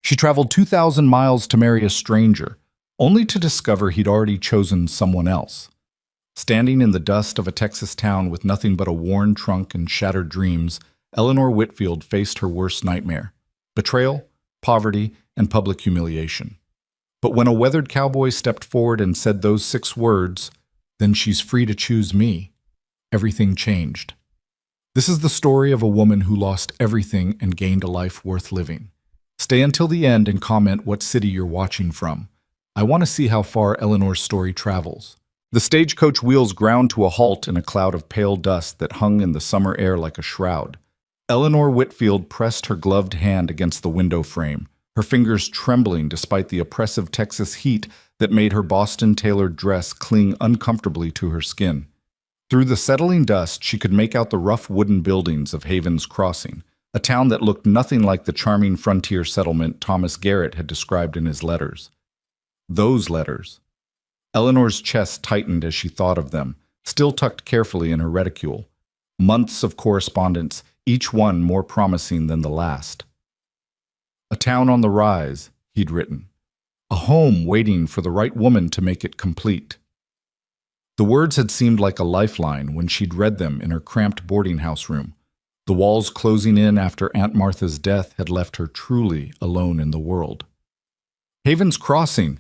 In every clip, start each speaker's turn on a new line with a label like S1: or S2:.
S1: She traveled 2,000 miles to marry a stranger, only to discover he'd already chosen someone else. Standing in the dust of a Texas town with nothing but a worn trunk and shattered dreams, Eleanor Whitfield faced her worst nightmare: betrayal, poverty, and public humiliation. But when a weathered cowboy stepped forward and said those 6 words, "Then she's free to choose me," everything changed. This is the story of a woman who lost everything and gained a life worth living. Stay until the end and comment what city you're watching from. I want to see how far Eleanor's story travels. The stagecoach wheels ground to a halt in a cloud of pale dust that hung in the summer air like a shroud. Eleanor Whitfield pressed her gloved hand against the window frame, her fingers trembling despite the oppressive Texas heat that made her Boston-tailored dress cling uncomfortably to her skin. Through the settling dust, she could make out the rough wooden buildings of Haven's Crossing, a town that looked nothing like the charming frontier settlement Thomas Garrett had described in his letters. Those letters. Eleanor's chest tightened as she thought of them, still tucked carefully in her reticule. Months of correspondence, each one more promising than the last. A town on the rise, he'd written. A home waiting for the right woman to make it complete. The words had seemed like a lifeline when she'd read them in her cramped boarding house room. The walls closing in after Aunt Martha's death had left her truly alone in the world. "Haven's Crossing,"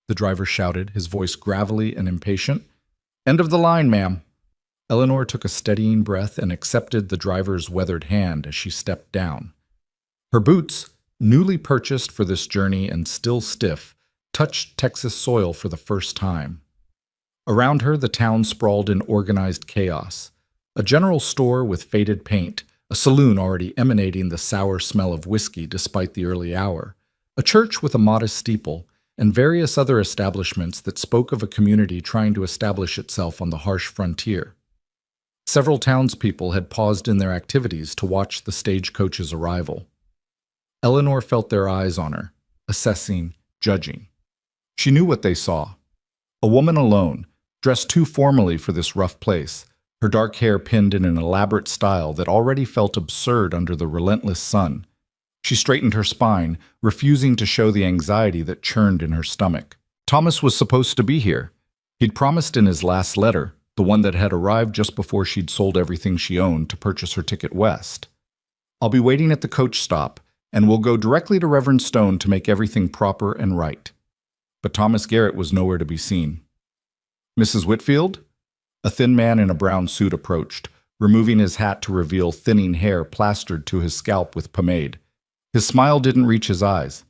S1: the driver shouted, his voice gravelly and impatient. "End of the line, ma'am." Eleanor took a steadying breath and accepted the driver's weathered hand as she stepped down. Her boots, newly purchased for this journey and still stiff, touched Texas soil for the first time. Around her, the town sprawled in organized chaos. A general store with faded paint, a saloon already emanating the sour smell of whiskey despite the early hour, a church with a modest steeple, and various other establishments that spoke of a community trying to establish itself on the harsh frontier. Several townspeople had paused in their activities to watch the stagecoach's arrival. Eleanor felt their eyes on her, assessing, judging. She knew what they saw. A woman alone, dressed too formally for this rough place, her dark hair pinned in an elaborate style that already felt absurd under the relentless sun. She straightened her spine, refusing to show the anxiety that churned in her stomach. Thomas was supposed to be here. He'd promised in his last letter, the one that had arrived just before she'd sold everything she owned to purchase her ticket west. "I'll be waiting at the coach stop, and we'll go directly to Reverend Stone to make everything proper and right." But Thomas Garrett was nowhere to be seen. "Mrs. Whitfield?" A thin man in a brown suit approached, removing his hat to reveal thinning hair plastered to his scalp with pomade. His smile didn't reach his eyes.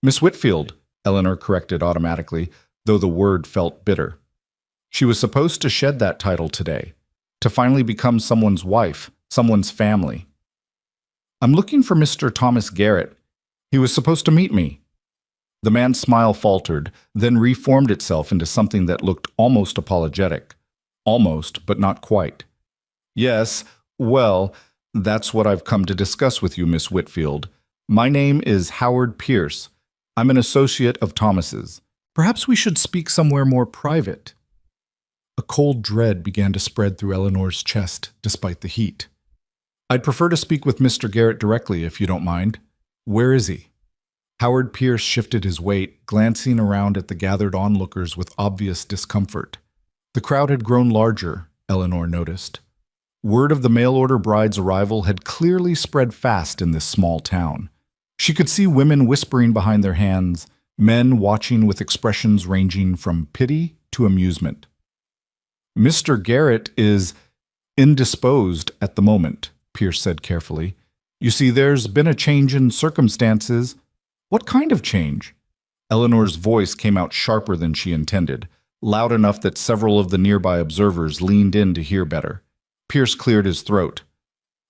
S1: "Miss Whitfield," Eleanor corrected automatically, though the word felt bitter. She was supposed to shed that title today, to finally become someone's wife, someone's family. "I'm looking for Mr. Thomas Garrett. He was supposed to meet me." The man's smile faltered, then reformed itself into something that looked almost apologetic. Almost, but not quite. "Yes, well, that's what I've come to discuss with you, Miss Whitfield. My name is Howard Pierce. I'm an associate of Thomas's. Perhaps we should speak somewhere more private." A cold dread began to spread through Eleanor's chest, despite the heat. "I'd prefer to speak with Mr. Garrett directly, if you don't mind. Where is he?" Howard Pierce shifted his weight, glancing around at the gathered onlookers with obvious discomfort. The crowd had grown larger, Eleanor noticed. Word of the mail-order bride's arrival had clearly spread fast in this small town. She could see women whispering behind their hands, men watching with expressions ranging from pity to amusement. "Mr. Garrett is indisposed at the moment," Pierce said carefully. "You see, there's been a change in circumstances." "What kind of change?" Eleanor's voice came out sharper than she intended, loud enough that several of the nearby observers leaned in to hear better. Pierce cleared his throat.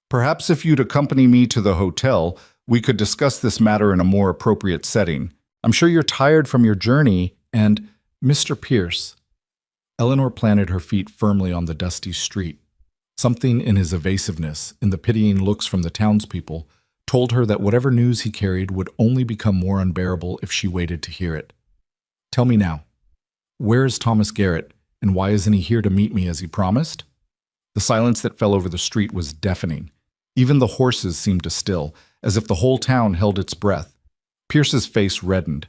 S1: "Perhaps if you'd accompany me to the hotel, we could discuss this matter in a more appropriate setting. I'm sure you're tired from your journey, and—" "Mr. Pierce." Eleanor planted her feet firmly on the dusty street. Something in his evasiveness, in the pitying looks from the townspeople, told her that whatever news he carried would only become more unbearable if she waited to hear it. "Tell me now. Where is Thomas Garrett, and why isn't he here to meet me as he promised?" The silence that fell over the street was deafening. Even the horses seemed to still, as if the whole town held its breath. Pierce's face reddened.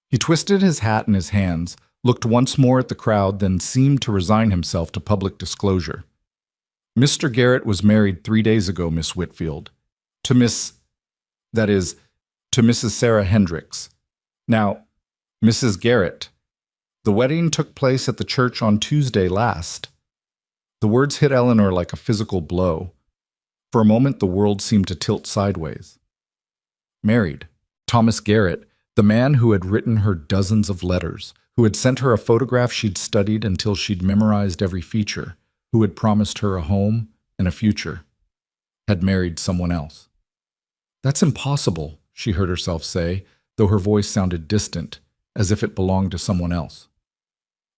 S1: He twisted his hat in his hands, looked once more at the crowd, then seemed to resign himself to public disclosure. Mr. Garrett was married 3 days ago, Miss Whitfield. To that is, to Mrs. Sarah Hendricks. Now, Mrs. Garrett, the wedding took place at the church on Tuesday last. The words hit Eleanor like a physical blow. For a moment, the world seemed to tilt sideways. Married. Thomas Garrett, the man who had written her dozens of letters, who had sent her a photograph she'd studied until she'd memorized every feature, who had promised her a home and a future, had married someone else. That's impossible, she heard herself say, though her voice sounded distant, as if it belonged to someone else.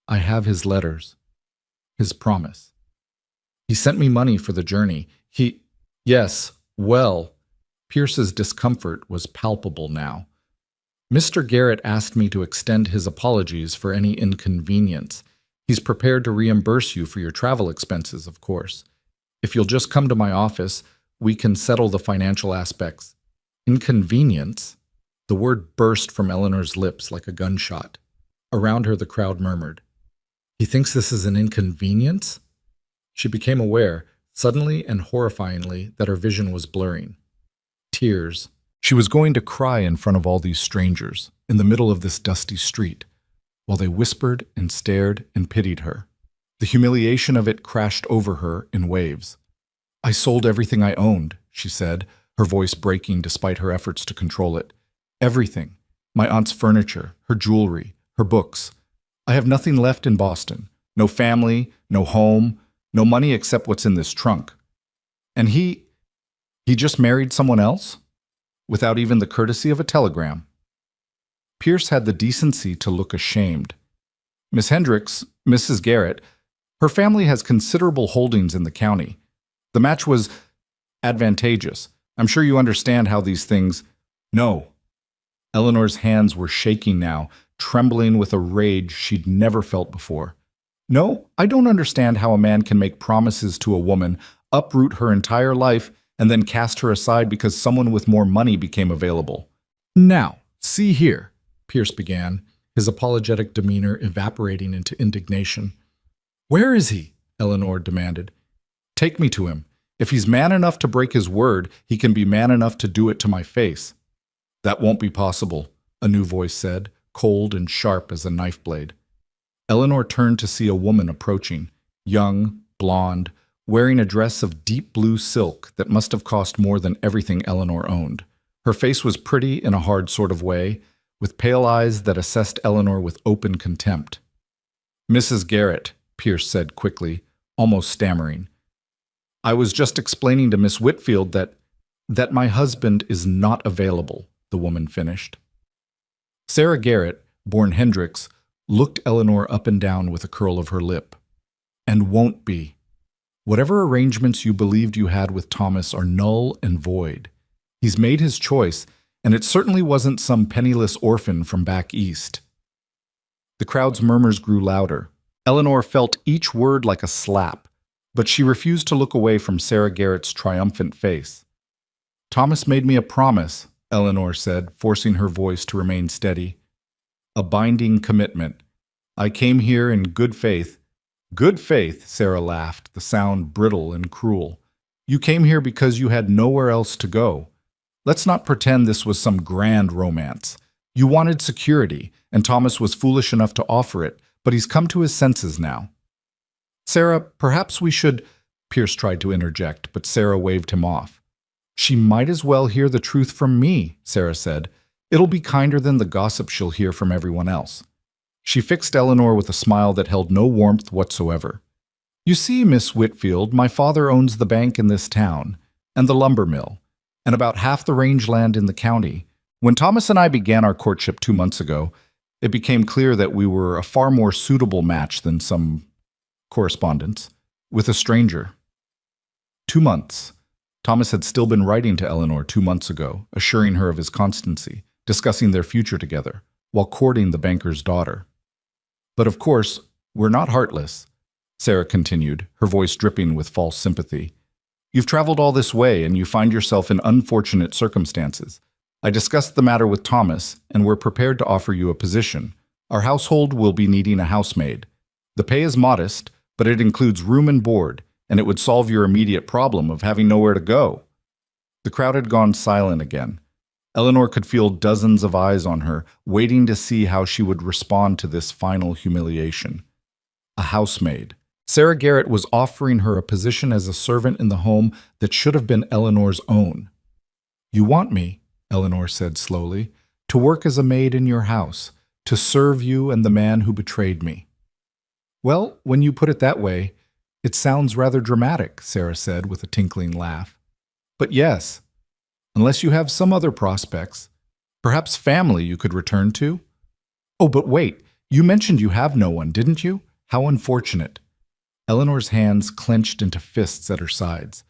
S1: I have his letters, his promise. He sent me money for the journey. Yes, well, Pierce's discomfort was palpable now. Mr. Garrett asked me to extend his apologies for any inconvenience. He's prepared to reimburse you for your travel expenses, of course. If you'll just come to my office, we can settle the financial aspects. Inconvenience? The word burst from Eleanor's lips like a gunshot. Around her, the crowd murmured. He thinks this is an inconvenience? She became aware, suddenly and horrifyingly, that her vision was blurring. Tears. She was going to cry in front of all these strangers, in the middle of this dusty street, while they whispered and stared and pitied her. The humiliation of it crashed over her in waves. I sold everything I owned, she said, her voice breaking despite her efforts to control it. Everything. My aunt's furniture, her jewelry, her books. I have nothing left in Boston. No family, no home, no money except what's in this trunk. And he just married someone else? Without even the courtesy of a telegram. Pierce had the decency to look ashamed. Miss Hendricks, Mrs. Garrett, her family has considerable holdings in the county. The match was advantageous. I'm sure you understand how these things... No. Eleanor's hands were shaking now, trembling with a rage she'd never felt before. No, I don't understand how a man can make promises to a woman, uproot her entire life, and then cast her aside because someone with more money became available. Now, see here, Pierce began, his apologetic demeanor evaporating into indignation. Where is he? Eleanor demanded. Take me to him. If he's man enough to break his word, he can be man enough to do it to my face. That won't be possible, a new voice said, cold and sharp as a knife blade. Eleanor turned to see a woman approaching, young, blonde, wearing a dress of deep blue silk that must have cost more than everything Eleanor owned. Her face was pretty in a hard sort of way, with pale eyes that assessed Eleanor with open contempt. Mrs. Garrett, Pierce said quickly, almost stammering. I was just explaining to Miss Whitfield that my husband is not available, the woman finished. Sarah Garrett, born Hendricks, looked Eleanor up and down with a curl of her lip. And won't be. Whatever arrangements you believed you had with Thomas are null and void. He's made his choice, and it certainly wasn't some penniless orphan from back east. The crowd's murmurs grew louder. Eleanor felt each word like a slap, but she refused to look away from Sarah Garrett's triumphant face. Thomas made me a promise, Eleanor said, forcing her voice to remain steady. A binding commitment. I came here in good faith. Good faith, Sarah laughed, the sound brittle and cruel. You came here because you had nowhere else to go. Let's not pretend this was some grand romance. You wanted security, and Thomas was foolish enough to offer it, but he's come to his senses now. Sarah, perhaps we should... Pierce tried to interject, but Sarah waved him off. She might as well hear the truth from me, Sarah said. It'll be kinder than the gossip she'll hear from everyone else. She fixed Eleanor with a smile that held no warmth whatsoever. You see, Miss Whitfield, my father owns the bank in this town, and the lumber mill, and about half the rangeland in the county. When Thomas and I began our courtship 2 months ago, it became clear that we were a far more suitable match than some correspondence with a stranger. 2 months. Thomas had still been writing to Eleanor 2 months ago, assuring her of his constancy, discussing their future together, while courting the banker's daughter. But of course, we're not heartless, Sarah continued, her voice dripping with false sympathy. You've traveled all this way and you find yourself in unfortunate circumstances. I discussed the matter with Thomas, and we're prepared to offer you a position. Our household will be needing a housemaid. The pay is modest, but it includes room and board, and it would solve your immediate problem of having nowhere to go." The crowd had gone silent again. Eleanor could feel dozens of eyes on her, waiting to see how she would respond to this final humiliation. A housemaid. Sarah Garrett was offering her a position as a servant in the home that should have been Eleanor's own. "You want me," Eleanor said slowly, "to work as a maid in your house, to serve you and the man who betrayed me." "Well, when you put it that way, it sounds rather dramatic," Sarah said with a tinkling laugh. "But yes, unless you have some other prospects, perhaps family you could return to." "Oh, but wait, you mentioned you have no one, didn't you? How unfortunate." Eleanor's hands clenched into fists at her sides.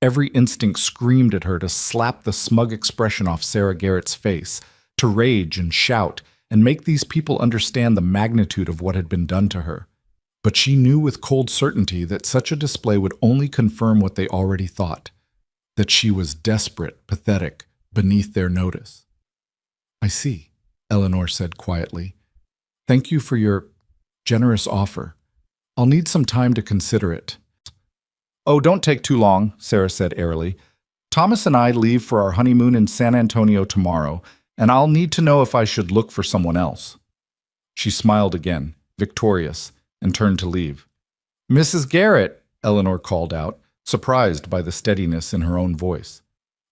S1: Every instinct screamed at her to slap the smug expression off Sarah Garrett's face, to rage and shout, and make these people understand the magnitude of what had been done to her. But she knew with cold certainty that such a display would only confirm what they already thought, that she was desperate, pathetic, beneath their notice. "I see," Eleanor said quietly. "Thank you for your generous offer. I'll need some time to consider it." "Oh, don't take too long," Sarah said airily. "Thomas and I leave for our honeymoon in San Antonio tomorrow, and I'll need to know if I should look for someone else." She smiled again, victorious, and turned to leave. "Mrs. Garrett," Eleanor called out, surprised by the steadiness in her own voice.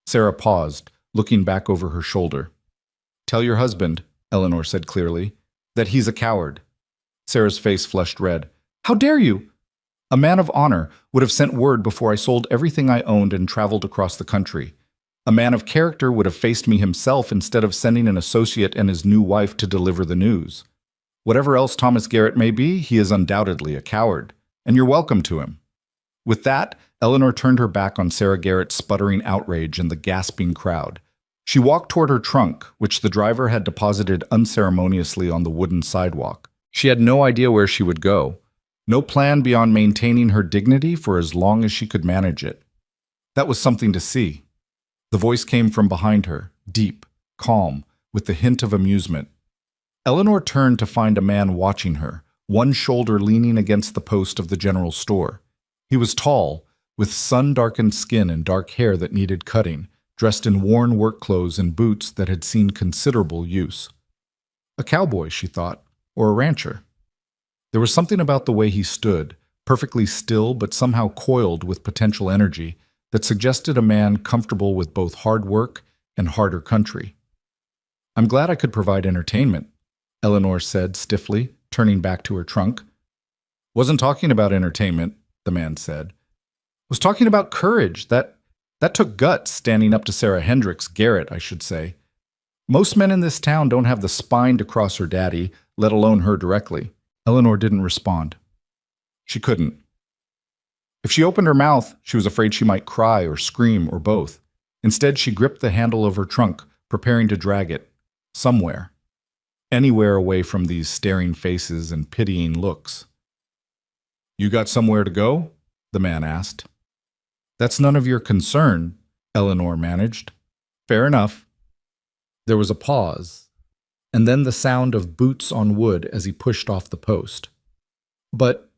S1: Sarah paused, looking back over her shoulder. "Tell your husband," Eleanor said clearly, "that he's a coward." Sarah's face flushed red. "How dare you?" "A man of honor would have sent word before I sold everything I owned and traveled across the country. A man of character would have faced me himself instead of sending an associate and his new wife to deliver the news. Whatever else Thomas Garrett may be, he is undoubtedly a coward, and you're welcome to him." With that, Eleanor turned her back on Sarah Garrett's sputtering outrage and the gasping crowd. She walked toward her trunk, which the driver had deposited unceremoniously on the wooden sidewalk. She had no idea where she would go. No plan beyond maintaining her dignity for as long as she could manage it. That was something to see. The voice came from behind her, deep, calm, with the hint of amusement. Eleanor turned to find a man watching her, one shoulder leaning against the post of the general store. He was tall, with sun-darkened skin and dark hair that needed cutting, dressed in worn work clothes and boots that had seen considerable use. A cowboy, she thought, or a rancher. There was something about the way he stood, perfectly still but somehow coiled with potential energy, that suggested a man comfortable with both hard work and harder country. "I'm glad I could provide entertainment," Eleanor said stiffly, turning back to her trunk. "Wasn't talking about entertainment," the man said. "Was talking about courage. That took guts, standing up to Sarah Hendricks Garrett, I should say. Most men in this town don't have the spine to cross her daddy, let alone her directly." Eleanor didn't respond. She couldn't. If she opened her mouth, she was afraid she might cry or scream or both. Instead, she gripped the handle of her trunk, preparing to drag it somewhere. Anywhere away from these staring faces and pitying looks. "You got somewhere to go?" the man asked. "That's none of your concern," Eleanor managed. "Fair enough." There was a pause, and then the sound of boots on wood as he pushed off the post. "But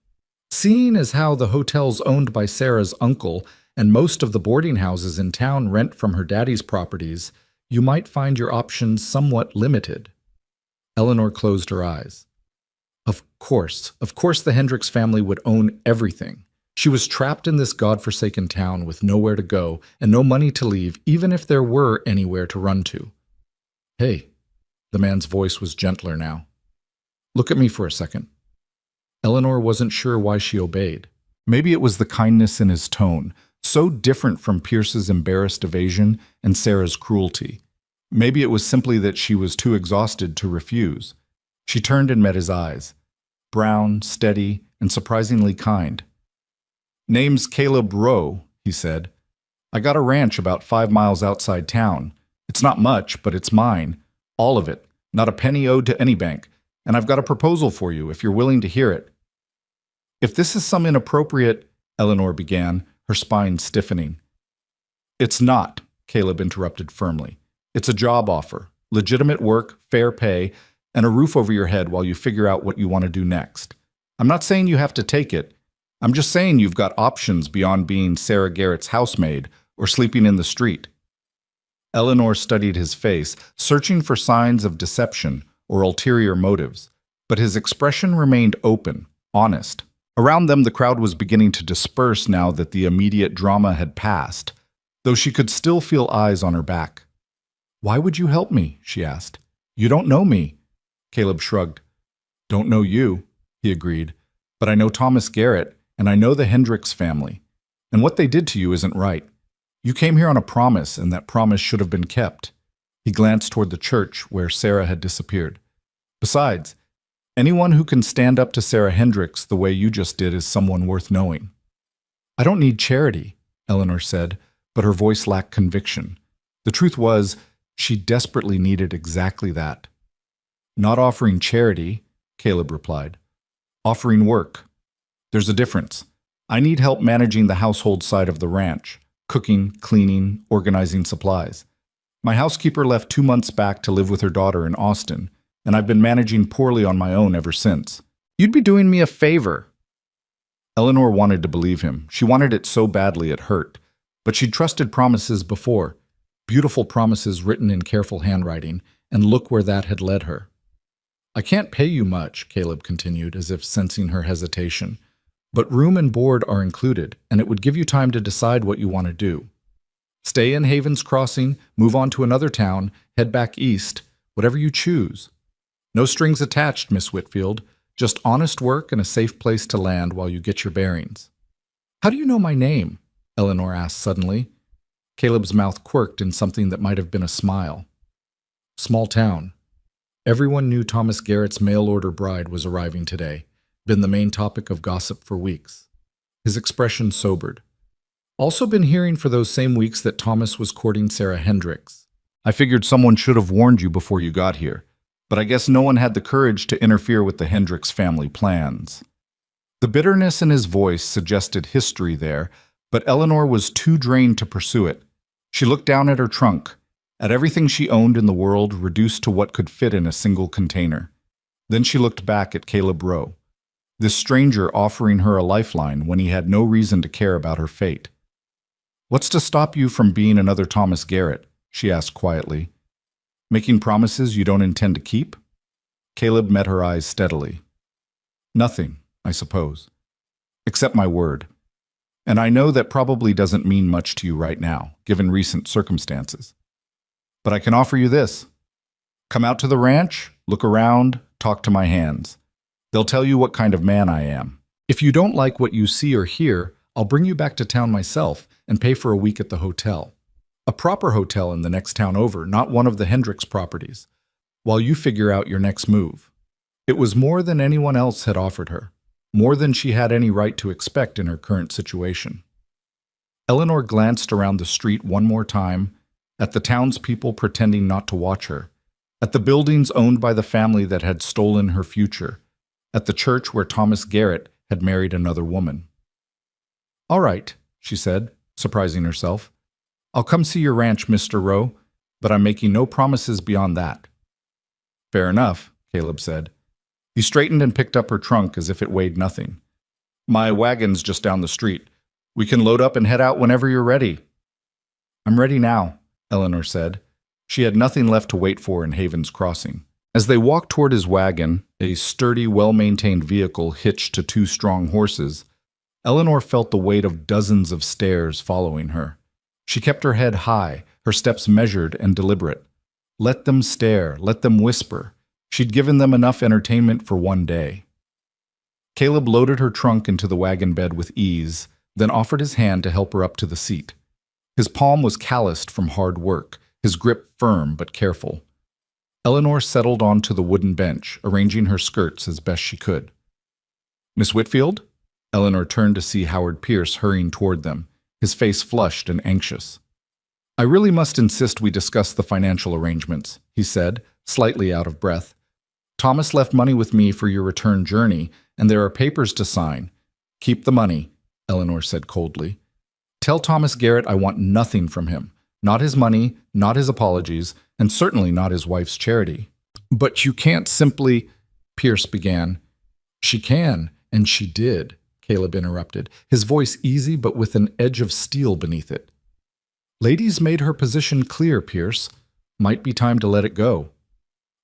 S1: seeing as how the hotel's owned by Sarah's uncle and most of the boarding houses in town rent from her daddy's properties, you might find your options somewhat limited." Eleanor closed her eyes. Of course the Hendricks family would own everything. She was trapped in this godforsaken town with nowhere to go and no money to leave, even if there were anywhere to run to. "Hey," the man's voice was gentler now. "Look at me for a second." Eleanor wasn't sure why she obeyed. Maybe it was the kindness in his tone, so different from Pierce's embarrassed evasion and Sarah's cruelty. Maybe it was simply that she was too exhausted to refuse. She turned and met his eyes. Brown, steady, and surprisingly kind. "Name's Caleb Rowe," he said. "I got a ranch about 5 miles outside town. It's not much, but it's mine. All of it. Not a penny owed to any bank. And I've got a proposal for you, if you're willing to hear it." "If this is some inappropriate," Eleanor began, her spine stiffening. "It's not," Caleb interrupted firmly. It's a job offer, legitimate work, fair pay, and a roof over your head while you figure out what you want to do next. I'm not saying you have to take it. I'm just saying you've got options beyond being Sarah Garrett's housemaid or sleeping in the street. Eleanor studied his face, searching for signs of deception or ulterior motives, but his expression remained open, honest. Around them, the crowd was beginning to disperse now that the immediate drama had passed, though she could still feel eyes on her back. "Why would you help me?" she asked. "You don't know me." Caleb shrugged. "Don't know you," he agreed, "but I know Thomas Garrett, and I know the Hendricks family. And what they did to you isn't right. You came here on a promise, and that promise should have been kept." He glanced toward the church, where Sarah had disappeared. "Besides, anyone who can stand up to Sarah Hendricks the way you just did is someone worth knowing." "I don't need charity," Eleanor said, but her voice lacked conviction. The truth was, she desperately needed exactly that. "Not offering charity," Caleb replied. "Offering work. There's a difference. I need help managing the household side of the ranch, cooking, cleaning, organizing supplies. My housekeeper left 2 months back to live with her daughter in Austin, and I've been managing poorly on my own ever since. You'd be doing me a favor." Eleanor wanted to believe him. She wanted it so badly it hurt. But she'd trusted promises before, beautiful promises written in careful handwriting, and look where that had led her. "I can't pay you much," Caleb continued, as if sensing her hesitation. "But room and board are included, and it would give you time to decide what you want to do. Stay in Havens Crossing, move on to another town, head back east, whatever you choose. No strings attached, Miss Whitfield, just honest work and a safe place to land while you get your bearings." "How do you know my name?" Eleanor asked suddenly. Caleb's mouth quirked in something that might have been a smile. "Small town. Everyone knew Thomas Garrett's mail-order bride was arriving today, been the main topic of gossip for weeks." His expression sobered. "Also been hearing for those same weeks that Thomas was courting Sarah Hendricks. I figured someone should have warned you before you got here, but I guess no one had the courage to interfere with the Hendricks family plans." The bitterness in his voice suggested history there, but Eleanor was too drained to pursue it. She looked down at her trunk, at everything she owned in the world reduced to what could fit in a single container. Then she looked back at Caleb Rowe, this stranger offering her a lifeline when he had no reason to care about her fate. "What's to stop you from being another Thomas Garrett?" she asked quietly. "Making promises you don't intend to keep?" Caleb met her eyes steadily. "Nothing, I suppose. Except my word. And I know that probably doesn't mean much to you right now, given recent circumstances. But I can offer you this. Come out to the ranch, look around, talk to my hands. They'll tell you what kind of man I am. If you don't like what you see or hear, I'll bring you back to town myself and pay for a week at the hotel. A proper hotel in the next town over, not one of the Hendricks properties, while you figure out your next move." It was more than anyone else had offered her, more than she had any right to expect in her current situation. Eleanor glanced around the street one more time, at the townspeople pretending not to watch her, at the buildings owned by the family that had stolen her future, at the church where Thomas Garrett had married another woman. "All right," she said, surprising herself. "I'll come see your ranch, Mr. Rowe, but I'm making no promises beyond that." "Fair enough," Caleb said. He straightened and picked up her trunk as if it weighed nothing. "My wagon's just down the street. We can load up and head out whenever you're ready." "I'm ready now," Eleanor said. She had nothing left to wait for in Havens Crossing. As they walked toward his wagon, a sturdy, well-maintained vehicle hitched to 2 strong horses, Eleanor felt the weight of dozens of stares following her. She kept her head high, her steps measured and deliberate. Let them stare, let them whisper. She'd given them enough entertainment for one day. Caleb loaded her trunk into the wagon bed with ease, then offered his hand to help her up to the seat. His palm was calloused from hard work, his grip firm but careful. Eleanor settled onto the wooden bench, arranging her skirts as best she could. "Miss Whitfield?" Eleanor turned to see Howard Pierce hurrying toward them, his face flushed and anxious. "I really must insist we discuss the financial arrangements," he said, slightly out of breath. "Thomas left money with me for your return journey, and there are papers to sign." "Keep the money," Eleanor said coldly. "Tell Thomas Garrett I want nothing from him. Not his money, not his apologies, and certainly not his wife's charity. But you can't simply, Pierce began. She can, and she did, Caleb interrupted, his voice easy but with an edge of steel beneath it. Ladies made her position clear, Pierce. Might be time to let it go.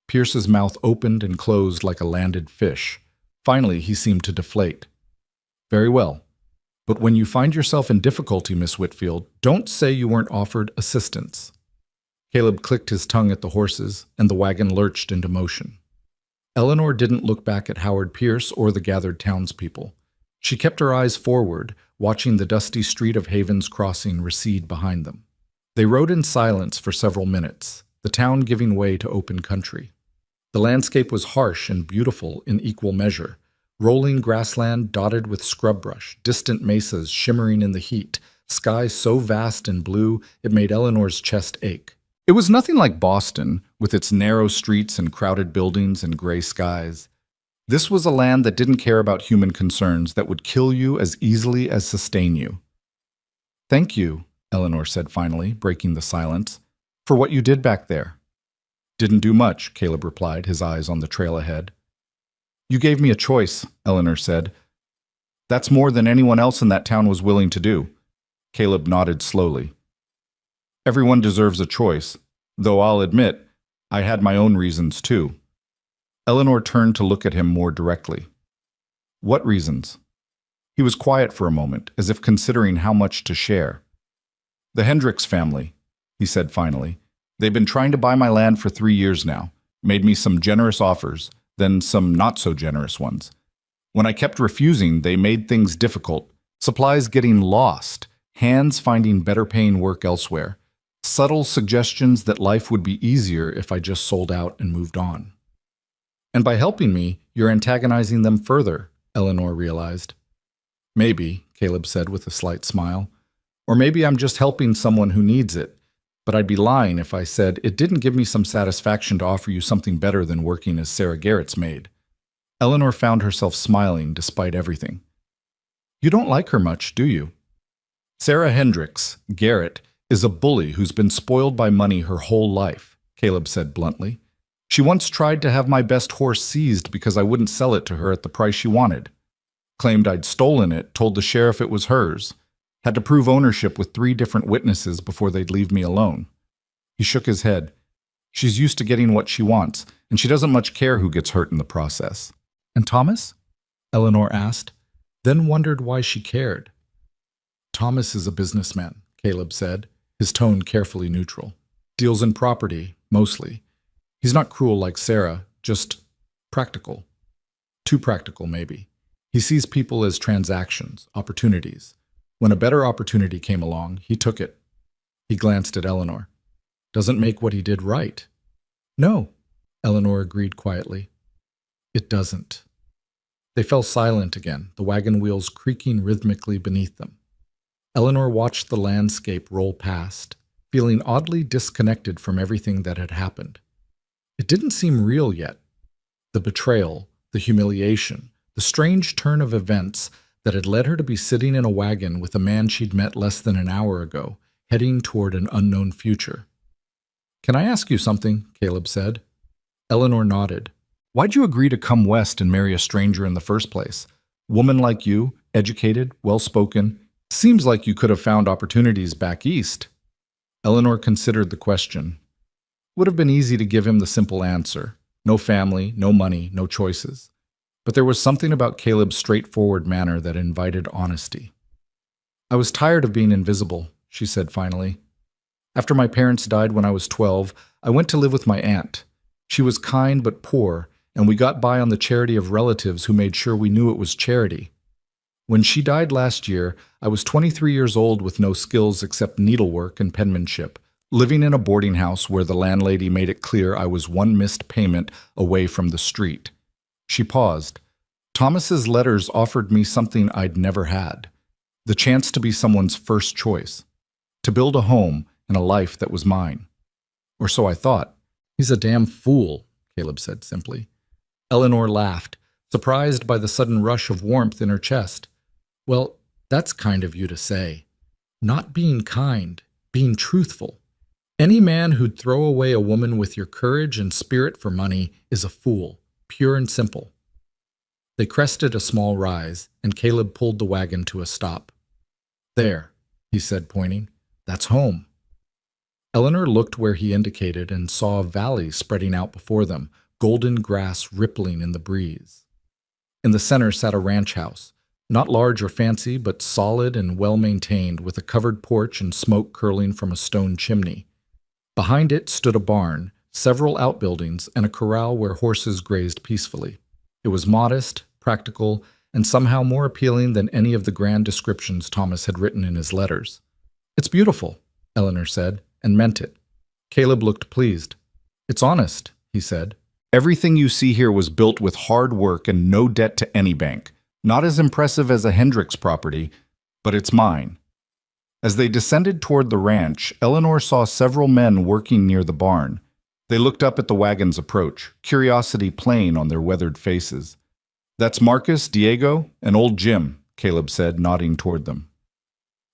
S1: Pierce's mouth opened and closed like a landed fish. Finally, he seemed to deflate. Very well. But when you find yourself in difficulty, Miss Whitfield, don't say you weren't offered assistance. Caleb clicked his tongue at the horses, and the wagon lurched into motion. Eleanor didn't look back at Howard Pierce or the gathered townspeople. She kept her eyes forward, watching the dusty street of Havens Crossing recede behind them. They rode in silence for several minutes, the town giving way to open country. The landscape was harsh and beautiful in equal measure. Rolling grassland dotted with scrub brush, distant mesas shimmering in the heat, sky so vast and blue it made Eleanor's chest ache. It was nothing like Boston, with its narrow streets and crowded buildings and gray skies. This was a land that didn't care about human concerns that would kill you as easily as sustain you. Thank you, Eleanor said finally, breaking the silence, for what you did back there. Didn't do much, Caleb replied, his eyes on the trail ahead. You gave me a choice, Eleanor said. That's more than anyone else in that town was willing to do. Caleb nodded slowly. Everyone deserves a choice, though I'll admit, I had my own reasons too. Eleanor turned to look at him more directly. What reasons? He was quiet for a moment, as if considering how much to share. The Hendricks family, he said finally. They've been trying to buy my land for 3 years now, made me some generous offers, then some not-so-generous ones. When I kept refusing, they made things difficult, supplies getting lost, hands finding better-paying work elsewhere, subtle suggestions that life would be easier if I just sold out and moved on. And by helping me, you're antagonizing them further, Eleanor realized. Maybe, Caleb said with a slight smile, or maybe I'm just helping someone who needs it. But I'd be lying if I said it didn't give me some satisfaction to offer you something better than working as Sarah Garrett's maid. Eleanor found herself smiling despite everything. You don't like her much, do you? Sarah Hendricks, Garrett, is a bully who's been spoiled by money her whole life, Caleb said bluntly. She once tried to have my best horse seized because I wouldn't sell it to her at the price she wanted. Claimed I'd stolen it, told the sheriff it was hers. Had to prove ownership with 3 different witnesses before they'd leave me alone. He shook his head. She's used to getting what she wants, and she doesn't much care who gets hurt in the process. And Thomas? Eleanor asked, then wondered why she cared. Thomas is a businessman, Caleb said, his tone carefully neutral. Deals in property, mostly. He's not cruel like Sarah, just practical. Too practical, maybe. He sees people as transactions, opportunities. When a better opportunity came along, he took it. He glanced at Eleanor. Doesn't make what he did right. No, Eleanor agreed quietly. It doesn't. They fell silent again, the wagon wheels creaking rhythmically beneath them. Eleanor watched the landscape roll past, feeling oddly disconnected from everything that had happened. It didn't seem real yet. The betrayal, the humiliation, the strange turn of events that had led her to be sitting in a wagon with a man she'd met less than an hour ago, heading toward an unknown future. Can I ask you something? Caleb said. Eleanor nodded. Why'd you agree to come west and marry a stranger in the first place? Woman like you, educated, well-spoken, seems like you could have found opportunities back east. Eleanor considered the question. Would have been easy to give him the simple answer. No family, no money, no choices. But there was something about Caleb's straightforward manner that invited honesty. I was tired of being invisible, she said finally. After my parents died when I was 12, I went to live with my aunt. She was kind but poor, and we got by on the charity of relatives who made sure we knew it was charity. When she died last year, I was 23 years old with no skills except needlework and penmanship, living in a boarding house where the landlady made it clear I was one missed payment away from the street. She paused. Thomas's letters offered me something I'd never had. The chance to be someone's first choice. To build a home and a life that was mine. Or so I thought. He's a damn fool, Caleb said simply. Eleanor laughed, surprised by the sudden rush of warmth in her chest. Well, that's kind of you to say. Not being kind, being truthful. Any man who'd throw away a woman with your courage and spirit for money is a fool, pure and simple. They crested a small rise, and Caleb pulled the wagon to a stop. There, he said, pointing. That's home. Eleanor looked where he indicated and saw a valley spreading out before them, golden grass rippling in the breeze. In the center sat a ranch house, not large or fancy, but solid and well-maintained, with a covered porch and smoke curling from a stone chimney. Behind it stood a barn, several outbuildings, and a corral where horses grazed peacefully. It was modest, practical, and somehow more appealing than any of the grand descriptions Thomas had written in his letters. It's beautiful, Eleanor said, and meant it. Caleb looked pleased. It's honest, he said. Everything you see here was built with hard work and no debt to any bank. Not as impressive as a Hendricks property, but it's mine. As they descended toward the ranch, Eleanor saw several men working near the barn. They looked up at the wagon's approach, curiosity plain on their weathered faces. That's Marcus, Diego, and old Jim, Caleb said, nodding toward them.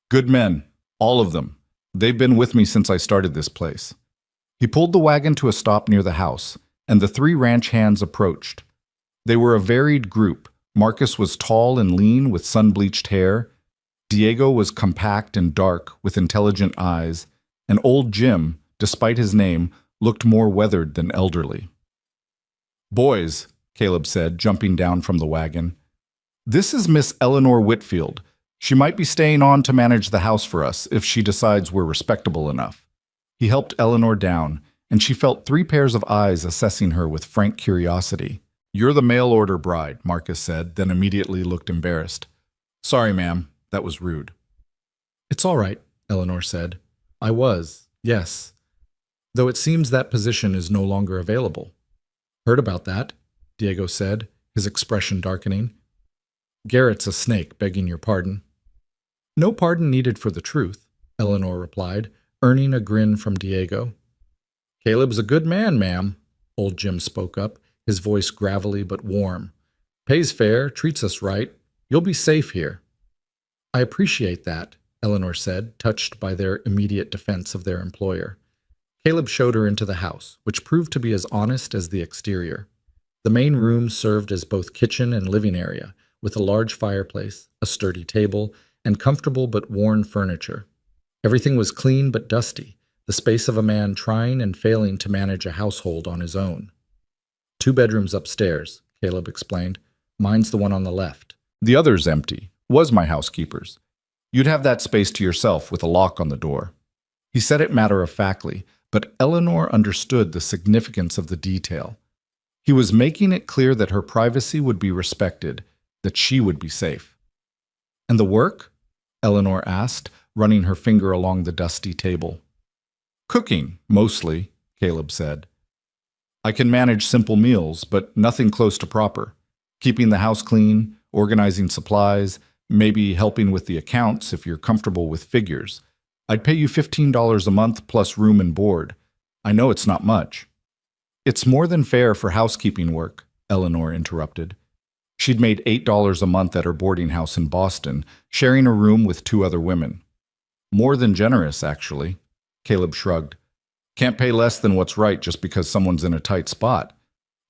S1: Good men, all of them. They've been with me since I started this place. He pulled the wagon to a stop near the house, and the three ranch hands approached. They were a varied group. Marcus was tall and lean with sun-bleached hair. Diego was compact and dark with intelligent eyes, and old Jim, despite his name, looked more weathered than elderly. Boys, Caleb said, jumping down from the wagon. This is Miss Eleanor Whitfield. She might be staying on to manage the house for us if she decides we're respectable enough. He helped Eleanor down, and she felt three pairs of eyes assessing her with frank curiosity. You're the mail-order bride, Marcus said, then immediately looked embarrassed. Sorry, ma'am. That was rude. It's all right, Eleanor said. I was, yes. Though it seems that position is no longer available. Heard about that, Diego said, his expression darkening. Garrett's a snake, begging your pardon. No pardon needed for the truth, Eleanor replied, earning a grin from Diego. Caleb's a good man, ma'am, old Jim spoke up, his voice gravelly but warm. Pays fair, treats us right. You'll be safe here. I appreciate that, Eleanor said, touched by their immediate defense of their employer. Caleb showed her into the house, which proved to be as honest as the exterior. The main room served as both kitchen and living area, with a large fireplace, a sturdy table, and comfortable but worn furniture. Everything was clean but dusty, the space of a man trying and failing to manage a household on his own. 2 bedrooms upstairs, Caleb explained. Mine's the one on the left. The other's empty. Was my housekeeper's. You'd have that space to yourself with a lock on the door. He said it matter-of-factly, but Eleanor understood the significance of the detail. He was making it clear that her privacy would be respected, that she would be safe. And the work? Eleanor asked, running her finger along the dusty table. Cooking, mostly, Caleb said. I can manage simple meals, but nothing close to proper. Keeping the house clean, organizing supplies, maybe helping with the accounts if you're comfortable with figures. I'd pay you $15 a month plus room and board. I know it's not much. It's more than fair for housekeeping work, Eleanor interrupted. She'd made $8 a month at her boarding house in Boston, sharing a room with 2 other women. More than generous, actually. Caleb shrugged. Can't pay less than what's right just because someone's in a tight spot.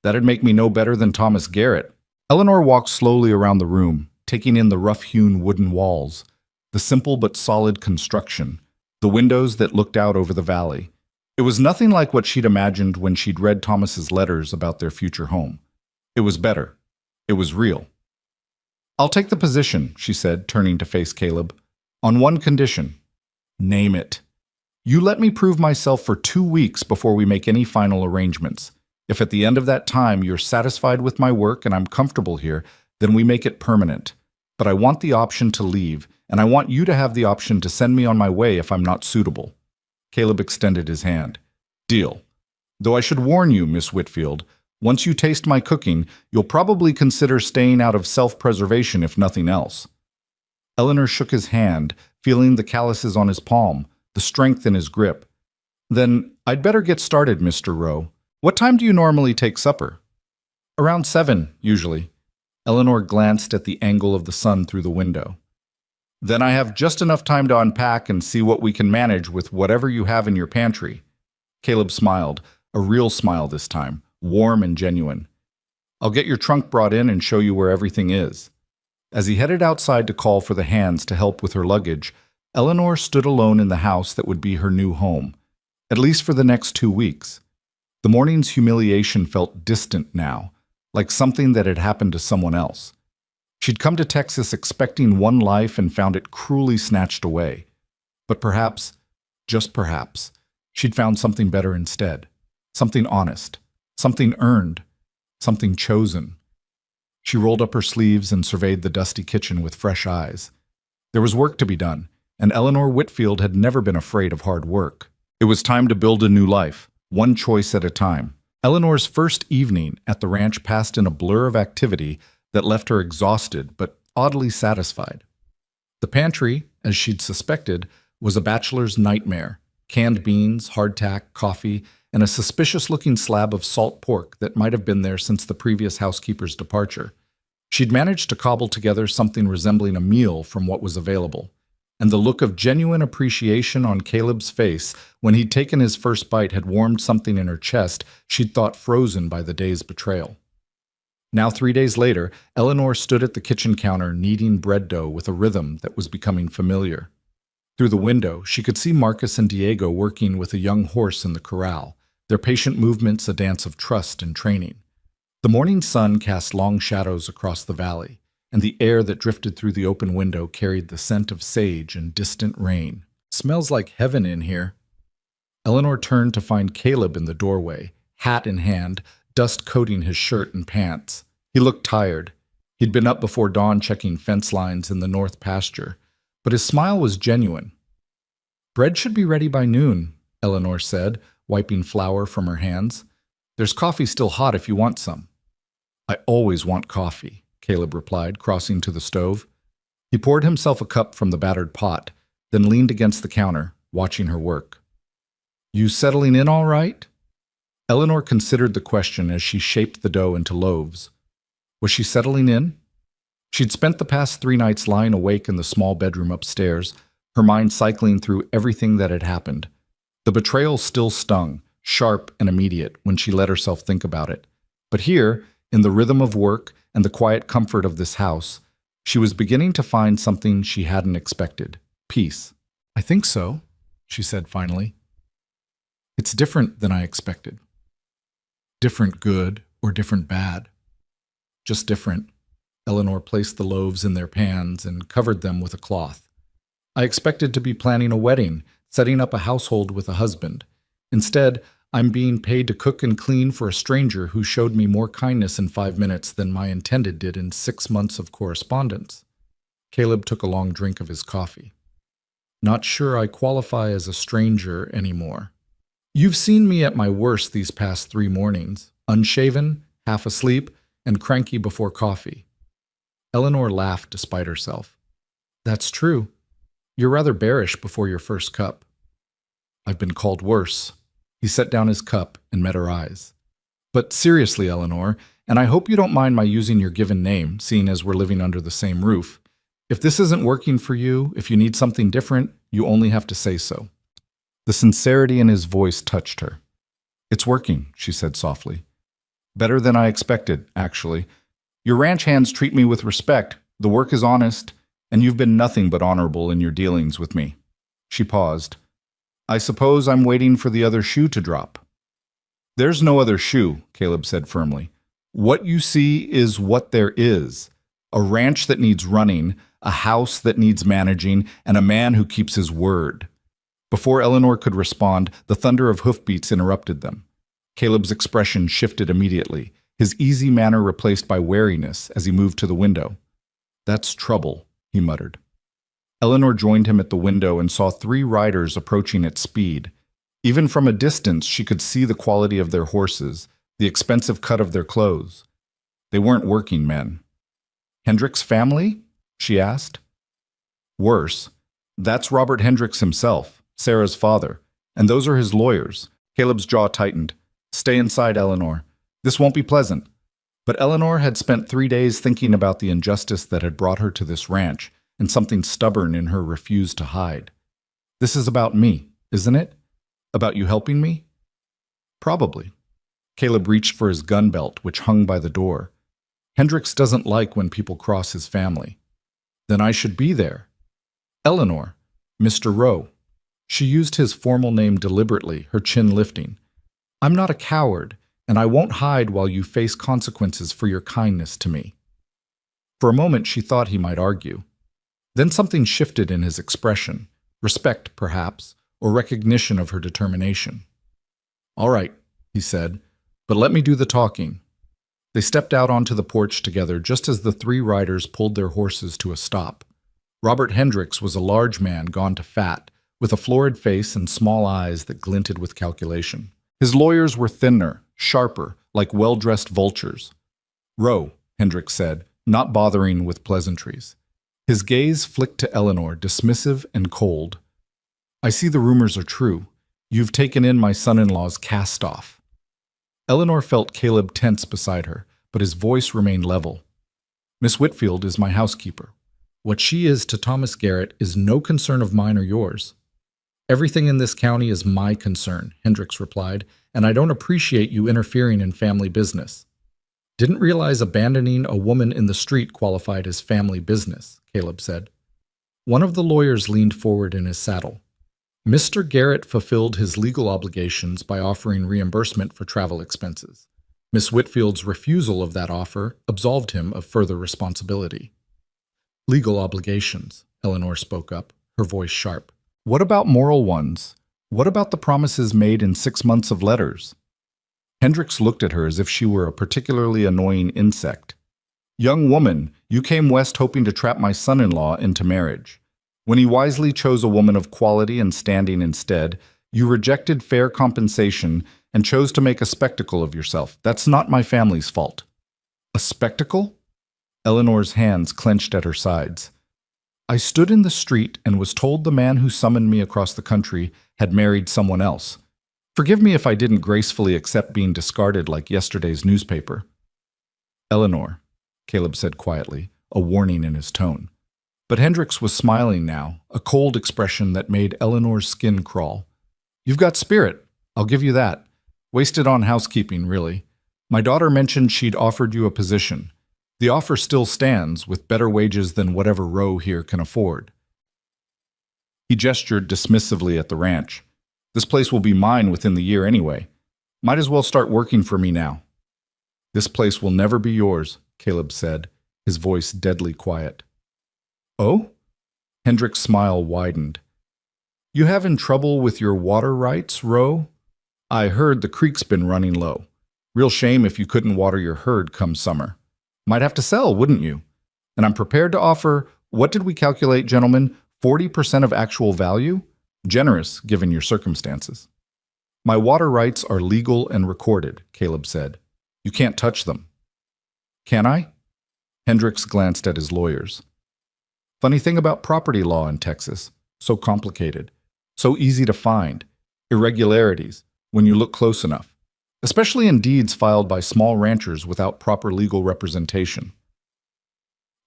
S1: That'd make me no better than Thomas Garrett. Eleanor walked slowly around the room, taking in the rough-hewn wooden walls, the simple but solid construction, the windows that looked out over the valley. It was nothing like what she'd imagined when she'd read Thomas's letters about their future home. It was better. It was real. I'll take the position, she said, turning to face Caleb, on one condition. Name it. You let me prove myself for 2 weeks before we make any final arrangements. If at the end of that time you're satisfied with my work and I'm comfortable here, then we make it permanent. But I want the option to leave, and I want you to have the option to send me on my way if I'm not suitable. Caleb extended his hand. Deal. Though I should warn you, Miss Whitfield, once you taste my cooking, you'll probably consider staying out of self-preservation if nothing else. Eleanor shook his hand, feeling the calluses on his palm, the strength in his grip. Then I'd better get started, Mr. Rowe. What time do you normally take supper? Around 7, usually. Eleanor glanced at the angle of the sun through the window. Then I have just enough time to unpack and see what we can manage with whatever you have in your pantry. Caleb smiled, a real smile this time, warm and genuine. I'll get your trunk brought in and show you where everything is. As he headed outside to call for the hands to help with her luggage, Eleanor stood alone in the house that would be her new home, at least for the next 2 weeks. The morning's humiliation felt distant now, like something that had happened to someone else. She'd come to Texas expecting one life and found it cruelly snatched away. But perhaps, just perhaps, she'd found something better instead. Something honest, something earned, something chosen. She rolled up her sleeves and surveyed the dusty kitchen with fresh eyes. There was work to be done, and Eleanor Whitfield had never been afraid of hard work. It was time to build a new life, one choice at a time. Eleanor's first evening at the ranch passed in a blur of activity that left her exhausted but oddly satisfied. The pantry, as she'd suspected, was a bachelor's nightmare. Canned beans, hardtack, coffee, and a suspicious-looking slab of salt pork that might have been there since the previous housekeeper's departure. She'd managed to cobble together something resembling a meal from what was available, and the look of genuine appreciation on Caleb's face when he'd taken his first bite had warmed something in her chest she'd thought frozen by the day's betrayal. Now 3 days later, Eleanor stood at the kitchen counter kneading bread dough with a rhythm that was becoming familiar. Through the window, she could see Marcus and Diego working with a young horse in the corral, their patient movements a dance of trust and training. The morning sun cast long shadows across the valley, and the air that drifted through the open window carried the scent of sage and distant rain. "Smells like heaven in here." Eleanor turned to find Caleb in the doorway, hat in hand, dust coating his shirt and pants. He looked tired. He'd been up before dawn checking fence lines in the north pasture, but his smile was genuine. "Bread should be ready by noon," Eleanor said, wiping flour from her hands. "There's coffee still hot if you want some." "I always want coffee," Caleb replied, crossing to the stove. He poured himself a cup from the battered pot, then leaned against the counter, watching her work. "You settling in all right?" Eleanor considered the question as she shaped the dough into loaves. Was she settling in? She'd spent the past 3 nights lying awake in the small bedroom upstairs, her mind cycling through everything that had happened. The betrayal still stung, sharp and immediate, when she let herself think about it. But here, in the rhythm of work and the quiet comfort of this house, she was beginning to find something she hadn't expected: peace. "I think so," she said finally. "It's different than I expected. Different good or different bad. Just different." Eleanor placed the loaves in their pans and covered them with a cloth. "I expected to be planning a wedding, setting up a household with a husband. Instead, I'm being paid to cook and clean for a stranger who showed me more kindness in 5 minutes than my intended did in 6 months of correspondence." Caleb took a long drink of his coffee. "Not sure I qualify as a stranger anymore. You've seen me at my worst these past 3 mornings, unshaven, half asleep, and cranky before coffee." Eleanor laughed despite herself. "That's true. You're rather bearish before your first cup." "I've been called worse." He set down his cup and met her eyes. "But seriously, Eleanor, and I hope you don't mind my using your given name, seeing as we're living under the same roof. If this isn't working for you, if you need something different, you only have to say so." The sincerity in his voice touched her. "It's working," she said softly. "Better than I expected, actually. Your ranch hands treat me with respect, the work is honest, and you've been nothing but honorable in your dealings with me." She paused. "I suppose I'm waiting for the other shoe to drop." "There's no other shoe," Caleb said firmly. "What you see is what there is. A ranch that needs running, a house that needs managing, and a man who keeps his word." Before Eleanor could respond, the thunder of hoofbeats interrupted them. Caleb's expression shifted immediately, his easy manner replaced by wariness as he moved to the window. "That's trouble," he muttered. Eleanor joined him at the window and saw 3 riders approaching at speed. Even from a distance, she could see the quality of their horses, the expensive cut of their clothes. They weren't working men. "Hendricks' family?" she asked. "Worse. That's Robert Hendricks himself, Sarah's father, and those are his lawyers." Caleb's jaw tightened. "Stay inside, Eleanor. This won't be pleasant." But Eleanor had spent 3 days thinking about the injustice that had brought her to this ranch, and something stubborn in her refused to hide. "This is about me, isn't it? About you helping me?" Probably. Caleb reached for his gun belt, which hung by the door. Hendricks doesn't like when people cross his family. Then I should be there. Eleanor, Mr. Rowe. She used his formal name deliberately, her chin lifting. I'm not a coward, and I won't hide while you face consequences for your kindness to me. For a moment she thought he might argue. Then something shifted in his expression, respect perhaps, or recognition of her determination. All right, he said, but let me do the talking. They stepped out onto the porch together just as the three riders pulled their horses to a stop. Robert Hendricks was a large man gone to fat, with a florid face and small eyes that glinted with calculation. His lawyers were thinner, sharper, like well-dressed vultures. Rowe, Hendricks said, not bothering with pleasantries. His gaze flicked to Eleanor, dismissive and cold. I see the rumors are true. You've taken in my son-in-law's cast-off. Eleanor felt Caleb tense beside her, but his voice remained level. Miss Whitfield is my housekeeper. What she is to Thomas Garrett is no concern of mine or yours. Everything in this county is my concern, Hendricks replied, and I don't appreciate you interfering in family business. Didn't realize abandoning a woman in the street qualified as family business, Caleb said. One of the lawyers leaned forward in his saddle. Mr. Garrett fulfilled his legal obligations by offering reimbursement for travel expenses. Miss Whitfield's refusal of that offer absolved him of further responsibility. Legal obligations, Eleanor spoke up, her voice sharp. What about moral ones? What about the promises made in 6 months of letters? Hendricks looked at her as if she were a particularly annoying insect. Young woman, you came west hoping to trap my son-in-law into marriage. When he wisely chose a woman of quality and standing instead, you rejected fair compensation and chose to make a spectacle of yourself. That's not my family's fault. A spectacle? Eleanor's hands clenched at her sides. I stood in the street and was told the man who summoned me across the country had married someone else. Forgive me if I didn't gracefully accept being discarded like yesterday's newspaper. Eleanor, Caleb said quietly, a warning in his tone. But Hendricks was smiling now, a cold expression that made Eleanor's skin crawl. You've got spirit, I'll give you that. Wasted on housekeeping, really. My daughter mentioned she'd offered you a position. The offer still stands, with better wages than whatever Rowe here can afford. He gestured dismissively at the ranch. This place will be mine within the year anyway. Might as well start working for me now. This place will never be yours, Caleb said, his voice deadly quiet. Oh? Hendricks' smile widened. You having trouble with your water rights, Rowe? I heard the creek's been running low. Real shame if you couldn't water your herd come summer. Might have to sell, wouldn't you? And I'm prepared to offer, what did we calculate, gentlemen, 40% of actual value? Generous, given your circumstances. My water rights are legal and recorded, Caleb said. You can't touch them. Can I? Hendricks glanced at his lawyers. Funny thing about property law in Texas. So complicated. So easy to find. Irregularities, when you look close enough. Especially in deeds filed by small ranchers without proper legal representation.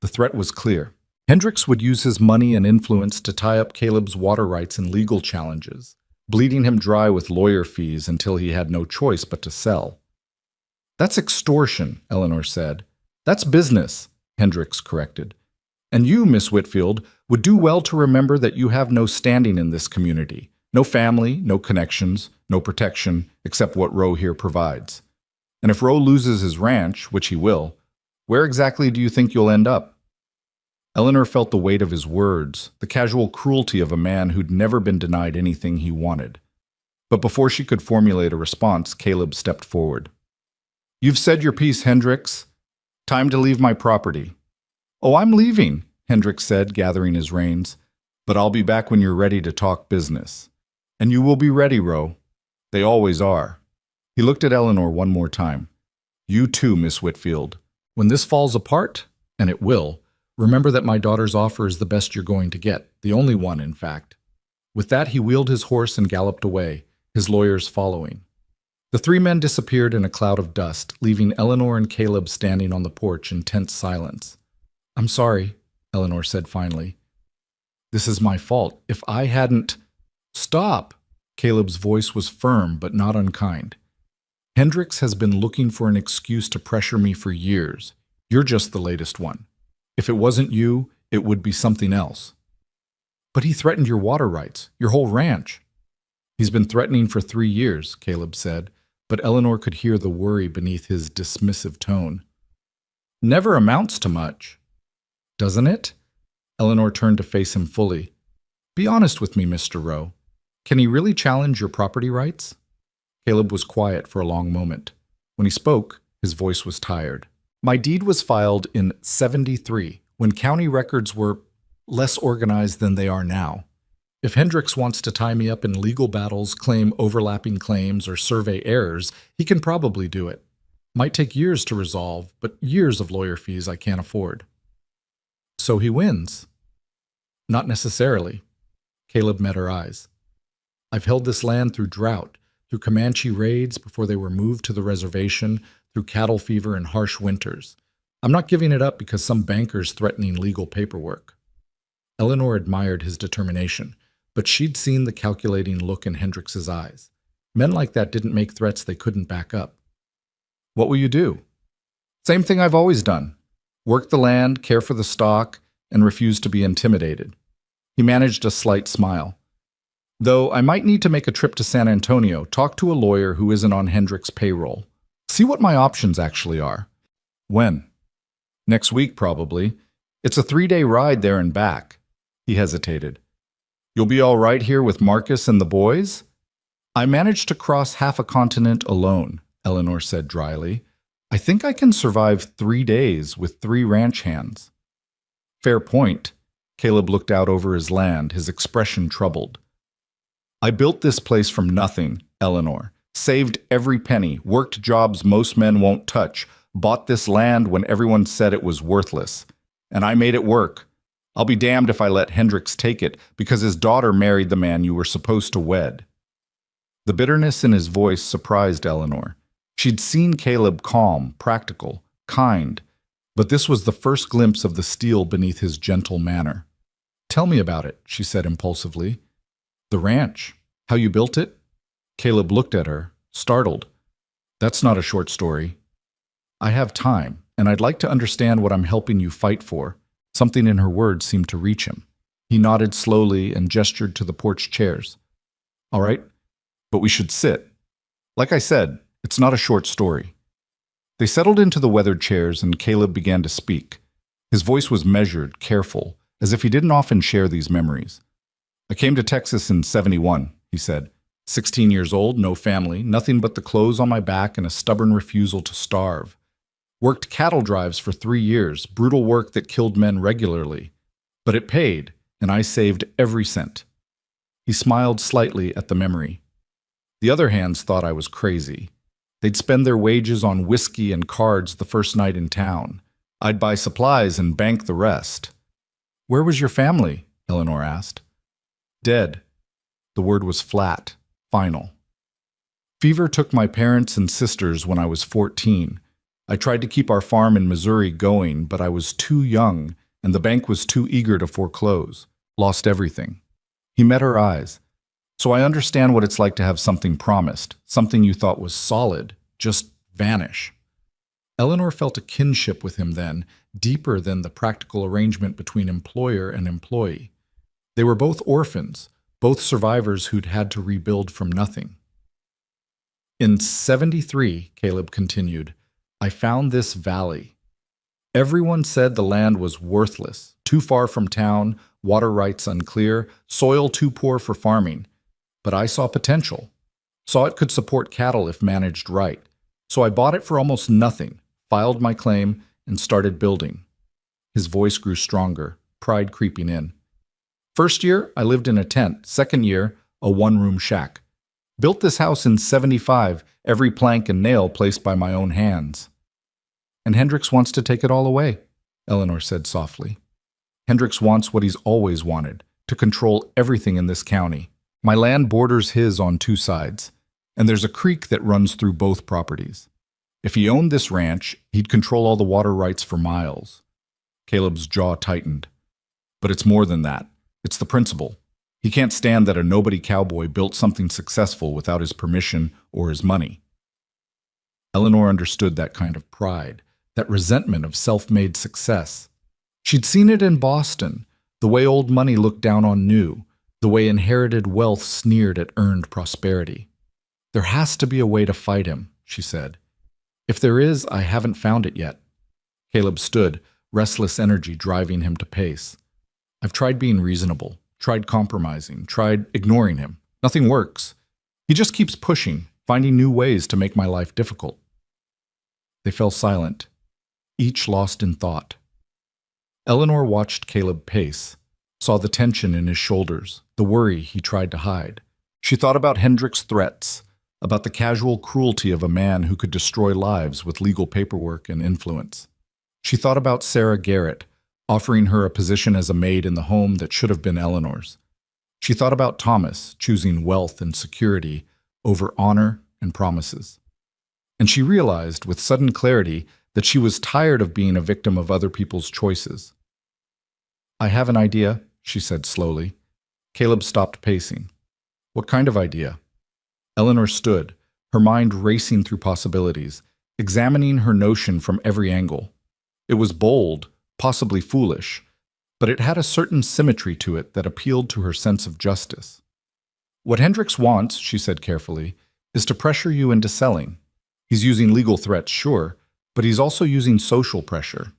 S1: The threat was clear. Hendricks would use his money and influence to tie up Caleb's water rights in legal challenges, bleeding him dry with lawyer fees until he had no choice but to sell. That's extortion, Eleanor said. That's business, Hendricks corrected. And you, Miss Whitfield, would do well to remember that you have no standing in this community. No family, no connections, no protection, except what Rowe here provides. And if Rowe loses his ranch, which he will, where exactly do you think you'll end up? Eleanor felt the weight of his words, the casual cruelty of a man who'd never been denied anything he wanted. But before she could formulate a response, Caleb stepped forward. You've said your piece, Hendricks. Time to leave my property. Oh, I'm leaving, Hendricks said, gathering his reins. But I'll be back when you're ready to talk business. And you will be ready, Rowe. They always are. He looked at Eleanor one more time. You too, Miss Whitfield. When this falls apart, and it will, remember that my daughter's offer is the best you're going to get, the only one, in fact. With that, he wheeled his horse and galloped away, his lawyers following. The three men disappeared in a cloud of dust, leaving Eleanor and Caleb standing on the porch in tense silence. I'm sorry, Eleanor said finally. This is my fault. If I hadn't... Stop! Caleb's voice was firm but not unkind. Hendricks has been looking for an excuse to pressure me for years. You're just the latest one. If it wasn't you, it would be something else. But he threatened your water rights, your whole ranch. He's been threatening for 3 years, Caleb said, but Eleanor could hear the worry beneath his dismissive tone. Never amounts to much. Doesn't it? Eleanor turned to face him fully. Be honest with me, Mr. Rowe. Can he really challenge your property rights? Caleb was quiet for a long moment. When he spoke, his voice was tired. My deed was filed in '73, when county records were less organized than they are now. If Hendricks wants to tie me up in legal battles, claim overlapping claims, or survey errors, he can probably do it. Might take years to resolve, but years of lawyer fees I can't afford. So he wins. Not necessarily. Caleb met her eyes. I've held this land through drought, through Comanche raids before they were moved to the reservation, through cattle fever and harsh winters. I'm not giving it up because some banker's threatening legal paperwork. Eleanor admired his determination, but she'd seen the calculating look in Hendricks's eyes. Men like that didn't make threats they couldn't back up. What will you do? Same thing I've always done. Work the land, care for the stock, and refuse to be intimidated. He managed a slight smile. Though I might need to make a trip to San Antonio, talk to a lawyer who isn't on Hendrick's payroll. See what my options actually are. When? Next week, probably. It's a 3-day ride there and back. He hesitated. You'll be all right here with Marcus and the boys? I managed to cross half a continent alone, Eleanor said dryly. I think I can survive 3 days with 3 ranch hands. Fair point. Caleb looked out over his land, his expression troubled. I built this place from nothing, Eleanor. Saved every penny, worked jobs most men won't touch, bought this land when everyone said it was worthless. And I made it work. I'll be damned if I let Hendricks take it, because his daughter married the man you were supposed to wed. The bitterness in his voice surprised Eleanor. She'd seen Caleb calm, practical, kind, but this was the first glimpse of the steel beneath his gentle manner. Tell me about it, she said impulsively. The ranch. How you built it? Caleb looked at her, startled. That's not a short story. I have time, and I'd like to understand what I'm helping you fight for. Something in her words seemed to reach him. He nodded slowly and gestured to the porch chairs. All right, but we should sit. Like I said, it's not a short story. They settled into the weathered chairs, and Caleb began to speak. His voice was measured, careful, as if he didn't often share these memories. I came to Texas in '71, he said. 16 years old, no family, nothing but the clothes on my back and a stubborn refusal to starve. Worked cattle drives for 3 years, brutal work that killed men regularly. But it paid, and I saved every cent. He smiled slightly at the memory. The other hands thought I was crazy. They'd spend their wages on whiskey and cards the first night in town. I'd buy supplies and bank the rest. Where was your family? Eleanor asked. Dead. The word was flat, final. Fever took my parents and sisters when I was 14. I tried to keep our farm in Missouri going, but I was too young, and the bank was too eager to foreclose. Lost everything. He met her eyes. So I understand what it's like to have something promised, something you thought was solid, just vanish. Eleanor felt a kinship with him then, deeper than the practical arrangement between employer and employee. They were both orphans, both survivors who'd had to rebuild from nothing. In '73, Caleb continued, I found this valley. Everyone said the land was worthless, too far from town, water rights unclear, soil too poor for farming. But I saw potential, saw it could support cattle if managed right. So I bought it for almost nothing, filed my claim, and started building. His voice grew stronger, pride creeping in. First year, I lived in a tent. Second year, a one-room shack. Built this house in '75, every plank and nail placed by my own hands. And Hendricks wants to take it all away, Eleanor said softly. Hendricks wants what he's always wanted, to control everything in this county. My land borders his on 2 sides, and there's a creek that runs through both properties. If he owned this ranch, he'd control all the water rights for miles. Caleb's jaw tightened. But it's more than that. It's the principle. He can't stand that a nobody cowboy built something successful without his permission or his money. Eleanor understood that kind of pride, that resentment of self-made success. She'd seen it in Boston, the way old money looked down on new, the way inherited wealth sneered at earned prosperity. "There has to be a way to fight him," she said. "If there is, I haven't found it yet." Caleb stood, restless energy driving him to pace. "I've tried being reasonable, tried compromising, tried ignoring him. Nothing works. He just keeps pushing, finding new ways to make my life difficult." They fell silent, each lost in thought. Eleanor watched Caleb pace, saw the tension in his shoulders, the worry he tried to hide. She thought about Hendricks' threats, about the casual cruelty of a man who could destroy lives with legal paperwork and influence. She thought about Sarah Garrett, offering her a position as a maid in the home that should have been Eleanor's. She thought about Thomas choosing wealth and security over honor and promises. And she realized with sudden clarity that she was tired of being a victim of other people's choices. "I have an idea," she said slowly. Caleb stopped pacing. "What kind of idea?" Eleanor stood, her mind racing through possibilities, examining her notion from every angle. It was bold, possibly foolish, but it had a certain symmetry to it that appealed to her sense of justice. "What Hendricks wants," she said carefully, "is to pressure you into selling. He's using legal threats, sure, but he's also using social pressure.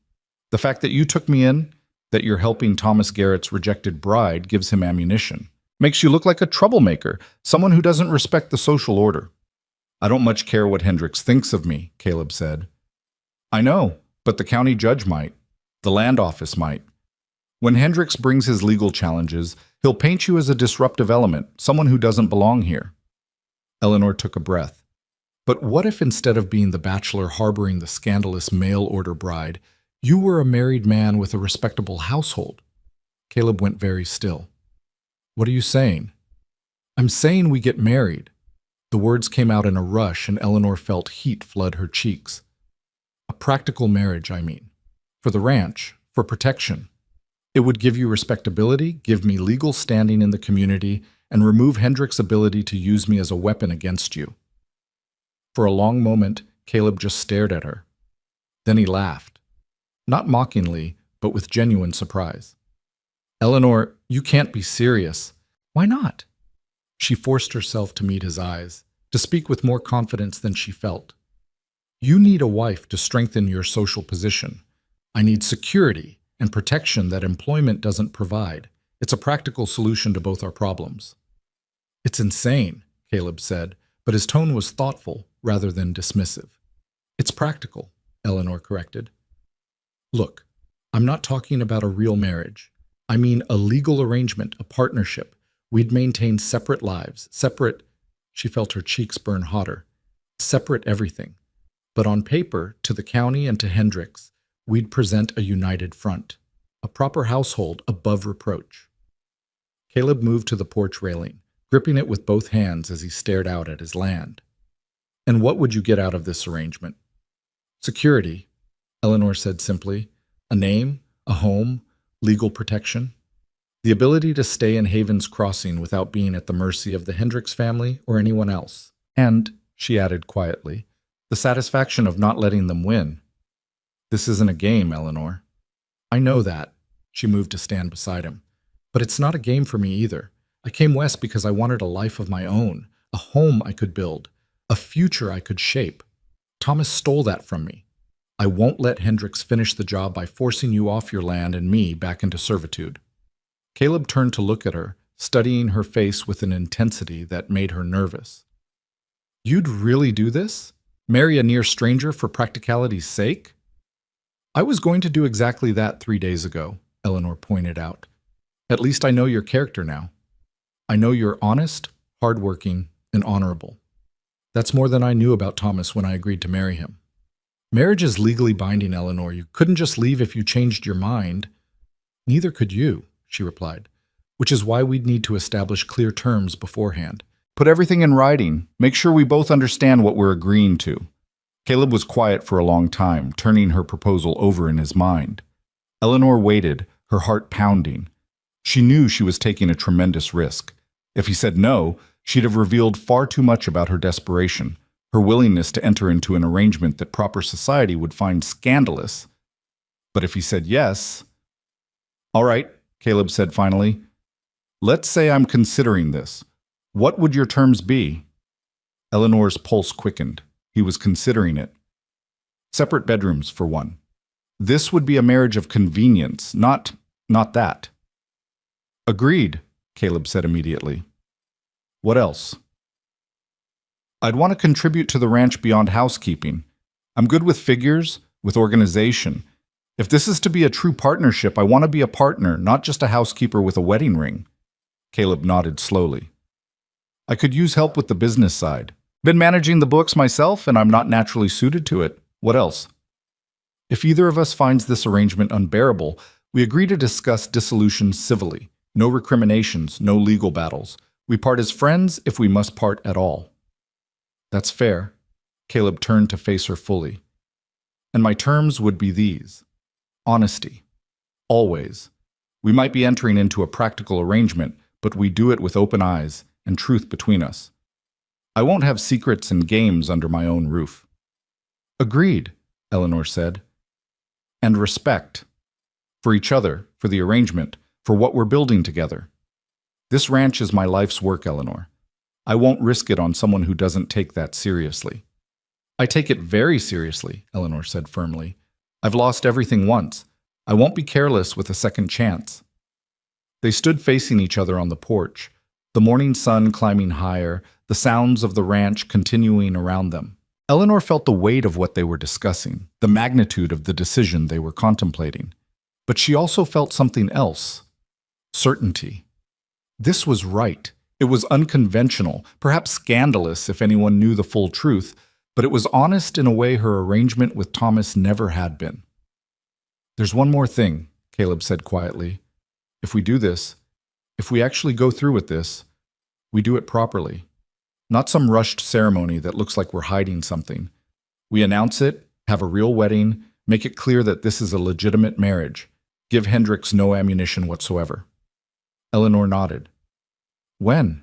S1: The fact that you took me in, that you're helping Thomas Garrett's rejected bride, gives him ammunition. Makes you look like a troublemaker, someone who doesn't respect the social order." "I don't much care what Hendricks thinks of me," Caleb said. "I know, but the county judge might. The land office might. When Hendricks brings his legal challenges, he'll paint you as a disruptive element, someone who doesn't belong here." Eleanor took a breath. But what if instead of being the bachelor harboring the scandalous mail-order bride, you were a married man with a respectable household? Caleb went very still. "What are you saying?" "I'm saying we get married." The words came out in a rush, and Eleanor felt heat flood her cheeks. "A practical marriage, I mean. For the ranch, for protection. It would give you respectability, give me legal standing in the community, and remove Hendricks' ability to use me as a weapon against you." For a long moment, Caleb just stared at her. Then he laughed. Not mockingly, but with genuine surprise. "Eleanor, you can't be serious." "Why not?" She forced herself to meet his eyes, to speak with more confidence than she felt. "You need a wife to strengthen your social position. I need security and protection that employment doesn't provide. It's a practical solution to both our problems." "It's insane," Caleb said, but his tone was thoughtful rather than dismissive. "It's practical," Eleanor corrected. "Look, I'm not talking about a real marriage. I mean a legal arrangement, a partnership. We'd maintain separate lives, separate—" She felt her cheeks burn hotter. "Separate everything. But on paper, to the county and to Hendricks, we'd present a united front, a proper household above reproach." Caleb moved to the porch railing, gripping it with both hands as he stared out at his land. "And what would you get out of this arrangement?" "Security," Eleanor said simply. "A name, a home, legal protection. The ability to stay in Haven's Crossing without being at the mercy of the Hendricks family or anyone else. And," she added quietly, "the satisfaction of not letting them win." "This isn't a game, Eleanor." "I know that." She moved to stand beside him. "But it's not a game for me either. I came west because I wanted a life of my own, a home I could build, a future I could shape. Thomas stole that from me. I won't let Hendricks finish the job by forcing you off your land and me back into servitude." Caleb turned to look at her, studying her face with an intensity that made her nervous. "You'd really do this? Marry a near stranger for practicality's sake?" "I was going to do exactly that 3 days ago," Eleanor pointed out. "At least I know your character now. I know you're honest, hardworking, and honorable. That's more than I knew about Thomas when I agreed to marry him." "Marriage is legally binding, Eleanor. You couldn't just leave if you changed your mind." "Neither could you," she replied, "which is why we'd need to establish clear terms beforehand. Put everything in writing. Make sure we both understand what we're agreeing to." Caleb was quiet for a long time, turning her proposal over in his mind. Eleanor waited, her heart pounding. She knew she was taking a tremendous risk. If he said no, she'd have revealed far too much about her desperation, her willingness to enter into an arrangement that proper society would find scandalous. But if he said yes, "All right," Caleb said finally, "let's say I'm considering this. What would your terms be?" Eleanor's pulse quickened. He was considering it. Separate bedrooms, for one. This would be a marriage of convenience, not that. "Agreed," Caleb said immediately. "What else?" "I'd want to contribute to the ranch beyond housekeeping. I'm good with figures, with organization. If this is to be a true partnership, I want to be a partner, not just a housekeeper with a wedding ring." Caleb nodded slowly. "I could use help with the business side. Been managing the books myself, and I'm not naturally suited to it. What else?" "If either of us finds this arrangement unbearable, we agree to discuss dissolution civilly. No recriminations, no legal battles. We part as friends if we must part at all." "That's fair." Caleb turned to face her fully. "And my terms would be these. Honesty. Always. We might be entering into a practical arrangement, but we do it with open eyes and truth between us. I won't have secrets and games under my own roof." "Agreed," Eleanor said. "And respect. For each other, for the arrangement, for what we're building together. This ranch is my life's work, Eleanor. I won't risk it on someone who doesn't take that seriously." "I take it very seriously," Eleanor said firmly. "I've lost everything once. I won't be careless with a second chance." They stood facing each other on the porch, the morning sun climbing higher, the sounds of the ranch continuing around them. Eleanor felt the weight of what they were discussing, the magnitude of the decision they were contemplating. But she also felt something else. Certainty. This was right. It was unconventional, perhaps scandalous if anyone knew the full truth, but it was honest in a way her arrangement with Thomas never had been. "There's one more thing," Caleb said quietly. "If we do this, if we actually go through with this, we do it properly. Not some rushed ceremony that looks like we're hiding something. We announce it, have a real wedding, make it clear that this is a legitimate marriage. Give Hendricks no ammunition whatsoever." Eleanor nodded. "When?"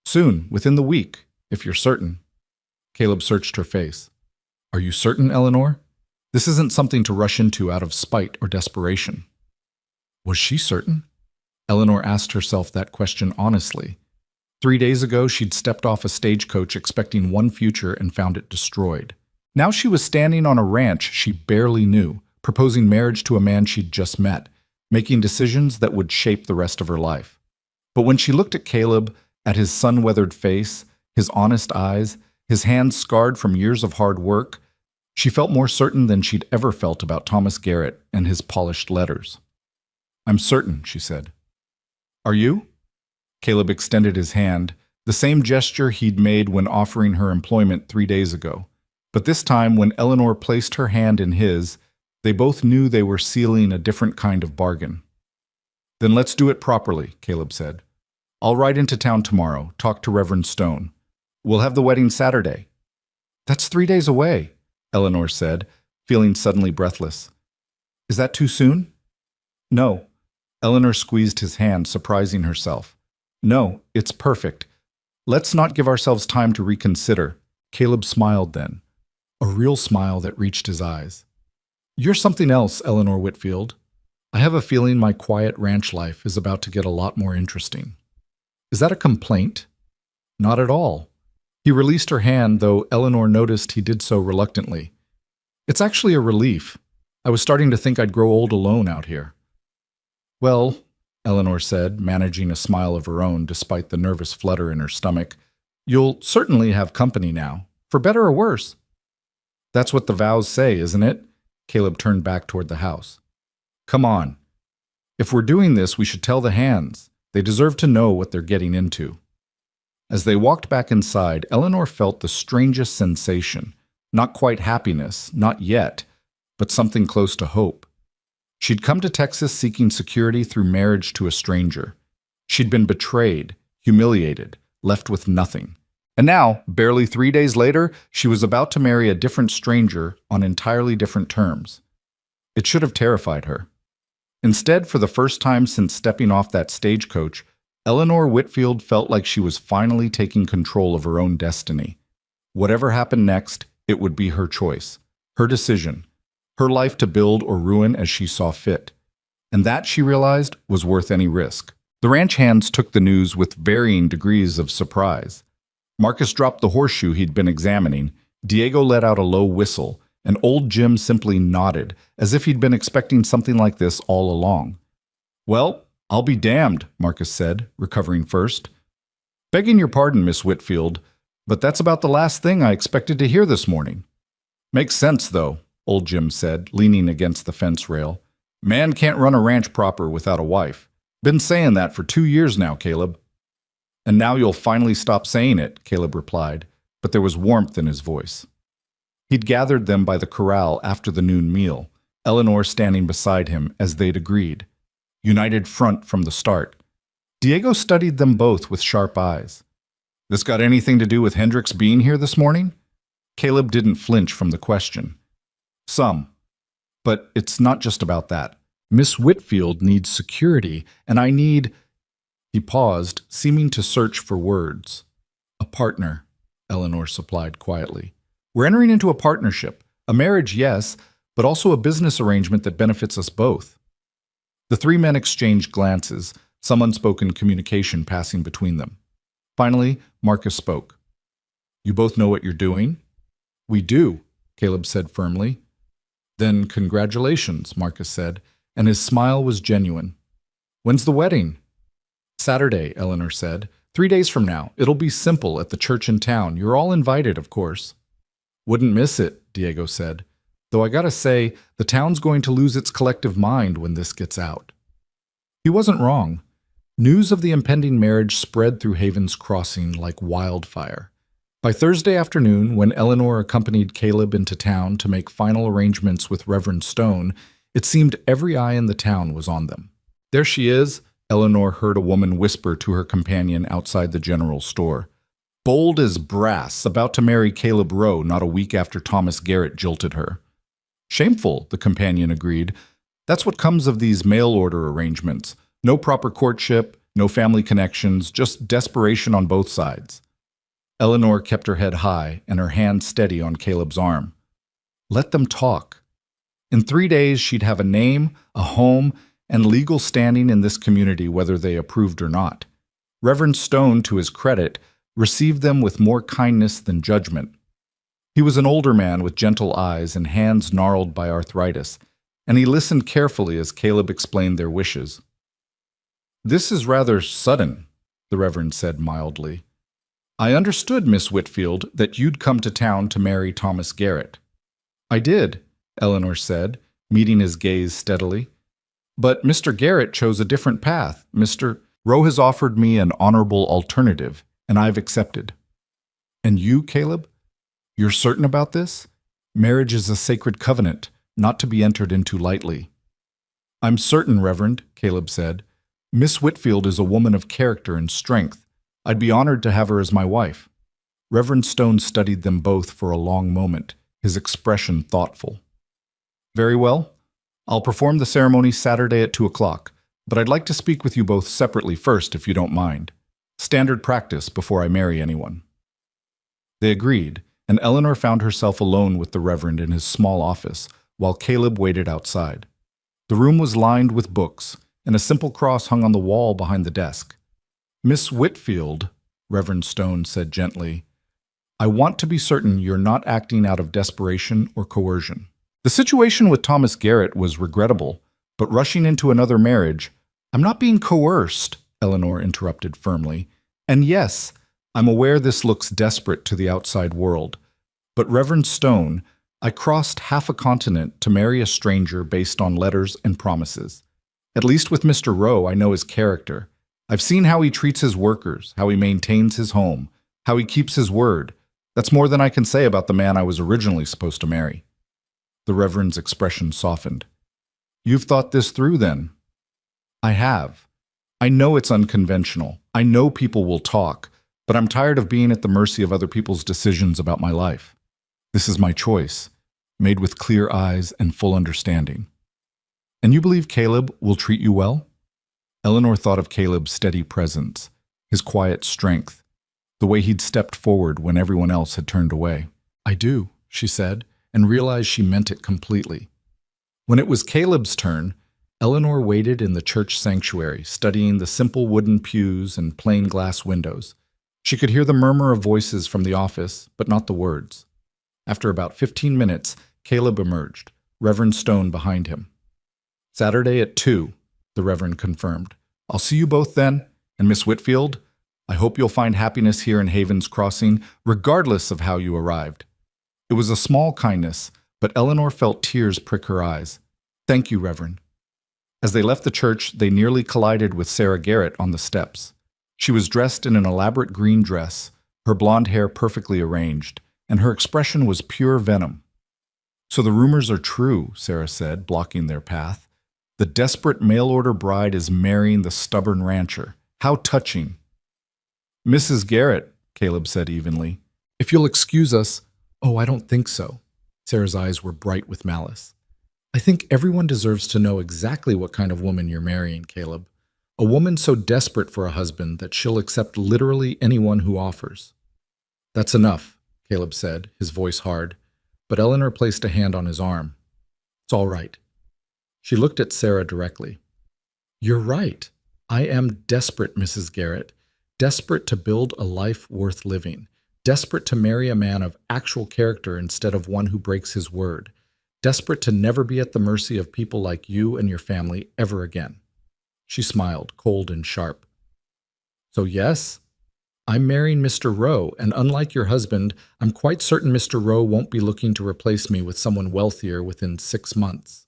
S1: "Soon, within the week, if you're certain." Caleb searched her face. "Are you certain, Eleanor? This isn't something to rush into out of spite or desperation." Was she certain? Eleanor asked herself that question honestly. 3 days ago, she'd stepped off a stagecoach expecting one future and found it destroyed. Now she was standing on a ranch she barely knew, proposing marriage to a man she'd just met, making decisions that would shape the rest of her life. But when she looked at Caleb, at his sun-weathered face, his honest eyes, his hands scarred from years of hard work, she felt more certain than she'd ever felt about Thomas Garrett and his polished letters. "I'm certain," she said. "Are you?" Caleb extended his hand, the same gesture he'd made when offering her employment 3 days ago. But this time, when Eleanor placed her hand in his, they both knew they were sealing a different kind of bargain. "Then let's do it properly," Caleb said. "I'll ride into town tomorrow, talk to Reverend Stone. We'll have the wedding Saturday." "That's 3 days away," Eleanor said, feeling suddenly breathless. "Is that too soon?" "No." Eleanor squeezed his hand, surprising herself. "No, it's perfect. Let's not give ourselves time to reconsider." Caleb smiled then, a real smile that reached his eyes. "You're something else, Eleanor Whitfield. I have a feeling my quiet ranch life is about to get a lot more interesting." "Is that a complaint?" "Not at all." He released her hand, though Eleanor noticed he did so reluctantly. "It's actually a relief. I was starting to think I'd grow old alone out here." "Well," Eleanor said, managing a smile of her own despite the nervous flutter in her stomach, "you'll certainly have company now, for better or worse." "That's what the vows say, isn't it?" Caleb turned back toward the house. "Come on. If we're doing this, we should tell the hands. They deserve to know what they're getting into." As they walked back inside, Eleanor felt the strangest sensation. Not quite happiness, not yet, but something close to hope. She'd come to Texas seeking security through marriage to a stranger. She'd been betrayed, humiliated, left with nothing. And now, barely 3 days later, she was about to marry a different stranger on entirely different terms. It should have terrified her. Instead, for the first time since stepping off that stagecoach, Eleanor Whitfield felt like she was finally taking control of her own destiny. Whatever happened next, it would be her choice, her decision, her life to build or ruin as she saw fit. And that, she realized, was worth any risk. The ranch hands took the news with varying degrees of surprise. Marcus dropped the horseshoe he'd been examining, Diego let out a low whistle, and old Jim simply nodded, as if he'd been expecting something like this all along. "Well, I'll be damned," Marcus said, recovering first. "Begging your pardon, Miss Whitfield, but that's about the last thing I expected to hear this morning." "Makes sense, though," old Jim said, leaning against the fence rail. "Man can't run a ranch proper without a wife. Been saying that for 2 years now, Caleb." "And now you'll finally stop saying it," Caleb replied, but there was warmth in his voice. He'd gathered them by the corral after the noon meal, Eleanor standing beside him as they'd agreed. United front from the start. Diego studied them both with sharp eyes. "This got anything to do with Hendricks being here this morning?" Caleb didn't flinch from the question. "Some. But it's not just about that. Miss Whitfield needs security, and I need—" He paused, seeming to search for words. "A partner," Eleanor supplied quietly. "We're entering into a partnership. A marriage, yes, but also a business arrangement that benefits us both." The three men exchanged glances, some unspoken communication passing between them. Finally, Marcus spoke. "You both know what you're doing?" "We do," Caleb said firmly. "Then congratulations," Marcus said, and his smile was genuine. "When's the wedding?" "Saturday," Eleanor said. 3 days from now. It'll be simple at the church in town. You're all invited, of course." "Wouldn't miss it," Diego said. "Though I gotta say, the town's going to lose its collective mind when this gets out." He wasn't wrong. News of the impending marriage spread through Haven's Crossing like wildfire. By Thursday afternoon, when Eleanor accompanied Caleb into town to make final arrangements with Reverend Stone, it seemed every eye in the town was on them. "There she is," Eleanor heard a woman whisper to her companion outside the general store. "Bold as brass, about to marry Caleb Rowe not a week after Thomas Garrett jilted her." "Shameful," the companion agreed. "That's what comes of these mail-order arrangements. No proper courtship, no family connections, just desperation on both sides." Eleanor kept her head high and her hand steady on Caleb's arm. Let them talk. In 3 days, she'd have a name, a home, and legal standing in this community whether they approved or not. Reverend Stone, to his credit, received them with more kindness than judgment. He was an older man with gentle eyes and hands gnarled by arthritis, and he listened carefully as Caleb explained their wishes. "This is rather sudden," the Reverend said mildly. "I understood, Miss Whitfield, that you'd come to town to marry Thomas Garrett." "I did," Eleanor said, meeting his gaze steadily. "But Mr. Garrett chose a different path. Mr. Rowe has offered me an honorable alternative, and I've accepted." "And you, Caleb? You're certain about this? Marriage is a sacred covenant, not to be entered into lightly." "I'm certain, Reverend," Caleb said. "Miss Whitfield is a woman of character and strength. I'd be honored to have her as my wife." Reverend Stone studied them both for a long moment, his expression thoughtful. "Very well. I'll perform the ceremony Saturday at 2 o'clock, but I'd like to speak with you both separately first, if you don't mind. Standard practice before I marry anyone." They agreed, and Eleanor found herself alone with the Reverend in his small office, while Caleb waited outside. The room was lined with books, and a simple cross hung on the wall behind the desk. "Miss Whitfield," Reverend Stone said gently, "I want to be certain you're not acting out of desperation or coercion. The situation with Thomas Garrett was regrettable, but rushing into another marriage—" "I'm not being coerced," Eleanor interrupted firmly. "And yes, I'm aware this looks desperate to the outside world. But Reverend Stone, I crossed half a continent to marry a stranger based on letters and promises. At least with Mr. Rowe, I know his character. I've seen how he treats his workers, how he maintains his home, how he keeps his word. That's more than I can say about the man I was originally supposed to marry." The Reverend's expression softened. "You've thought this through, then?" "I have. I know it's unconventional. I know people will talk, but I'm tired of being at the mercy of other people's decisions about my life. This is my choice, made with clear eyes and full understanding." "And you believe Caleb will treat you well?" Eleanor thought of Caleb's steady presence, his quiet strength. the way he'd stepped forward when everyone else had turned away. "I do," she said, and realized she meant it completely. When it was Caleb's turn, Eleanor waited in the church sanctuary, studying the simple wooden pews and plain glass windows. She could hear the murmur of voices from the office, but not the words. After about 15 minutes, Caleb emerged, Reverend Stone behind him. "Saturday at 2, the Reverend confirmed. "I'll see you both then, and Miss Whitfield, I hope you'll find happiness here in Havens Crossing, regardless of how you arrived." It was a small kindness, but Eleanor felt tears prick her eyes. "Thank you, Reverend." As they left the church, they nearly collided with Sarah Garrett on the steps. She was dressed in an elaborate green dress, her blonde hair perfectly arranged, and her expression was pure venom. "So the rumors are true," Sarah said, blocking their path. "The desperate mail-order bride is marrying the stubborn rancher. How touching." "Mrs. Garrett," Caleb said evenly, "if you'll excuse us—" "Oh, I don't think so." Sarah's eyes were bright with malice. "I think everyone deserves to know exactly what kind of woman you're marrying, Caleb. A woman so desperate for a husband that she'll accept literally anyone who offers." "That's enough," Caleb said, his voice hard, but Eleanor placed a hand on his arm. "It's all right." She looked at Sarah directly. "You're right. I am desperate, Mrs. Garrett. Desperate to build a life worth living. Desperate to marry a man of actual character instead of one who breaks his word. Desperate to never be at the mercy of people like you and your family ever again." She smiled, cold and sharp. "So yes, I'm marrying Mr. Rowe, and unlike your husband, I'm quite certain Mr. Rowe won't be looking to replace me with someone wealthier within 6 months.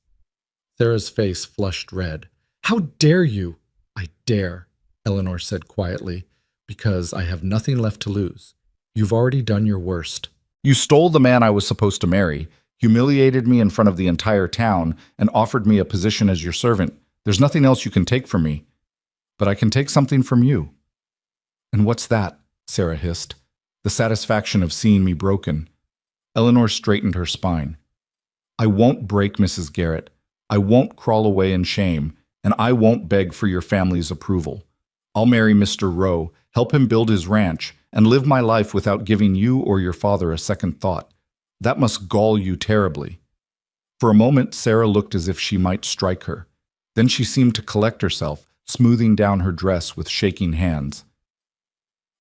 S1: Sarah's face flushed red. "How dare you?" "I dare," Eleanor said quietly, "because I have nothing left to lose. You've already done your worst. You stole the man I was supposed to marry, humiliated me in front of the entire town, and offered me a position as your servant. There's nothing else you can take from me. But I can take something from you." "And what's that?" Sarah hissed. "The satisfaction of seeing me broken." Eleanor straightened her spine. "I won't break Mrs. Garrett. I won't crawl away in shame, and I won't beg for your family's approval. I'll marry Mr. Rowe, help him build his ranch, and live my life without giving you or your father a second thought. That must gall you terribly." For a moment, Sarah looked as if she might strike her. Then she seemed to collect herself, smoothing down her dress with shaking hands.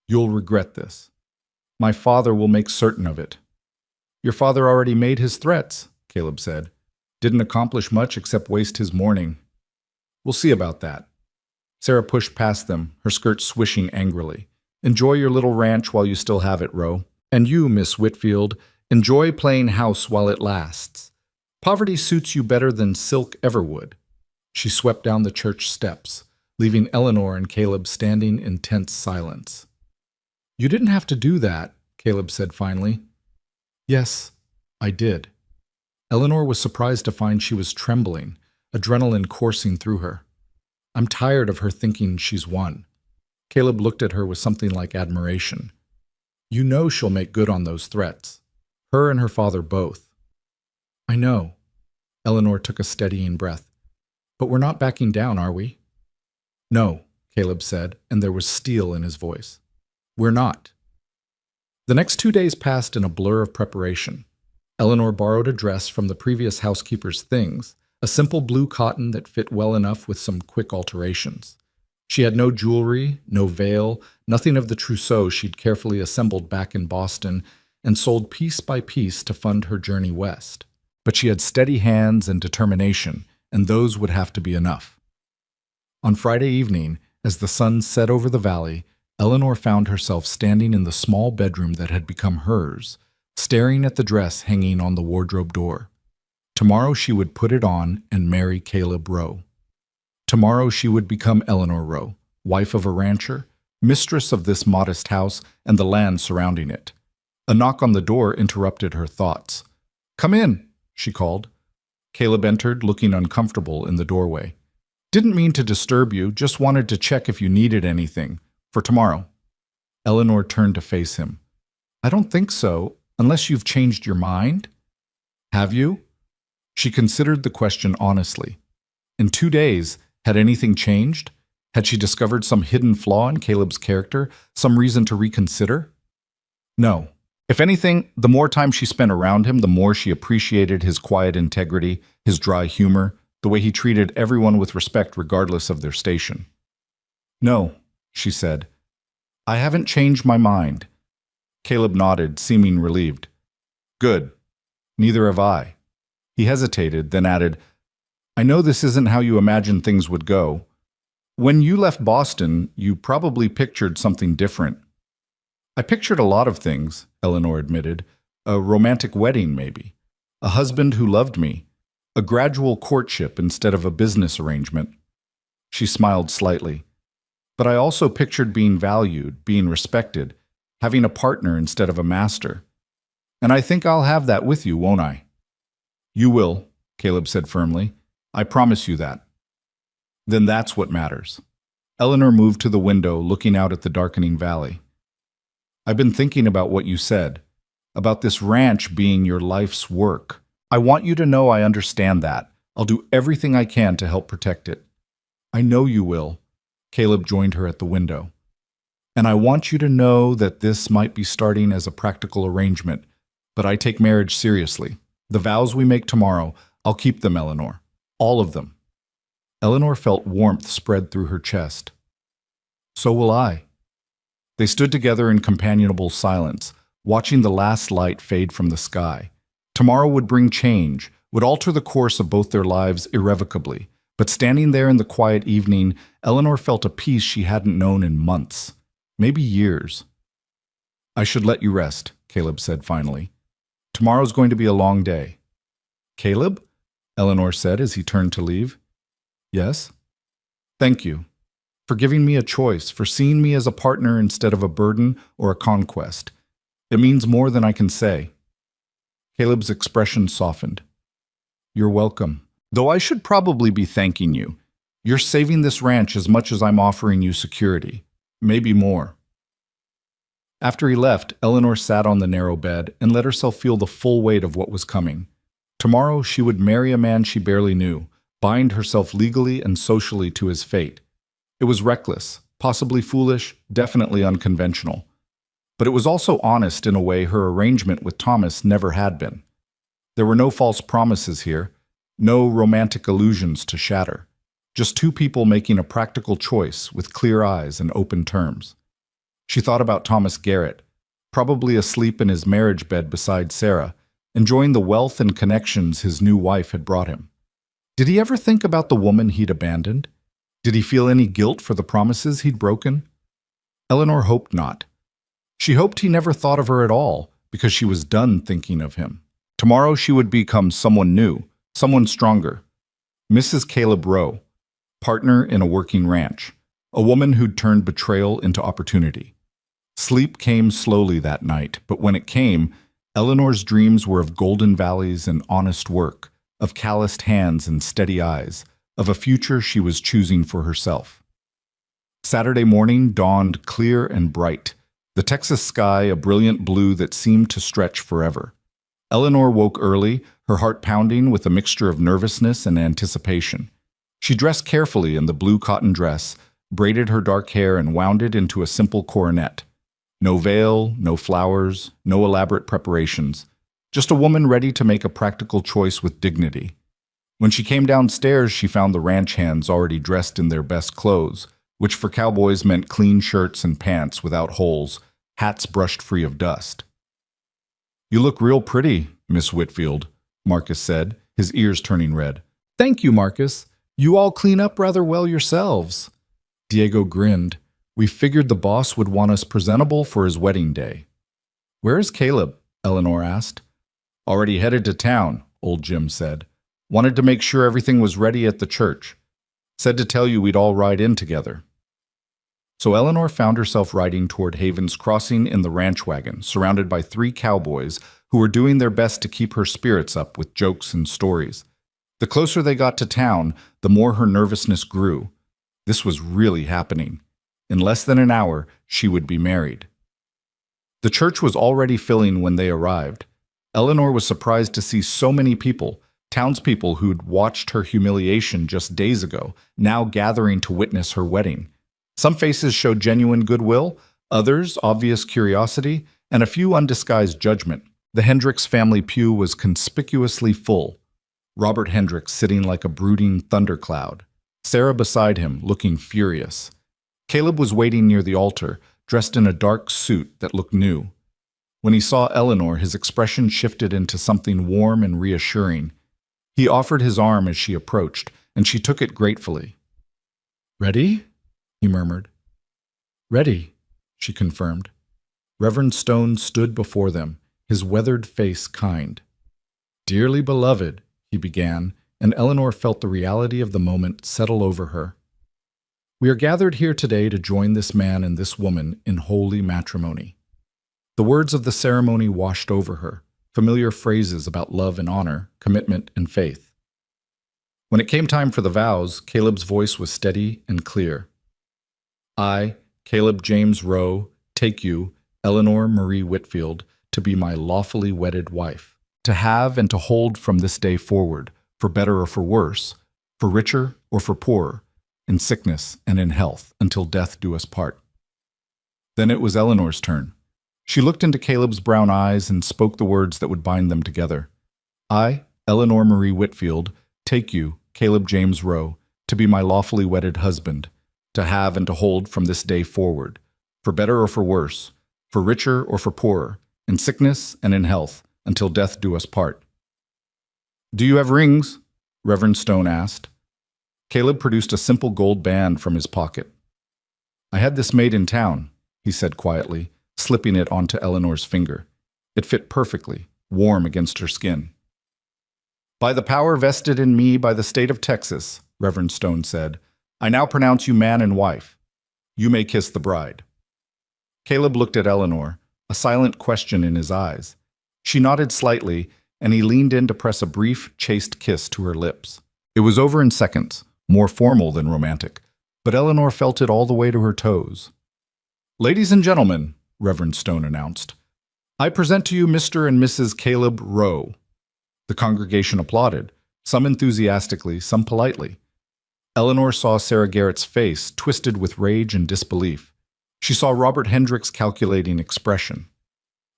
S1: "You'll regret this. My father will make certain of it." "Your father already made his threats," Caleb said. "Didn't accomplish much except waste his mourning." "We'll see about that." Sarah pushed past them, her skirt swishing angrily. "Enjoy your little ranch while you still have it, Roe. And you, Miss Whitfield, enjoy playing house while it lasts. Poverty suits you better than silk ever would." She swept down the church steps, leaving Eleanor and Caleb standing in tense silence. "You didn't have to do that," Caleb said finally. "Yes, I did." Eleanor was surprised to find she was trembling, adrenaline coursing through her. "I'm tired of her thinking she's won." Caleb looked at her with something like admiration. "You know she'll make good on those threats. Her and her father both." "I know." Eleanor took a steadying breath. "But we're not backing down, are we?" "No," Caleb said, and there was steel in his voice. "We're not." The next 2 days passed in a blur of preparation. Eleanor borrowed a dress from the previous housekeeper's things, a simple blue cotton that fit well enough with some quick alterations. She had no jewelry, no veil, nothing of the trousseau she'd carefully assembled back in Boston and sold piece by piece to fund her journey west. But she had steady hands and determination, and those would have to be enough. On Friday evening, as the sun set over the valley, Eleanor found herself standing in the small bedroom that had become hers, staring at the dress hanging on the wardrobe door. Tomorrow she would put it on and marry Caleb Rowe. Tomorrow she would become Eleanor Rowe, wife of a rancher, mistress of this modest house and the land surrounding it. A knock on the door interrupted her thoughts. "Come in," she called. Caleb entered, looking uncomfortable in the doorway. "Didn't mean to disturb you, just wanted to check if you needed anything. For tomorrow." Eleanor turned to face him. "I don't think so, unless you've changed your mind." "Have you?" She considered the question honestly. In 2 days, had anything changed? Had she discovered some hidden flaw in Caleb's character, some reason to reconsider? No. If anything, the more time she spent around him, the more she appreciated his quiet integrity, his dry humor, the way he treated everyone with respect regardless of their station. No, she said. I haven't changed my mind. Caleb nodded, seeming relieved. Good. Neither have I. He hesitated, then added, I know this isn't how you imagined things would go. When you left Boston, you probably pictured something different. I pictured a lot of things, Eleanor admitted. A romantic wedding, maybe. A husband who loved me. A gradual courtship instead of a business arrangement. She smiled slightly. But I also pictured being valued, being respected, having a partner instead of a master. And I think I'll have that with you, won't I? You will, Caleb said firmly. I promise you that. Then that's what matters. Eleanor moved to the window, looking out at the darkening valley. I've been thinking about what you said, about this ranch being your life's work. I want you to know I understand that. I'll do everything I can to help protect it. I know you will. Caleb joined her at the window. And I want you to know that this might be starting as a practical arrangement, but I take marriage seriously. The vows we make tomorrow, I'll keep them, Eleanor. All of them. Eleanor felt warmth spread through her chest. So will I. They stood together in companionable silence, watching the last light fade from the sky. Tomorrow would bring change, would alter the course of both their lives irrevocably. But standing there in the quiet evening, Eleanor felt a peace she hadn't known in months, maybe years. I should let you rest, Caleb said finally. Tomorrow's going to be a long day. Caleb? Eleanor said as he turned to leave. Yes? Thank you. For giving me a choice, for seeing me as a partner instead of a burden or a conquest. It means more than I can say. Caleb's expression softened. You're welcome. Though I should probably be thanking you. You're saving this ranch as much as I'm offering you security. Maybe more. After he left, Eleanor sat on the narrow bed and let herself feel the full weight of what was coming. Tomorrow she would marry a man she barely knew, bind herself legally and socially to his fate. It was reckless, possibly foolish, definitely unconventional. But it was also honest in a way her arrangement with Thomas never had been. There were no false promises here, no romantic illusions to shatter. Just two people making a practical choice with clear eyes and open terms. She thought about Thomas Garrett, probably asleep in his marriage bed beside Sarah, enjoying the wealth and connections his new wife had brought him. Did he ever think about the woman he'd abandoned? Did he feel any guilt for the promises he'd broken? Eleanor hoped not. She hoped he never thought of her at all, because she was done thinking of him. Tomorrow she would become someone new, someone stronger. Mrs. Caleb Rowe, partner in a working ranch, a woman who'd turned betrayal into opportunity. Sleep came slowly that night, but when it came, Eleanor's dreams were of golden valleys and honest work, of calloused hands and steady eyes, of a future she was choosing for herself. Saturday morning dawned clear and bright, the Texas sky a brilliant blue that seemed to stretch forever. Eleanor woke early, her heart pounding with a mixture of nervousness and anticipation. She dressed carefully in the blue cotton dress, braided her dark hair and wound it into a simple coronet. No veil, no flowers, no elaborate preparations. Just a woman ready to make a practical choice with dignity. When she came downstairs, she found the ranch hands already dressed in their best clothes, which for cowboys meant clean shirts and pants without holes, hats brushed free of dust. You look real pretty, Miss Whitfield, Marcus said, his ears turning red. Thank you, Marcus. You all clean up rather well yourselves. Diego grinned. We figured the boss would want us presentable for his wedding day. Where is Caleb? Eleanor asked. Already headed to town, old Jim said. Wanted to make sure everything was ready at the church. Said to tell you we'd all ride in together. So Eleanor found herself riding toward Haven's Crossing in the ranch wagon, surrounded by 3 cowboys who were doing their best to keep her spirits up with jokes and stories. The closer they got to town, the more her nervousness grew. This was really happening. In less than an hour, she would be married. The church was already filling when they arrived. Eleanor was surprised to see so many people, Townspeople who'd watched her humiliation just days ago, now gathering to witness her wedding. Some faces showed genuine goodwill, others obvious curiosity, and a few undisguised judgment. The Hendricks family pew was conspicuously full. Robert Hendricks sitting like a brooding thundercloud. Sarah beside him, looking furious. Caleb was waiting near the altar, dressed in a dark suit that looked new. When he saw Eleanor, his expression shifted into something warm and reassuring. He offered his arm as she approached, and she took it gratefully. "Ready?" he murmured. "Ready," she confirmed. Reverend Stone stood before them, his weathered face kind. "Dearly beloved," he began, and Eleanor felt the reality of the moment settle over her. "We are gathered here today to join this man and this woman in holy matrimony." The words of the ceremony washed over her, familiar phrases about love and honor, commitment and faith. When it came time for the vows, Caleb's voice was steady and clear. "I, Caleb James Rowe, take you, Eleanor Marie Whitfield, to be my lawfully wedded wife, to have and to hold from this day forward, for better or for worse, for richer or for poorer, in sickness and in health, until death do us part." Then it was Eleanor's turn. She looked into Caleb's brown eyes and spoke the words that would bind them together. "I, Eleanor Marie Whitfield, take you, Caleb James Rowe, to be my lawfully wedded husband, to have and to hold from this day forward, for better or for worse, for richer or for poorer, in sickness and in health, until death do us part." "Do you have rings?" Reverend Stone asked. Caleb produced a simple gold band from his pocket. "I had this made in town," he said quietly, slipping it onto Eleanor's finger. It fit perfectly, warm against her skin. "By the power vested in me by the state of Texas," Reverend Stone said, "I now pronounce you man and wife. You may kiss the bride." Caleb looked at Eleanor, a silent question in his eyes. She nodded slightly, and he leaned in to press a brief, chaste kiss to her lips. It was over in seconds, more formal than romantic, but Eleanor felt it all the way to her toes. "Ladies and gentlemen," Reverend Stone announced, "I present to you Mr. and Mrs. Caleb Rowe." The congregation applauded, some enthusiastically, some politely. Eleanor saw Sarah Garrett's face twisted with rage and disbelief. She saw Robert Hendricks' calculating expression.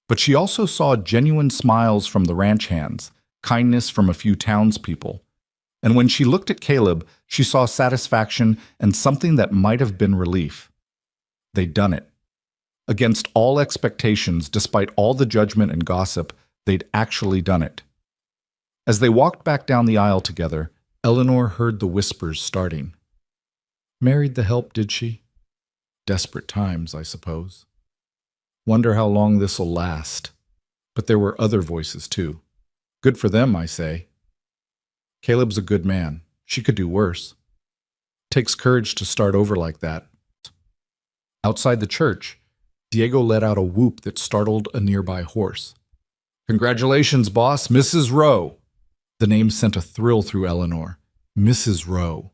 S1: But she also saw genuine smiles from the ranch hands, kindness from a few townspeople. And when she looked at Caleb, she saw satisfaction and something that might have been relief. They'd done it. Against all expectations, despite all the judgment and gossip, they'd actually done it. As they walked back down the aisle together, Eleanor heard the whispers starting. "Married the help, did she? Desperate times, I suppose. Wonder how long this'll last." But there were other voices, too. "Good for them, I say. Caleb's a good man. She could do worse. Takes courage to start over like that." Outside the church, Diego let out a whoop that startled a nearby horse. "Congratulations, boss, Mrs. Rowe." The name sent a thrill through Eleanor. Mrs. Rowe.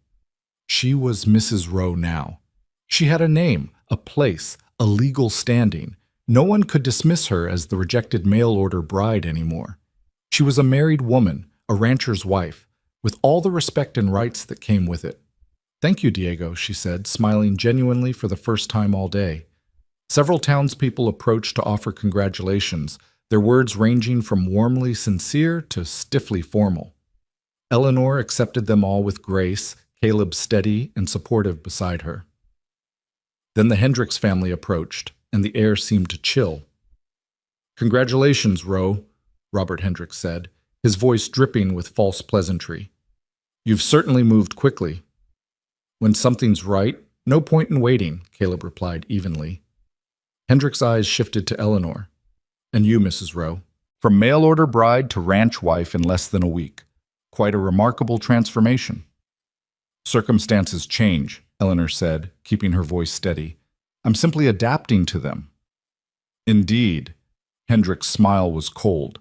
S1: She was Mrs. Rowe now. She had a name, a place, a legal standing. No one could dismiss her as the rejected mail-order bride anymore. She was a married woman, a rancher's wife, with all the respect and rights that came with it. "Thank you, Diego," she said, smiling genuinely for the first time all day. Several townspeople approached to offer congratulations, their words ranging from warmly sincere to stiffly formal. Eleanor accepted them all with grace, Caleb steady and supportive beside her. Then the Hendricks family approached, and the air seemed to chill. "Congratulations, Rowe," Robert Hendricks said, his voice dripping with false pleasantry. "You've certainly moved quickly." "When something's right, no point in waiting," Caleb replied evenly. Hendricks' eyes shifted to Eleanor. "And you, Mrs. Rowe. From mail-order bride to ranch wife in less than a week. Quite a remarkable transformation." "Circumstances change," Eleanor said, keeping her voice steady. "I'm simply adapting to them." "Indeed." Hendricks' smile was cold.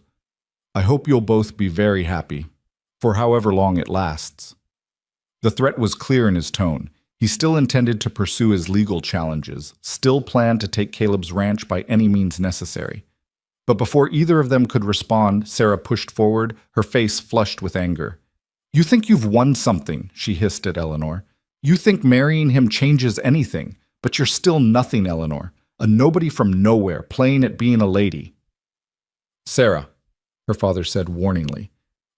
S1: "I hope you'll both be very happy, for however long it lasts." The threat was clear in his tone. He still intended to pursue his legal challenges, still planned to take Caleb's ranch by any means necessary. But before either of them could respond, Sarah pushed forward, her face flushed with anger. "You think you've won something," she hissed at Eleanor. "You think marrying him changes anything, but you're still nothing, Eleanor. A nobody from nowhere, playing at being a lady." "Sarah," her father said warningly,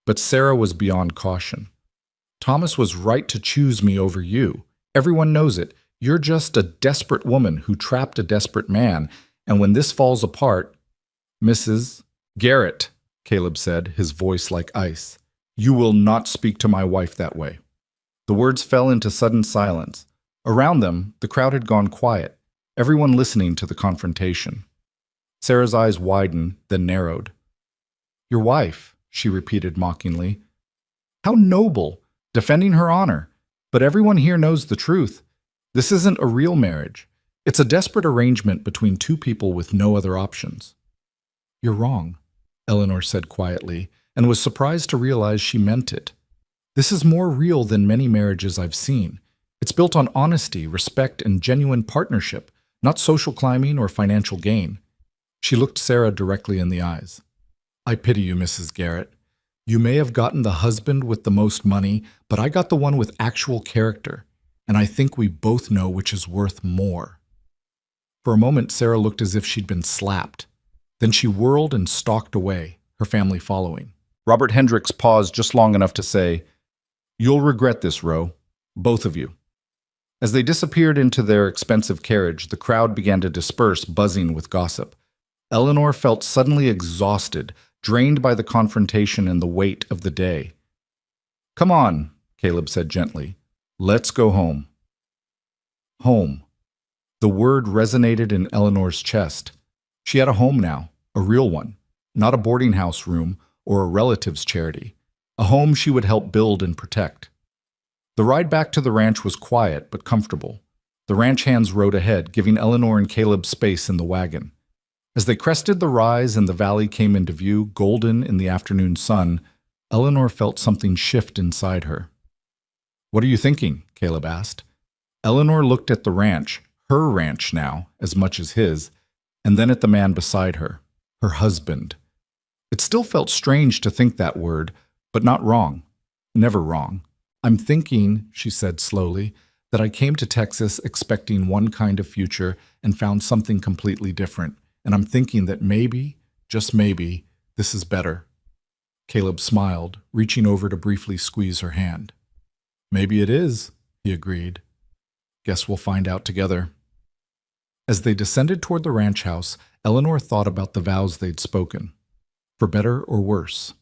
S1: but Sarah was beyond caution. "Thomas was right to choose me over you. Everyone knows it. You're just a desperate woman who trapped a desperate man, and when this falls apart—" "Mrs. Garrett," Caleb said, his voice like ice, "you will not speak to my wife that way." The words fell into sudden silence. Around them, the crowd had gone quiet, everyone listening to the confrontation. Sarah's eyes widened, then narrowed. "Your wife," she repeated mockingly. "How noble, defending her honor. But everyone here knows the truth. This isn't a real marriage. It's a desperate arrangement between two people with no other options." "You're wrong," Eleanor said quietly, and was surprised to realize she meant it. "This is more real than many marriages I've seen. It's built on honesty, respect, and genuine partnership, not social climbing or financial gain." She looked Sarah directly in the eyes. "I pity you, Mrs. Garrett. You may have gotten the husband with the most money, but I got the one with actual character, and I think we both know which is worth more." For a moment, Sarah looked as if she'd been slapped. Then she whirled and stalked away, her family following. Robert Hendricks paused just long enough to say, "You'll regret this, Ro. Both of you." As they disappeared into their expensive carriage, the crowd began to disperse, buzzing with gossip. Eleanor felt suddenly exhausted, drained by the confrontation and the weight of the day. "Come on," Caleb said gently. "Let's go home." Home. The word resonated in Eleanor's chest. She had a home now, a real one, not a boarding house room or a relative's charity, a home she would help build and protect. The ride back to the ranch was quiet but comfortable. The ranch hands rode ahead, giving Eleanor and Caleb space in the wagon. As they crested the rise and the valley came into view, golden in the afternoon sun, Eleanor felt something shift inside her. "What are you thinking?" Caleb asked. Eleanor looked at the ranch, her ranch now, as much as his, and then at the man beside her, her husband. It still felt strange to think that word, but not wrong. Never wrong. "I'm thinking," she said slowly, "that I came to Texas expecting one kind of future and found something completely different. And I'm thinking that maybe, just maybe, this is better." Caleb smiled, reaching over to briefly squeeze her hand. "Maybe it is," he agreed. "Guess we'll find out together." As they descended toward the ranch house, Eleanor thought about the vows they'd spoken. For better or worse.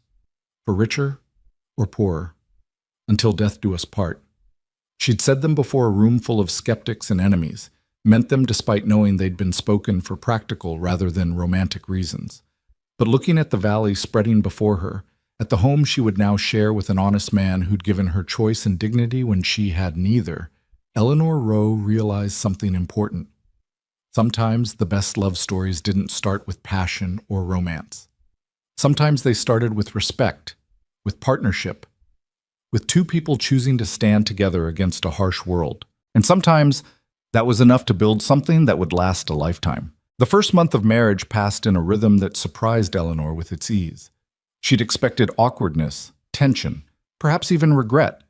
S1: For richer or poorer. Until death do us part. She'd said them before a room full of skeptics and enemies, meant them despite knowing they'd been spoken for practical rather than romantic reasons. But looking at the valley spreading before her, at the home she would now share with an honest man who'd given her choice and dignity when she had neither, Eleanor Rowe realized something important. Sometimes the best love stories didn't start with passion or romance. Sometimes they started with respect, with partnership, with two people choosing to stand together against a harsh world. And sometimes that was enough to build something that would last a lifetime. The first month of marriage passed in a rhythm that surprised Eleanor with its ease. She'd expected awkwardness, tension, perhaps even regret.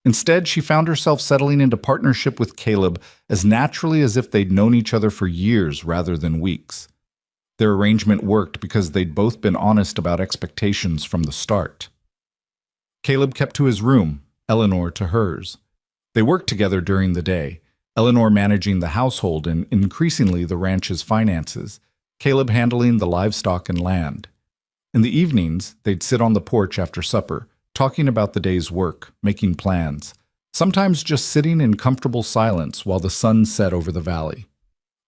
S1: Instead, she found herself settling into partnership with Caleb as naturally as if they'd known each other for years rather than weeks. Their arrangement worked because they'd both been honest about expectations from the start. Caleb kept to his room, Eleanor to hers. They worked together during the day, Eleanor managing the household and increasingly the ranch's finances, Caleb handling the livestock and land. In the evenings, they'd sit on the porch after supper, talking about the day's work, making plans, sometimes just sitting in comfortable silence while the sun set over the valley.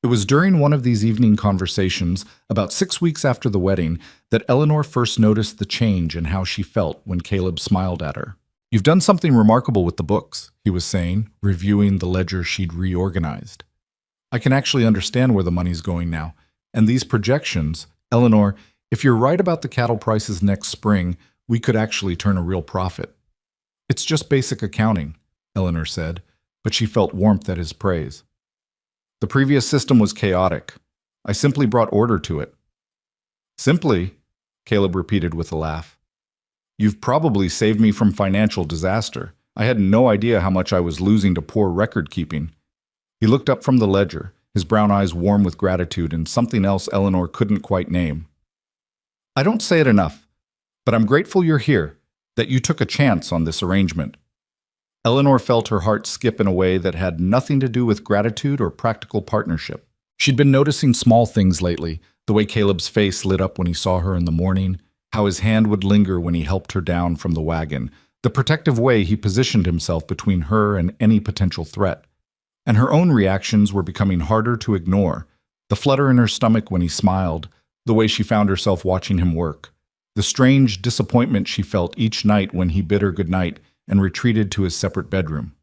S1: It was during one of these evening conversations, about 6 weeks after the wedding, that Eleanor first noticed the change in how she felt when Caleb smiled at her. "You've done something remarkable with the books," he was saying, reviewing the ledger she'd reorganized. "I can actually understand where the money's going now. And these projections, Eleanor, if you're right about the cattle prices next spring, we could actually turn a real profit." "It's just basic accounting," Eleanor said, but she felt warmth at his praise. "The previous system was chaotic. I simply brought order to it." Simply, Caleb repeated with a laugh. You've probably saved me from financial disaster. I had no idea how much I was losing to poor record keeping. He looked up from the ledger, his brown eyes warm with gratitude and something else Eleanor couldn't quite name. I don't say it enough, but I'm grateful you're here, that you took a chance on this arrangement. Eleanor felt her heart skip in a way that had nothing to do with gratitude or practical partnership. She'd been noticing small things lately, the way Caleb's face lit up when he saw her in the morning, how his hand would linger when he helped her down from the wagon, the protective way he positioned himself between her and any potential threat. And her own reactions were becoming harder to ignore, the flutter in her stomach when he smiled, the way she found herself watching him work, the strange disappointment she felt each night when he bid her goodnight and retreated to his separate bedroom.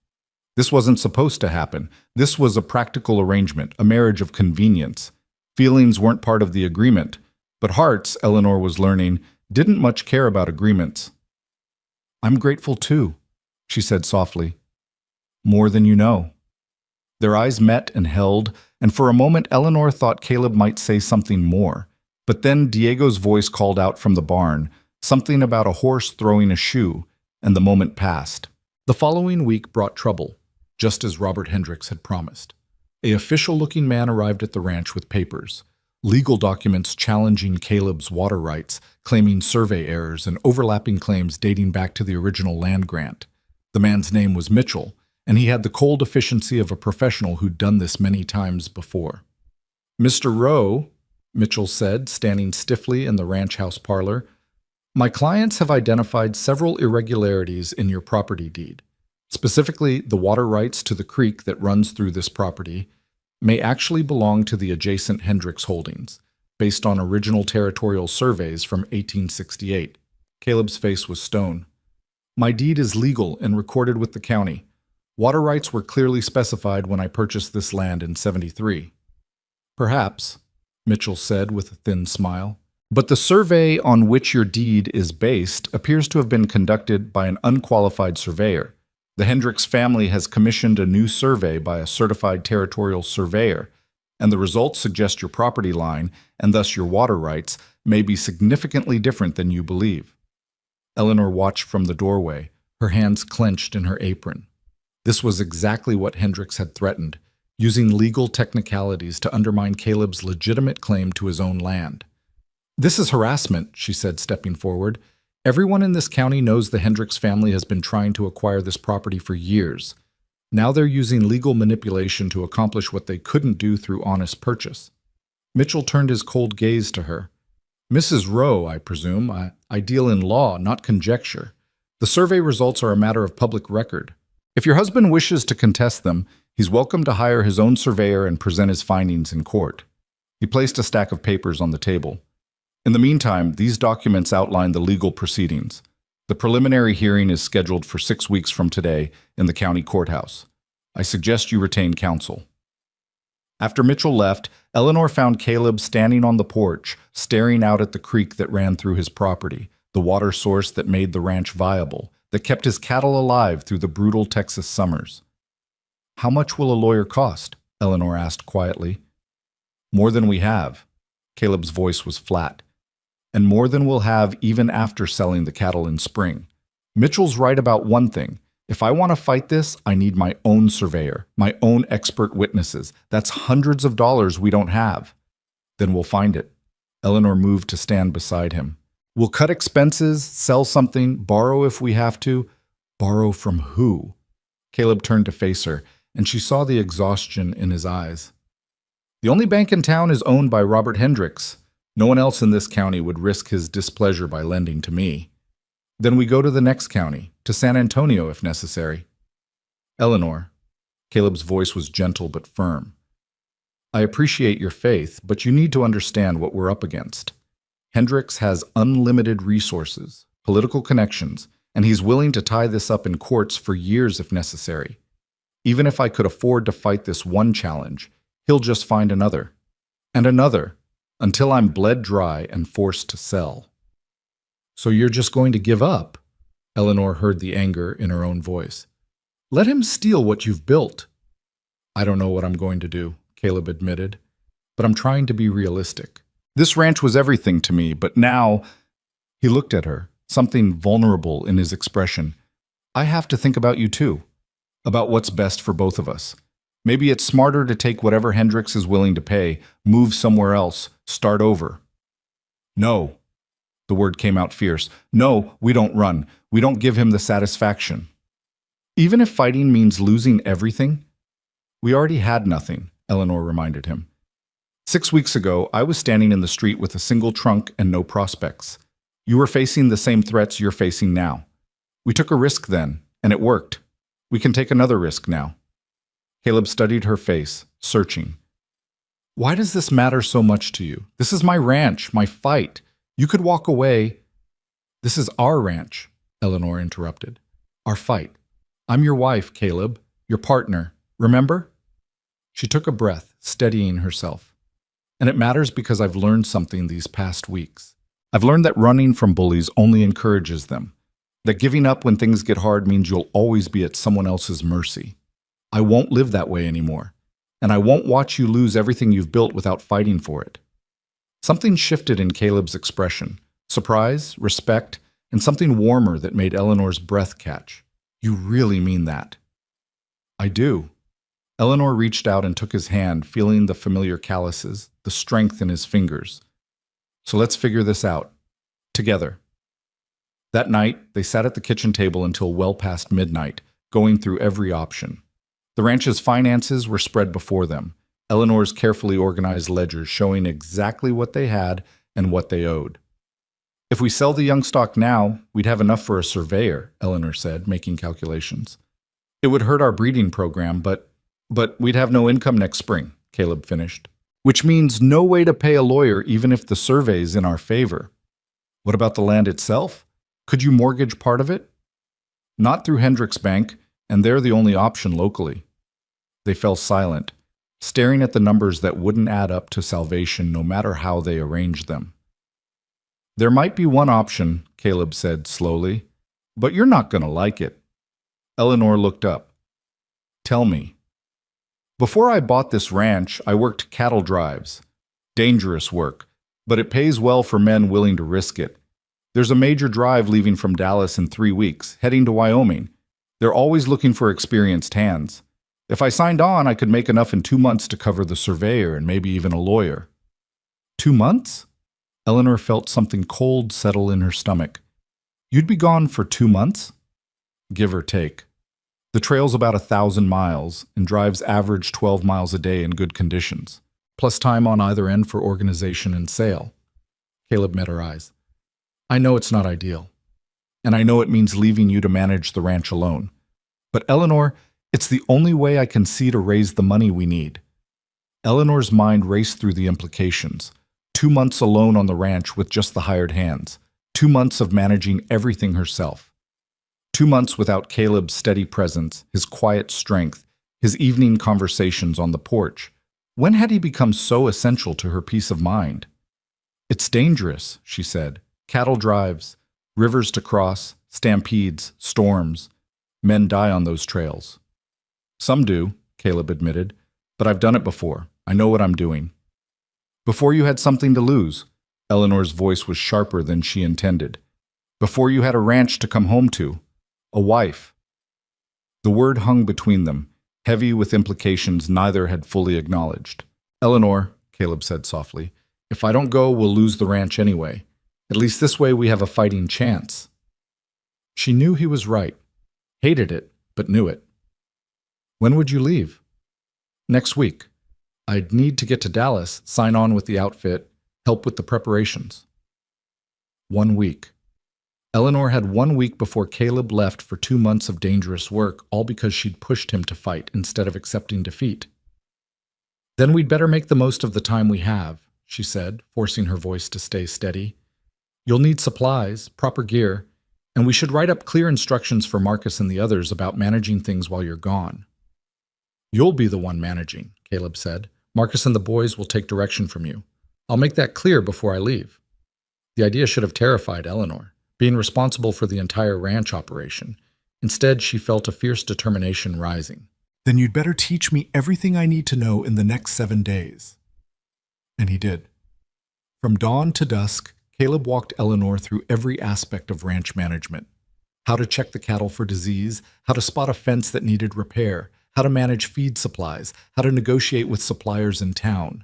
S1: This wasn't supposed to happen. This was a practical arrangement, a marriage of convenience. Feelings weren't part of the agreement, but hearts, Eleanor was learning, didn't much care about agreements. I'm grateful too, she said softly. More than you know. Their eyes met and held, and for a moment Eleanor thought Caleb might say something more. But then Diego's voice called out from the barn, something about a horse throwing a shoe, and the moment passed. The following week brought trouble, just as Robert Hendricks had promised. An official-looking man arrived at the ranch with papers, legal documents challenging Caleb's water rights, claiming survey errors and overlapping claims dating back to the original land grant. The man's name was Mitchell, and he had the cold efficiency of a professional who'd done this many times before. Mr. Rowe, Mitchell said, standing stiffly in the ranch house parlor, my clients have identified several irregularities in your property deed. Specifically, the water rights to the creek that runs through this property may actually belong to the adjacent Hendricks holdings, based on original territorial surveys from 1868. Caleb's face was stone. My deed is legal and recorded with the county. Water rights were clearly specified when I purchased this land in '73. Perhaps, Mitchell said with a thin smile. But the survey on which your deed is based appears to have been conducted by an unqualified surveyor. The Hendricks family has commissioned a new survey by a certified territorial surveyor, and the results suggest your property line, and thus your water rights, may be significantly different than you believe. Eleanor watched from the doorway, her hands clenched in her apron. This was exactly what Hendricks had threatened, using legal technicalities to undermine Caleb's legitimate claim to his own land. This is harassment, she said, stepping forward. Everyone in this county knows the Hendricks family has been trying to acquire this property for years. Now they're using legal manipulation to accomplish what they couldn't do through honest purchase. Mitchell turned his cold gaze to her. Mrs. Rowe, I presume. I deal in law, not conjecture. The survey results are a matter of public record. If your husband wishes to contest them, he's welcome to hire his own surveyor and present his findings in court. He placed a stack of papers on the table. In the meantime, these documents outline the legal proceedings. The preliminary hearing is scheduled for 6 weeks from today in the county courthouse. I suggest you retain counsel. After Mitchell left, Eleanor found Caleb standing on the porch, staring out at the creek that ran through his property, the water source that made the ranch viable, that kept his cattle alive through the brutal Texas summers. How much will a lawyer cost? Eleanor asked quietly. More than we have. Caleb's voice was flat. And more than we'll have even after selling the cattle in spring. Mitchell's right about one thing. If I want to fight this, I need my own surveyor, my own expert witnesses. That's hundreds of dollars we don't have. Then we'll find it. Eleanor moved to stand beside him. We'll cut expenses, sell something, borrow if we have to. Borrow from who? Caleb turned to face her, and she saw the exhaustion in his eyes. The only bank in town is owned by Robert Hendricks. No one else in this county would risk his displeasure by lending to me. Then we go to the next county, to San Antonio if necessary. Eleanor, Caleb's voice was gentle but firm. I appreciate your faith, but you need to understand what we're up against. Hendricks has unlimited resources, political connections, and he's willing to tie this up in courts for years if necessary. Even if I could afford to fight this one challenge, he'll just find another, and another, until I'm bled dry and forced to sell. So you're just going to give up? Eleanor heard the anger in her own voice. Let him steal what you've built. I don't know what I'm going to do, Caleb admitted, but I'm trying to be realistic. This ranch was everything to me, but now he looked at her, something vulnerable in his expression. I have to think about you too, about what's best for both of us. Maybe it's smarter to take whatever Hendrix is willing to pay, move somewhere else, start over. No. The word came out fierce. No, we don't run. We don't give him the satisfaction. Even if fighting means losing everything? We already had nothing, Eleanor reminded him. 6 weeks ago, I was standing in the street with a single trunk and no prospects. You were facing the same threats you're facing now. We took a risk then, and it worked. We can take another risk now. Caleb studied her face, searching. Why does this matter so much to you? This is my ranch, my fight. You could walk away. This is our ranch, Eleanor interrupted. Our fight. I'm your wife, Caleb, your partner. Remember? She took a breath, steadying herself. And it matters because I've learned something these past weeks. I've learned that running from bullies only encourages them. That giving up when things get hard means you'll always be at someone else's mercy. I won't live that way anymore. And I won't watch you lose everything you've built without fighting for it. Something shifted in Caleb's expression. Surprise, respect, and something warmer that made Eleanor's breath catch. You really mean that? I do. Eleanor reached out and took his hand, feeling the familiar calluses, the strength in his fingers. So let's figure this out. Together. That night, they sat at the kitchen table until well past midnight, going through every option. The ranch's finances were spread before them, Eleanor's carefully organized ledgers showing exactly what they had and what they owed. If we sell the young stock now, we'd have enough for a surveyor, Eleanor said, making calculations. It would hurt our breeding program, but we'd have no income next spring, Caleb finished. Which means no way to pay a lawyer even if the survey's in our favor. What about the land itself? Could you mortgage part of it? Not through Hendrix Bank, and they're the only option locally. They fell silent, staring at the numbers that wouldn't add up to salvation no matter how they arranged them. There might be one option, Caleb said slowly, but you're not going to like it. Eleanor looked up. Tell me. Before I bought this ranch, I worked cattle drives. Dangerous work, but it pays well for men willing to risk it. There's a major drive leaving from Dallas in 3 weeks, heading to Wyoming. They're always looking for experienced hands. If I signed on, I could make enough in 2 months to cover the surveyor and maybe even a lawyer. 2 months? Eleanor felt something cold settle in her stomach. You'd be gone for 2 months? Give or take. The trail's about 1,000 miles, and drives average 12 miles a day in good conditions, plus time on either end for organization and sale. Caleb met her eyes. I know it's not ideal, and I know it means leaving you to manage the ranch alone. But Eleanor, it's the only way I can see to raise the money we need. Eleanor's mind raced through the implications. 2 months alone on the ranch with just the hired hands. 2 months of managing everything herself. 2 months without Caleb's steady presence, his quiet strength, his evening conversations on the porch. When had he become so essential to her peace of mind? It's dangerous, she said. Cattle drives, rivers to cross, stampedes, storms. Men die on those trails. Some do, Caleb admitted, but I've done it before. I know what I'm doing. Before you had something to lose, Eleanor's voice was sharper than she intended. Before you had a ranch to come home to. A wife. The word hung between them, heavy with implications neither had fully acknowledged. Eleanor, Caleb said softly, if I don't go, we'll lose the ranch anyway. At least this way we have a fighting chance. She knew he was right. Hated it, but knew it. When would you leave? Next week. I'd need to get to Dallas, sign on with the outfit, help with the preparations. 1 week. Eleanor had 1 week before Caleb left for 2 months of dangerous work, all because she'd pushed him to fight instead of accepting defeat. Then we'd better make the most of the time we have, she said, forcing her voice to stay steady. You'll need supplies, proper gear, and we should write up clear instructions for Marcus and the others about managing things while you're gone. You'll be the one managing, Caleb said. Marcus and the boys will take direction from you. I'll make that clear before I leave. The idea should have terrified Eleanor, being responsible for the entire ranch operation. Instead, she felt a fierce determination rising. Then you'd better teach me everything I need to know in the next 7 days. And he did. From dawn to dusk, Caleb walked Eleanor through every aspect of ranch management. How to check the cattle for disease, how to spot a fence that needed repair, how to manage feed supplies, how to negotiate with suppliers in town.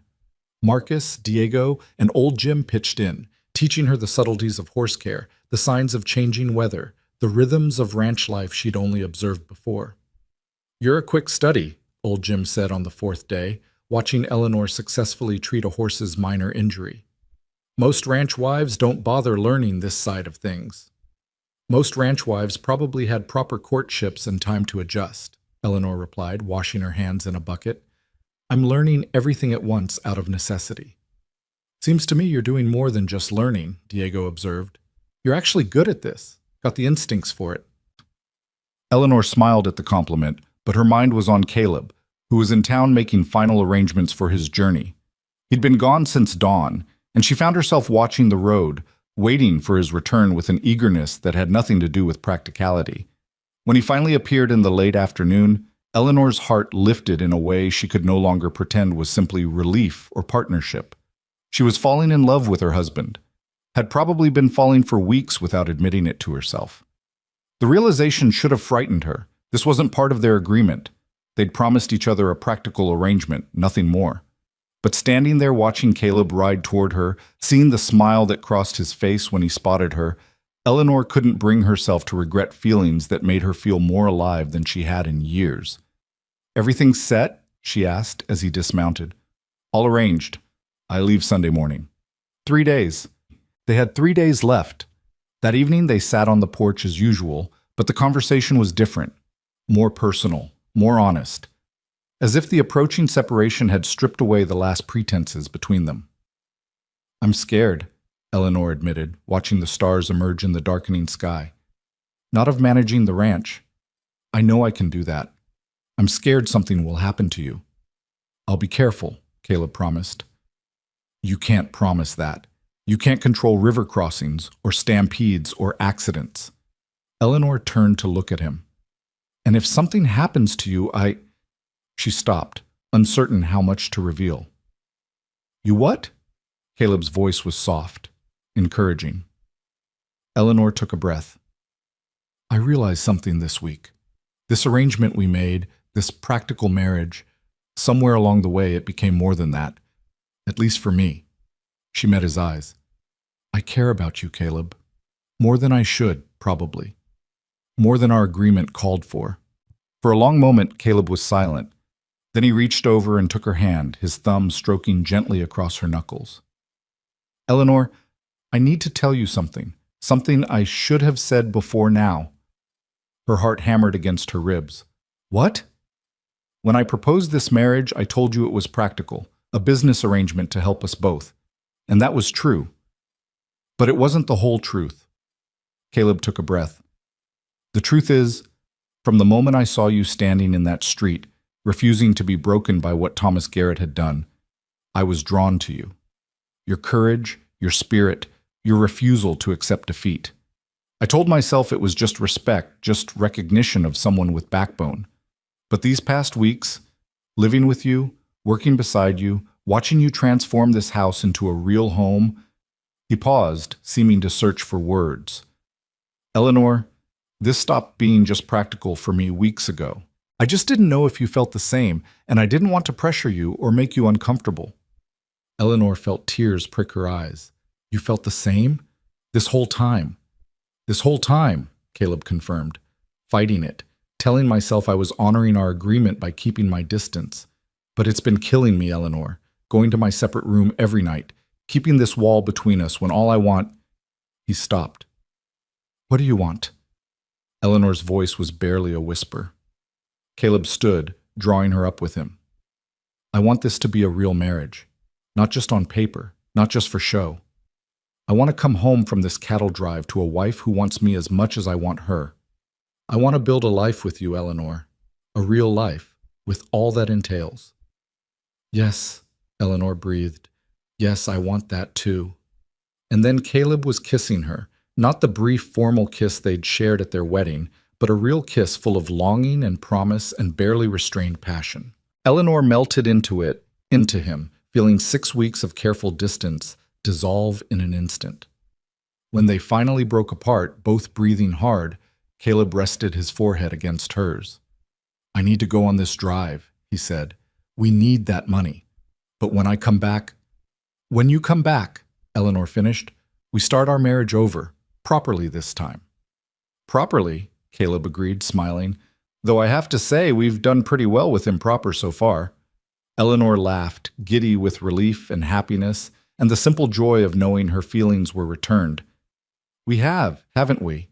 S1: Marcus, Diego, and old Jim pitched in, teaching her the subtleties of horse care, the signs of changing weather, the rhythms of ranch life she'd only observed before. "You're a quick study," old Jim said on the fourth day, watching Eleanor successfully treat a horse's minor injury. "Most ranch wives don't bother learning this side of things." "Most ranch wives probably had proper courtships and time to adjust," Eleanor replied, washing her hands in a bucket. "I'm learning everything at once out of necessity." "Seems to me you're doing more than just learning," Diego observed. "You're actually good at this. Got the instincts for it." Eleanor smiled at the compliment, but her mind was on Caleb, who was in town making final arrangements for his journey. He'd been gone since dawn, and she found herself watching the road, waiting for his return with an eagerness that had nothing to do with practicality. When he finally appeared in the late afternoon, Eleanor's heart lifted in a way she could no longer pretend was simply relief or partnership. She was falling in love with her husband, had probably been falling for weeks without admitting it to herself. The realization should have frightened her. This wasn't part of their agreement. They'd promised each other a practical arrangement, nothing more. But standing there watching Caleb ride toward her, seeing the smile that crossed his face when he spotted her, Eleanor couldn't bring herself to regret feelings that made her feel more alive than she had in years. "Everything set?" she asked as he dismounted. "All arranged. I leave Sunday morning." 3 days. They had 3 days left. That evening they sat on the porch as usual, but the conversation was different, more personal, more honest, as if the approaching separation had stripped away the last pretenses between them. "I'm scared," Eleanor admitted, watching the stars emerge in the darkening sky. "Not of managing the ranch. I know I can do that. I'm scared something will happen to you." "I'll be careful," Caleb promised. "You can't promise that. You can't control river crossings or stampedes or accidents." Eleanor turned to look at him. "And if something happens to you, She stopped, uncertain how much to reveal. "You what?" Caleb's voice was soft, encouraging. Eleanor took a breath. "I realized something this week. This arrangement we made, this practical marriage, somewhere along the way it became more than that, at least for me." She met his eyes. "I care about you, Caleb. More than I should, probably. More than our agreement called for." For a long moment, Caleb was silent. Then he reached over and took her hand, his thumb stroking gently across her knuckles. "Eleanor, I need to tell you something I should have said before now." Her heart hammered against her ribs. "What?" "When I proposed this marriage, I told you it was practical, a business arrangement to help us both. And that was true. But it wasn't the whole truth." Caleb took a breath. "The truth is, from the moment I saw you standing in that street, refusing to be broken by what Thomas Garrett had done, I was drawn to you. Your courage, your spirit, your refusal to accept defeat. I told myself it was just respect, just recognition of someone with backbone. But these past weeks, living with you, working beside you, watching you transform this house into a real home," he paused, seeming to search for words. "Eleanor, this stopped being just practical for me weeks ago. I just didn't know if you felt the same, and I didn't want to pressure you or make you uncomfortable." Eleanor felt tears prick her eyes. "You felt the same? This whole time?" "This whole time," Caleb confirmed, fighting it, telling myself I was honoring our agreement by keeping my distance. "But it's been killing me, Eleanor, going to my separate room every night, keeping this wall between us when all I want—" He stopped. "What do you want?" Eleanor's voice was barely a whisper. Caleb stood, drawing her up with him. "I want this to be a real marriage, not just on paper, not just for show. I want to come home from this cattle drive to a wife who wants me as much as I want her. I want to build a life with you, Eleanor, a real life, with all that entails." "Yes," Eleanor breathed. "Yes, I want that too." And then Caleb was kissing her, not the brief formal kiss they'd shared at their wedding, but a real kiss full of longing and promise and barely restrained passion. Eleanor melted into him, feeling 6 weeks of careful distance, dissolve in an instant. When they finally broke apart, both breathing hard, Caleb rested his forehead against hers. "I need to go on this drive," he said. "We need that money. But when I come back—" "When you come back," Eleanor finished, "we start our marriage over, properly this time." "Properly," Caleb agreed, smiling, "though I have to say we've done pretty well with improper so far." Eleanor laughed, giddy with relief and happiness, and the simple joy of knowing her feelings were returned. "We have, haven't we?"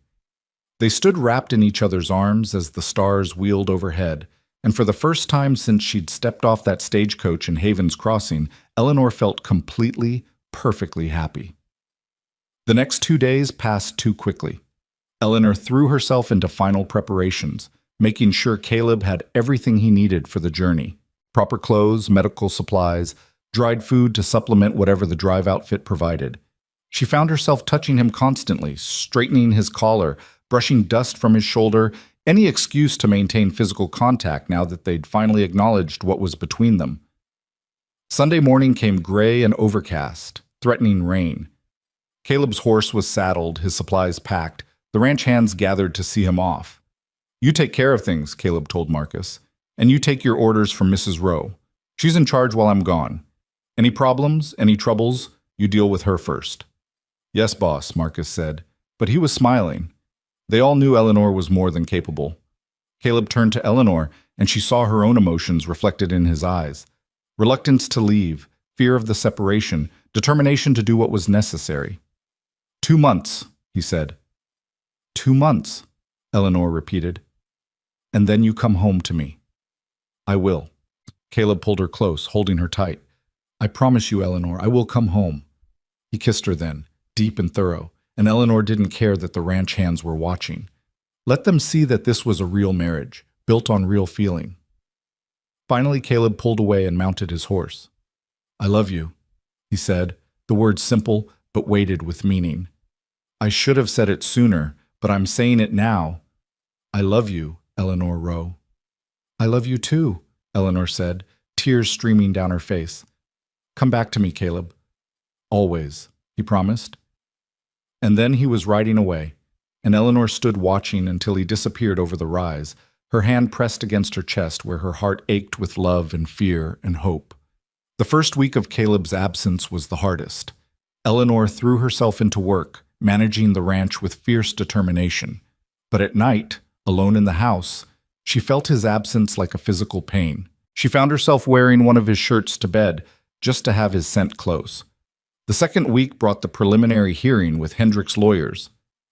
S1: They stood wrapped in each other's arms as the stars wheeled overhead, and for the first time since she'd stepped off that stagecoach in Haven's Crossing, Eleanor felt completely, perfectly happy. The next 2 days passed too quickly. Eleanor threw herself into final preparations, making sure Caleb had everything he needed for the journey: proper clothes, medical supplies, dried food to supplement whatever the drive outfit provided. She found herself touching him constantly, straightening his collar, brushing dust from his shoulder, any excuse to maintain physical contact now that they'd finally acknowledged what was between them. Sunday morning came gray and overcast, threatening rain. Caleb's horse was saddled, his supplies packed. The ranch hands gathered to see him off. "You take care of things," Caleb told Marcus, "and you take your orders from Mrs. Rowe. She's in charge while I'm gone. Any problems, any troubles, you deal with her first." "Yes, boss," Marcus said, but he was smiling. They all knew Eleanor was more than capable. Caleb turned to Eleanor, and she saw her own emotions reflected in his eyes. Reluctance to leave, fear of the separation, determination to do what was necessary. 2 months, he said. 2 months, Eleanor repeated. "And then you come home to me." "I will." Caleb pulled her close, holding her tight. "I promise you, Eleanor, I will come home." He kissed her then, deep and thorough, and Eleanor didn't care that the ranch hands were watching. Let them see that this was a real marriage, built on real feeling. Finally, Caleb pulled away and mounted his horse. "I love you," he said, the words simple but weighted with meaning. "I should have said it sooner, but I'm saying it now. I love you, Eleanor Rowe." "I love you too," Eleanor said, tears streaming down her face. "Come back to me, Caleb." "Always," he promised. And then he was riding away, and Eleanor stood watching until he disappeared over the rise, her hand pressed against her chest where her heart ached with love and fear and hope. The first week of Caleb's absence was the hardest. Eleanor threw herself into work, managing the ranch with fierce determination. But at night, alone in the house, she felt his absence like a physical pain. She found herself wearing one of his shirts to bed, just to have his scent close. The second week brought the preliminary hearing with Hendrick's lawyers.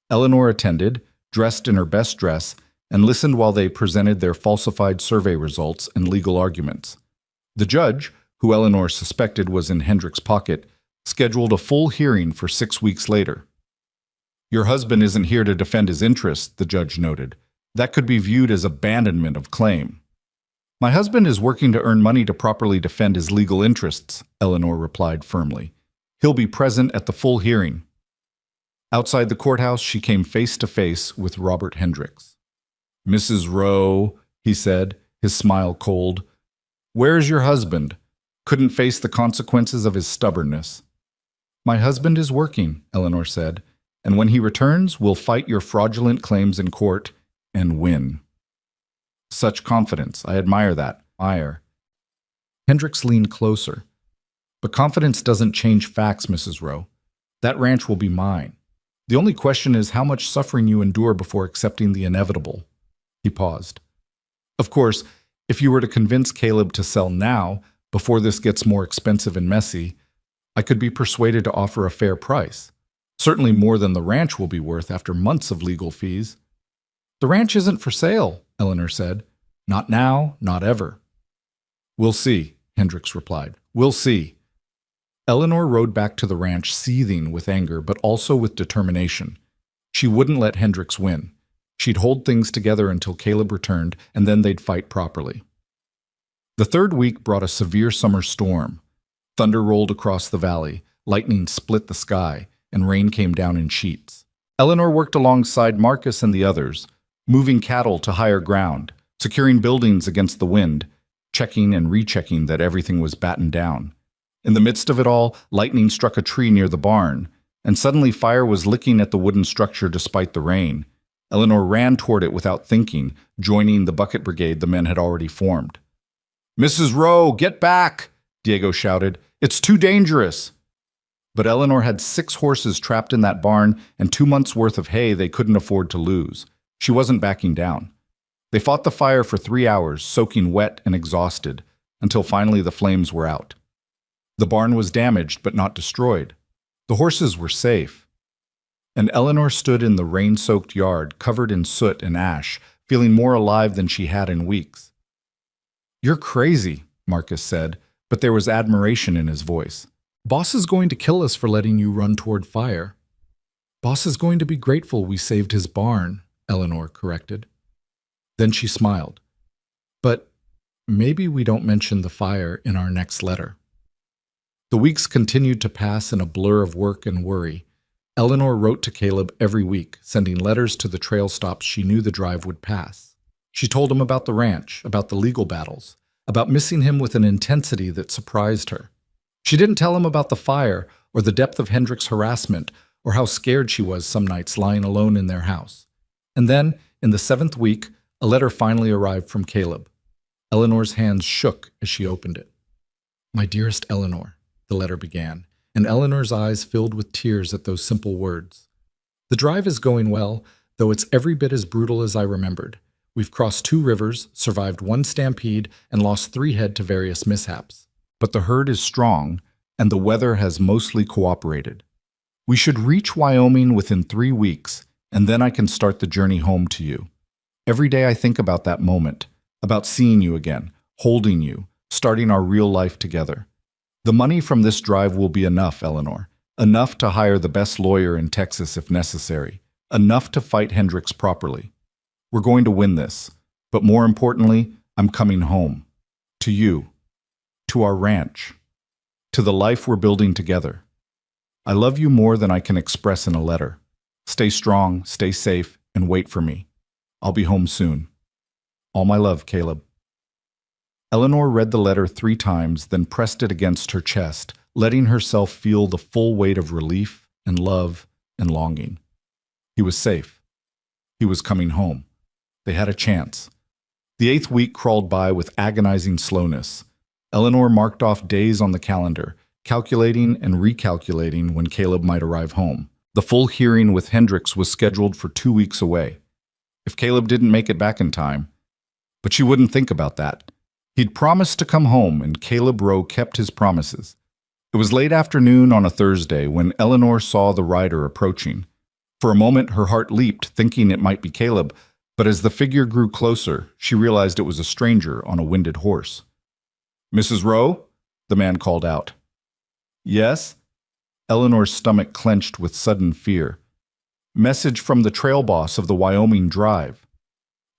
S1: Eleanor attended, dressed in her best dress, and listened while they presented their falsified survey results and legal arguments. The judge, who Eleanor suspected was in Hendrick's pocket, scheduled a full hearing for 6 weeks later. "Your husband isn't here to defend his interests," the judge noted. "That could be viewed as abandonment of claim." "My husband is working to earn money to properly defend his legal interests," Eleanor replied firmly. "He'll be present at the full hearing." Outside the courthouse, she came face to face with Robert Hendricks. "Mrs. Rowe," he said, his smile cold. "Where's your husband?" Couldn't face the consequences of his stubbornness. "My husband is working," Eleanor said, "and when he returns, we'll fight your fraudulent claims in court and win." Such confidence. I admire that. Hendricks leaned closer. "But confidence doesn't change facts, Mrs. Rowe. That ranch will be mine. The only question is how much suffering you endure before accepting the inevitable." He paused. "Of course, if you were to convince Caleb to sell now, before this gets more expensive and messy, I could be persuaded to offer a fair price. Certainly more than the ranch will be worth after months of legal fees." "The ranch isn't for sale," Eleanor said. "Not now, not ever." "We'll see," Hendricks replied. "We'll see." Eleanor rode back to the ranch seething with anger, but also with determination. She wouldn't let Hendricks win. She'd hold things together until Caleb returned, and then they'd fight properly. The third week brought a severe summer storm. Thunder rolled across the valley, lightning split the sky, and rain came down in sheets. Eleanor worked alongside Marcus and the others, moving cattle to higher ground, securing buildings against the wind, checking and rechecking that everything was battened down. In the midst of it all, lightning struck a tree near the barn, and suddenly fire was licking at the wooden structure despite the rain. Eleanor ran toward it without thinking, joining the bucket brigade the men had already formed. "Mrs. Rowe, get back!" Diego shouted. "It's too dangerous!" But Eleanor had 6 horses trapped in that barn and 2 months' worth of hay they couldn't afford to lose. She wasn't backing down. They fought the fire for 3 hours, soaking wet and exhausted, until finally the flames were out. The barn was damaged but not destroyed. The horses were safe. And Eleanor stood in the rain-soaked yard, covered in soot and ash, feeling more alive than she had in weeks. "You're crazy," Marcus said, but there was admiration in his voice. "Boss is going to kill us for letting you run toward fire." "Boss is going to be grateful we saved his barn," Eleanor corrected. Then she smiled. "But maybe we don't mention the fire in our next letter." The weeks continued to pass in a blur of work and worry. Eleanor wrote to Caleb every week, sending letters to the trail stops she knew the drive would pass. She told him about the ranch, about the legal battles, about missing him with an intensity that surprised her. She didn't tell him about the fire, or the depth of Hendrik's harassment, or how scared she was some nights lying alone in their house. And then, in the 7th week, a letter finally arrived from Caleb. Eleanor's hands shook as she opened it. "My dearest Eleanor," the letter began, and Eleanor's eyes filled with tears at those simple words. "The drive is going well, though it's every bit as brutal as I remembered. We've crossed 2 rivers, survived 1 stampede, and lost 3 head to various mishaps. But the herd is strong, and the weather has mostly cooperated. We should reach Wyoming within 3 weeks, and then I can start the journey home to you. Every day I think about that moment, about seeing you again, holding you, starting our real life together. The money from this drive will be enough, Eleanor. Enough to hire the best lawyer in Texas if necessary. Enough to fight Hendricks properly. We're going to win this. But more importantly, I'm coming home. To you. To our ranch. To the life we're building together. I love you more than I can express in a letter. Stay strong, stay safe, and wait for me. I'll be home soon. All my love, Caleb." Eleanor read the letter 3 times, then pressed it against her chest, letting herself feel the full weight of relief and love and longing. He was safe. He was coming home. They had a chance. The 8th week crawled by with agonizing slowness. Eleanor marked off days on the calendar, calculating and recalculating when Caleb might arrive home. The full hearing with Hendricks was scheduled for 2 weeks away. If Caleb didn't make it back in time. But she wouldn't think about that. He'd promised to come home, and Caleb Rowe kept his promises. It was late afternoon on a Thursday when Eleanor saw the rider approaching. For a moment, her heart leaped, thinking it might be Caleb, but as the figure grew closer, she realized it was a stranger on a winded horse. "Mrs. Rowe?" the man called out. "Yes?" Eleanor's stomach clenched with sudden fear. "Message from the trail boss of the Wyoming drive."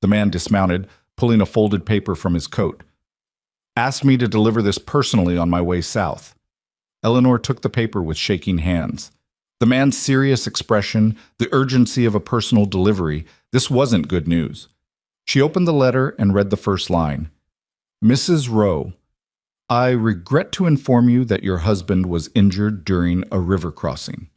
S1: The man dismounted, pulling a folded paper from his coat. "Asked me to deliver this personally on my way south." Eleanor took the paper with shaking hands. The man's serious expression, the urgency of a personal delivery, this wasn't good news. She opened the letter and read the first line. "Mrs. Rowe, I regret to inform you that your husband was injured during a river crossing."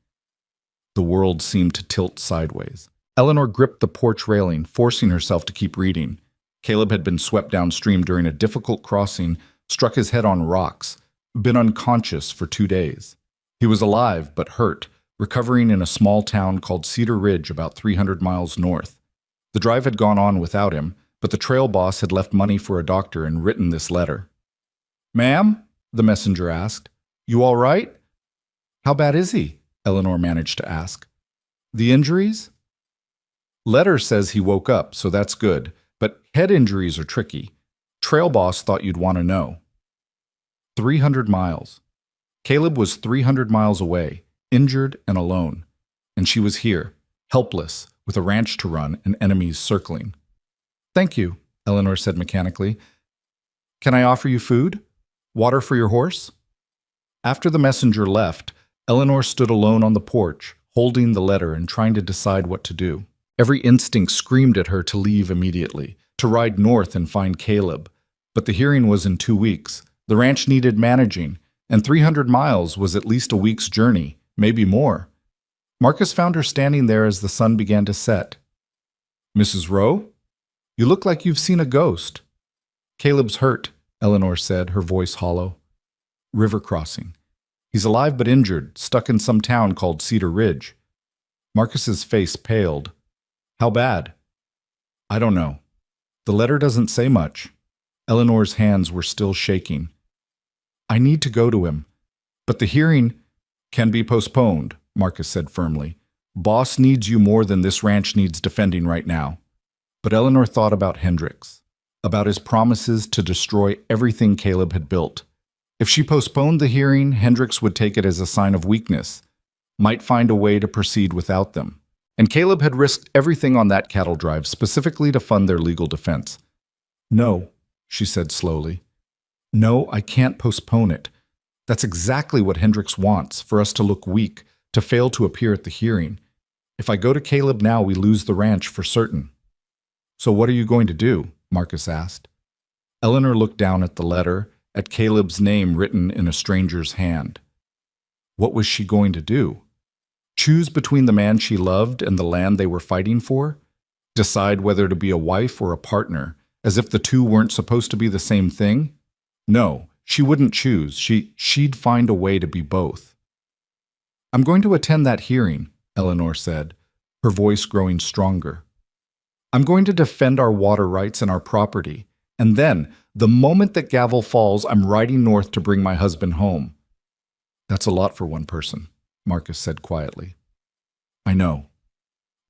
S1: The world seemed to tilt sideways. Eleanor gripped the porch railing, forcing herself to keep reading. Caleb had been swept downstream during a difficult crossing, struck his head on rocks, been unconscious for 2 days. He was alive but hurt, recovering in a small town called Cedar Ridge about 300 miles north. The drive had gone on without him, but the trail boss had left money for a doctor and written this letter. "Ma'am?" the messenger asked. "You all right?" "How bad is he?" Eleanor managed to ask. "The injuries?" "Letter says he woke up, so that's good, but head injuries are tricky. Trail boss thought you'd want to know." 300 miles. Caleb was 300 miles away, injured and alone. And she was here, helpless, with a ranch to run and enemies circling. "Thank you," Eleanor said mechanically. "Can I offer you food? Water for your horse?" After the messenger left, Eleanor stood alone on the porch, holding the letter and trying to decide what to do. Every instinct screamed at her to leave immediately, to ride north and find Caleb. But the hearing was in 2 weeks. The ranch needed managing, and 300 miles was at least a week's journey, maybe more. Marcus found her standing there as the sun began to set. "Mrs. Rowe? You look like you've seen a ghost." "Caleb's hurt," Eleanor said, her voice hollow. "River crossing. He's alive but injured, stuck in some town called Cedar Ridge." Marcus's face paled. "How bad?" "I don't know. The letter doesn't say much." Eleanor's hands were still shaking. "I need to go to him. But the hearing can be postponed," Marcus said firmly. "Boss needs you more than this ranch needs defending right now." But Eleanor thought about Hendricks, about his promises to destroy everything Caleb had built. If she postponed the hearing, Hendricks would take it as a sign of weakness, might find a way to proceed without them. And Caleb had risked everything on that cattle drive specifically to fund their legal defense. "No," she said slowly. "No, I can't postpone it. That's exactly what Hendricks wants, for us to look weak, to fail to appear at the hearing. If I go to Caleb now, we lose the ranch for certain." "So what are you going to do?" Marcus asked. Eleanor looked down at the letter, at Caleb's name written in a stranger's hand. What was she going to do? Choose between the man she loved and the land they were fighting for? Decide whether to be a wife or a partner, as if the two weren't supposed to be the same thing? No, she wouldn't choose. She'd find a way to be both. "I'm going to attend that hearing," Eleanor said, her voice growing stronger. "I'm going to defend our water rights and our property. And then, the moment that gavel falls, I'm riding north to bring my husband home." "That's a lot for one person," Marcus said quietly. "I know."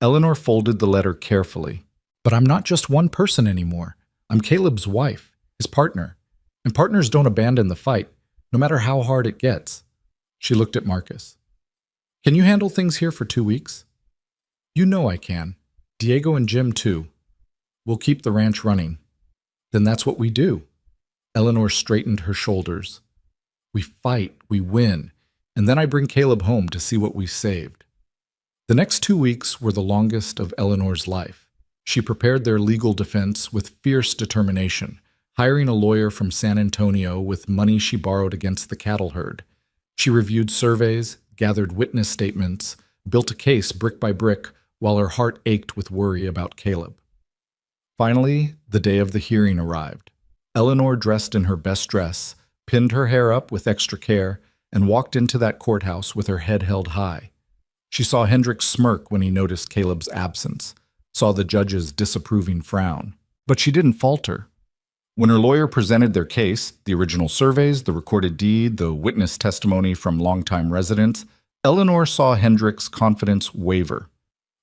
S1: Eleanor folded the letter carefully. "But I'm not just one person anymore. I'm Caleb's wife, his partner. And partners don't abandon the fight, no matter how hard it gets." She looked at Marcus. "Can you handle things here for 2 weeks?" "You know I can. Diego and Jim, too. We'll keep the ranch running." "Then that's what we do." Eleanor straightened her shoulders. "We fight, we win, and then I bring Caleb home to see what we saved." The next 2 weeks were the longest of Eleanor's life. She prepared their legal defense with fierce determination, hiring a lawyer from San Antonio with money she borrowed against the cattle herd. She reviewed surveys, gathered witness statements, built a case brick by brick, while her heart ached with worry about Caleb. Finally, the day of the hearing arrived. Eleanor, dressed in her best dress, pinned her hair up with extra care, and walked into that courthouse with her head held high. She saw Hendricks smirk when he noticed Caleb's absence, saw the judge's disapproving frown. But she didn't falter. When her lawyer presented their case, the original surveys, the recorded deed, the witness testimony from longtime residents, Eleanor saw Hendricks' confidence waver.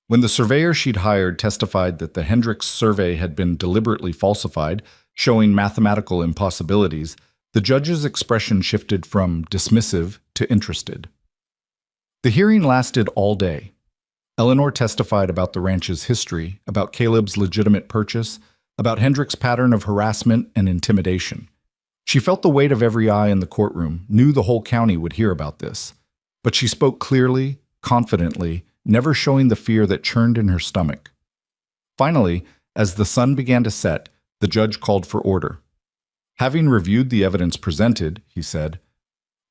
S1: When the surveyor she'd hired testified that the Hendricks survey had been deliberately falsified, showing mathematical impossibilities, the judge's expression shifted from dismissive to interested. The hearing lasted all day. Eleanor testified about the ranch's history, about Caleb's legitimate purchase, about Hendricks' pattern of harassment and intimidation. She felt the weight of every eye in the courtroom, knew the whole county would hear about this. But she spoke clearly, confidently, never showing the fear that churned in her stomach. Finally, as the sun began to set, the judge called for order. "Having reviewed the evidence presented," he said,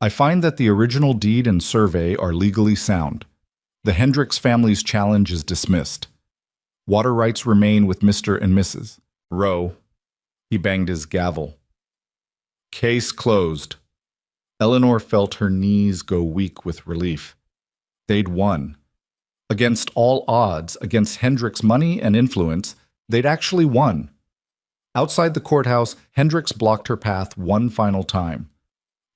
S1: "I find that the original deed and survey are legally sound. The Hendricks family's challenge is dismissed. Water rights remain with Mr. and Mrs. Rowe." He banged his gavel. "Case closed." Eleanor felt her knees go weak with relief. They'd won. Against all odds, against Hendricks' money and influence, they'd actually won. Outside the courthouse, Hendricks blocked her path one final time.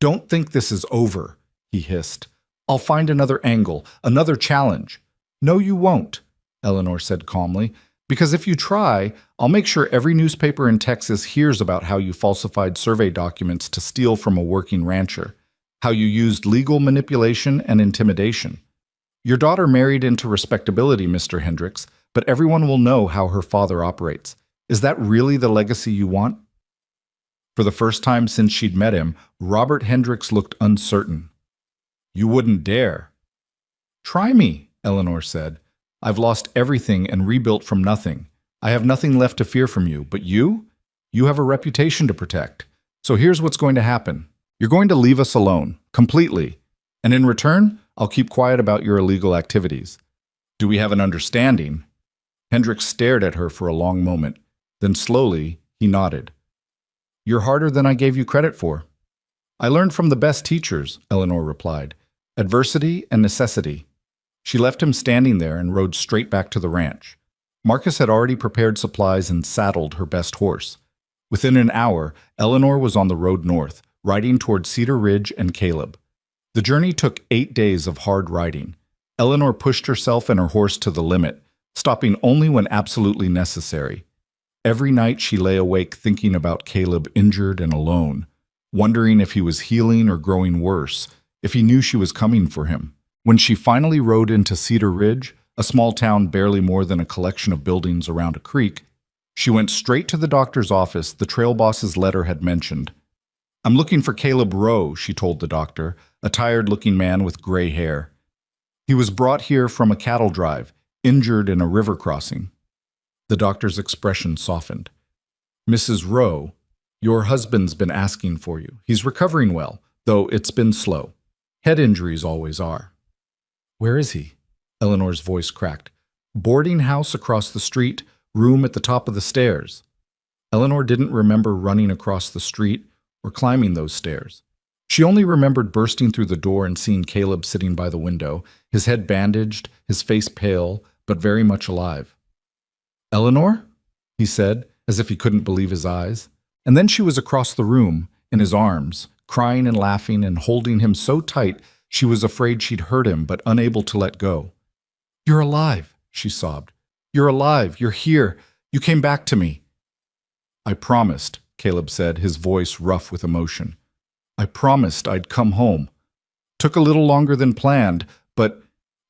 S1: "Don't think this is over," he hissed. "I'll find another angle, another challenge." "No, you won't," Eleanor said calmly, "because if you try, I'll make sure every newspaper in Texas hears about how you falsified survey documents to steal from a working rancher, how you used legal manipulation and intimidation. Your daughter married into respectability, Mr. Hendricks, but everyone will know how her father operates. Is that really the legacy you want?" For the first time since she'd met him, Robert Hendricks looked uncertain. "You wouldn't dare." "Try me," Eleanor said. "I've lost everything and rebuilt from nothing. I have nothing left to fear from you, but you? You have a reputation to protect. So here's what's going to happen. You're going to leave us alone, completely. And in return, I'll keep quiet about your illegal activities. Do we have an understanding?" Hendricks stared at her for a long moment. Then slowly, he nodded. "You're harder than I gave you credit for." "I learned from the best teachers," Eleanor replied. "Adversity and necessity." She left him standing there and rode straight back to the ranch. Marcus had already prepared supplies and saddled her best horse. Within an hour, Eleanor was on the road north, riding toward Cedar Ridge and Caleb. The journey took 8 days of hard riding. Eleanor pushed herself and her horse to the limit, stopping only when absolutely necessary. Every night she lay awake thinking about Caleb injured and alone, wondering if he was healing or growing worse, if he knew she was coming for him. When she finally rode into Cedar Ridge, a small town barely more than a collection of buildings around a creek, she went straight to the doctor's office the trail boss's letter had mentioned. "I'm looking for Caleb Rowe," she told the doctor, a tired-looking man with gray hair. "He was brought here from a cattle drive, injured in a river crossing." The doctor's expression softened. "Mrs. Rowe, your husband's been asking for you. He's recovering well, though it's been slow. Head injuries always are." "Where is he?" Eleanor's voice cracked. "Boarding house across the street, room at the top of the stairs." Eleanor didn't remember running across the street or climbing those stairs. She only remembered bursting through the door and seeing Caleb sitting by the window, his head bandaged, his face pale, but very much alive. "Eleanor?" he said, as if he couldn't believe his eyes. And then she was across the room, in his arms, crying and laughing and holding him so tight she was afraid she'd hurt him but unable to let go. "You're alive," she sobbed. "You're alive. You're here. You came back to me." "I promised," Caleb said, his voice rough with emotion. "I promised I'd come home. Took a little longer than planned, but—"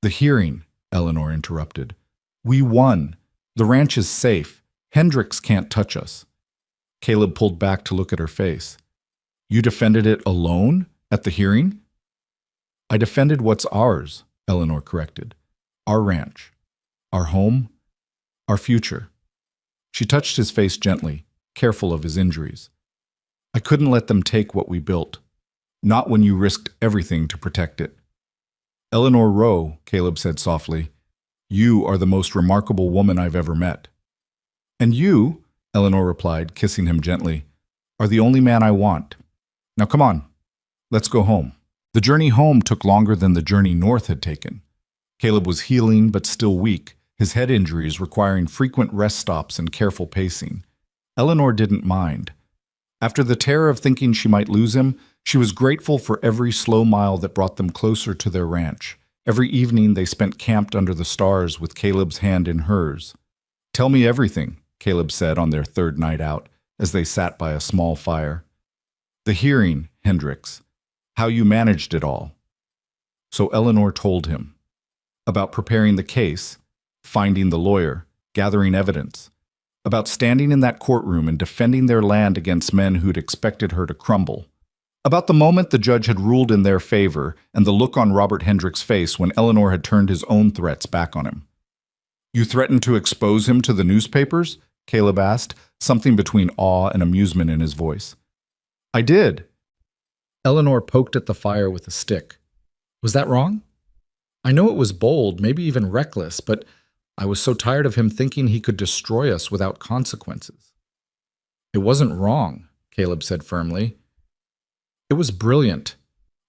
S1: "The hearing," Eleanor interrupted. "We won. The ranch is safe. Hendricks can't touch us." Caleb pulled back to look at her face. "You defended it alone at the hearing?" "I defended what's ours," Eleanor corrected. "Our ranch. Our home. Our future." She touched his face gently, careful of his injuries. "I couldn't let them take what we built. Not when you risked everything to protect it." "Eleanor Rowe," Caleb said softly, "you are the most remarkable woman I've ever met." "And you," Eleanor replied, kissing him gently, "are the only man I want. Now come on, let's go home." The journey home took longer than the journey north had taken. Caleb was healing but still weak, his head injuries requiring frequent rest stops and careful pacing. Eleanor didn't mind. After the terror of thinking she might lose him, she was grateful for every slow mile that brought them closer to their ranch. Every evening they spent camped under the stars with Caleb's hand in hers. "Tell me everything," Caleb said on their third night out, as they sat by a small fire. "The hearing, Hendricks. How you managed it all." So Eleanor told him. About preparing the case, finding the lawyer, gathering evidence. About standing in that courtroom and defending their land against men who'd expected her to crumble. About the moment the judge had ruled in their favor and the look on Robert Hendricks' face when Eleanor had turned his own threats back on him. "You threatened to expose him to the newspapers?" Caleb asked, something between awe and amusement in his voice. "I did." Eleanor poked at the fire with a stick. "Was that wrong? I know it was bold, maybe even reckless, but I was so tired of him thinking he could destroy us without consequences." "It wasn't wrong," Caleb said firmly. "It was brilliant.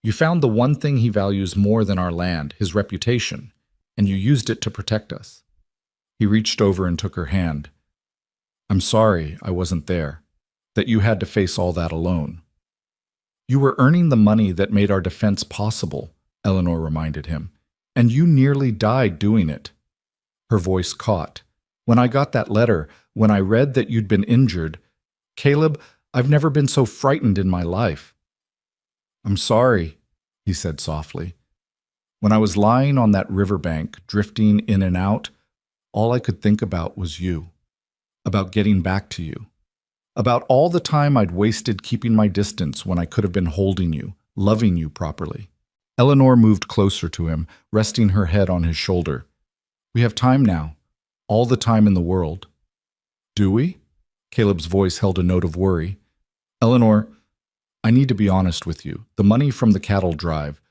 S1: You found the one thing he values more than our land, his reputation, and you used it to protect us." He reached over and took her hand. "I'm sorry I wasn't there, that you had to face all that alone." "You were earning the money that made our defense possible," Eleanor reminded him, "and you nearly died doing it." Her voice caught. "When I got that letter, when I read that you'd been injured, Caleb, I've never been so frightened in my life." "I'm sorry," he said softly. "When I was lying on that riverbank, drifting in and out, all I could think about was you, about getting back to you, about all the time I'd wasted keeping my distance when I could have been holding you, loving you properly." Eleanor moved closer to him, resting her head on his shoulder. "We have time now, all the time in the world." "Do we?" Caleb's voice held a note of worry. "Eleanor, I need to be honest with you. The money from the cattle drive,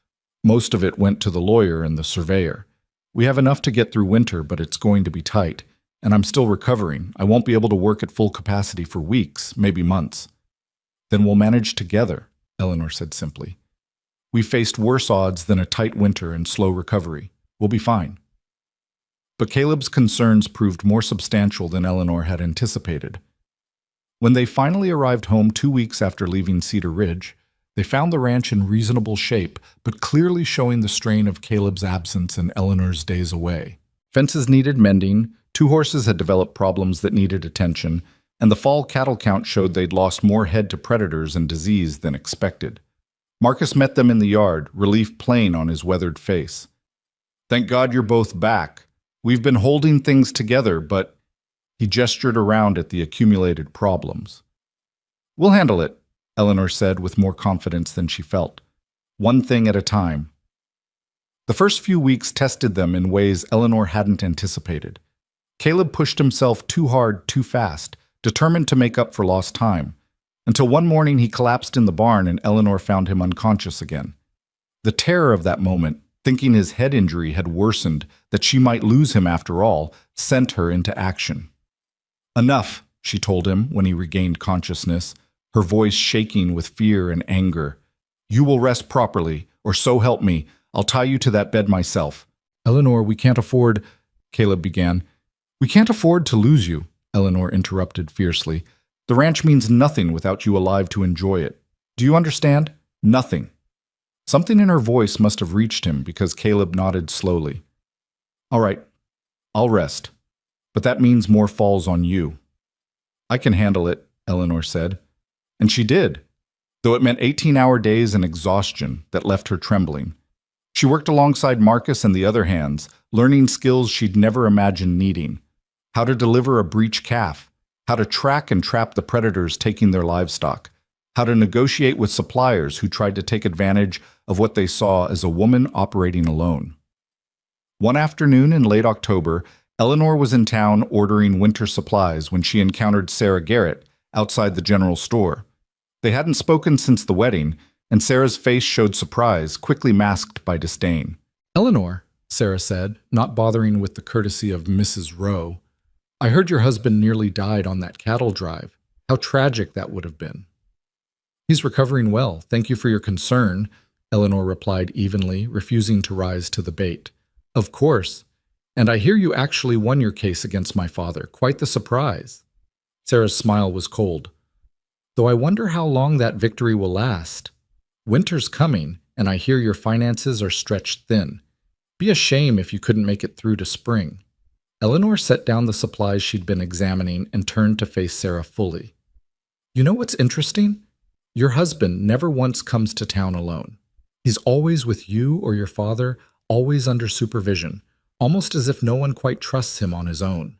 S1: most of it went to the lawyer and the surveyor. We have enough to get through winter, but it's going to be tight. And I'm still recovering. I won't be able to work at full capacity for weeks, maybe months. Then we'll manage together, Eleanor said simply. We faced worse odds than a tight winter and slow recovery. We'll be fine. But Caleb's concerns proved more substantial than Eleanor had anticipated. When they finally arrived home 2 weeks after leaving Cedar Ridge, they found the ranch in reasonable shape, but clearly showing the strain of Caleb's absence and Eleanor's days away. Fences needed mending, 2 horses had developed problems that needed attention, and the fall cattle count showed they'd lost more head to predators and disease than expected. Marcus met them in the yard, relief plain on his weathered face. "Thank God you're both back. We've been holding things together, but—" He gestured around at the accumulated problems. "We'll handle it," Eleanor said with more confidence than she felt. "One thing at a time." The first few weeks tested them in ways Eleanor hadn't anticipated. Caleb pushed himself too hard, too fast, determined to make up for lost time, until one morning he collapsed in the barn and Eleanor found him unconscious again. The terror of that moment, thinking his head injury had worsened, that she might lose him after all, sent her into action. "Enough," she told him when he regained consciousness, her voice shaking with fear and anger. "You will rest properly, or so help me. I'll tie you to that bed myself." "Eleanor, we can't afford—" Caleb began. "We can't afford to lose you," Eleanor interrupted fiercely. "The ranch means nothing without you alive to enjoy it. Do you understand? Nothing." Something in her voice must have reached him because Caleb nodded slowly. "All right, I'll rest. But that means more falls on you." "I can handle it," Eleanor said. And she did, though it meant 18-hour days and exhaustion that left her trembling. She worked alongside Marcus and the other hands, learning skills she'd never imagined needing. How to deliver a breech calf, how to track and trap the predators taking their livestock, how to negotiate with suppliers who tried to take advantage of what they saw as a woman operating alone. One afternoon in late October, Eleanor was in town ordering winter supplies when she encountered Sarah Garrett outside the general store. They hadn't spoken since the wedding, and Sarah's face showed surprise, quickly masked by disdain. "Eleanor," Sarah said, not bothering with the courtesy of Mrs. Rowe, "I heard your husband nearly died on that cattle drive. How tragic that would have been." "He's recovering well. Thank you for your concern," Eleanor replied evenly, refusing to rise to the bait. "Of course. And I hear you actually won your case against my father. Quite the surprise." Sarah's smile was cold. "Though I wonder how long that victory will last. Winter's coming, and I hear your finances are stretched thin. Be a shame if you couldn't make it through to spring." Eleanor set down the supplies she'd been examining and turned to face Sarah fully. "You know what's interesting? Your husband never once comes to town alone. He's always with you or your father, always under supervision, almost as if no one quite trusts him on his own."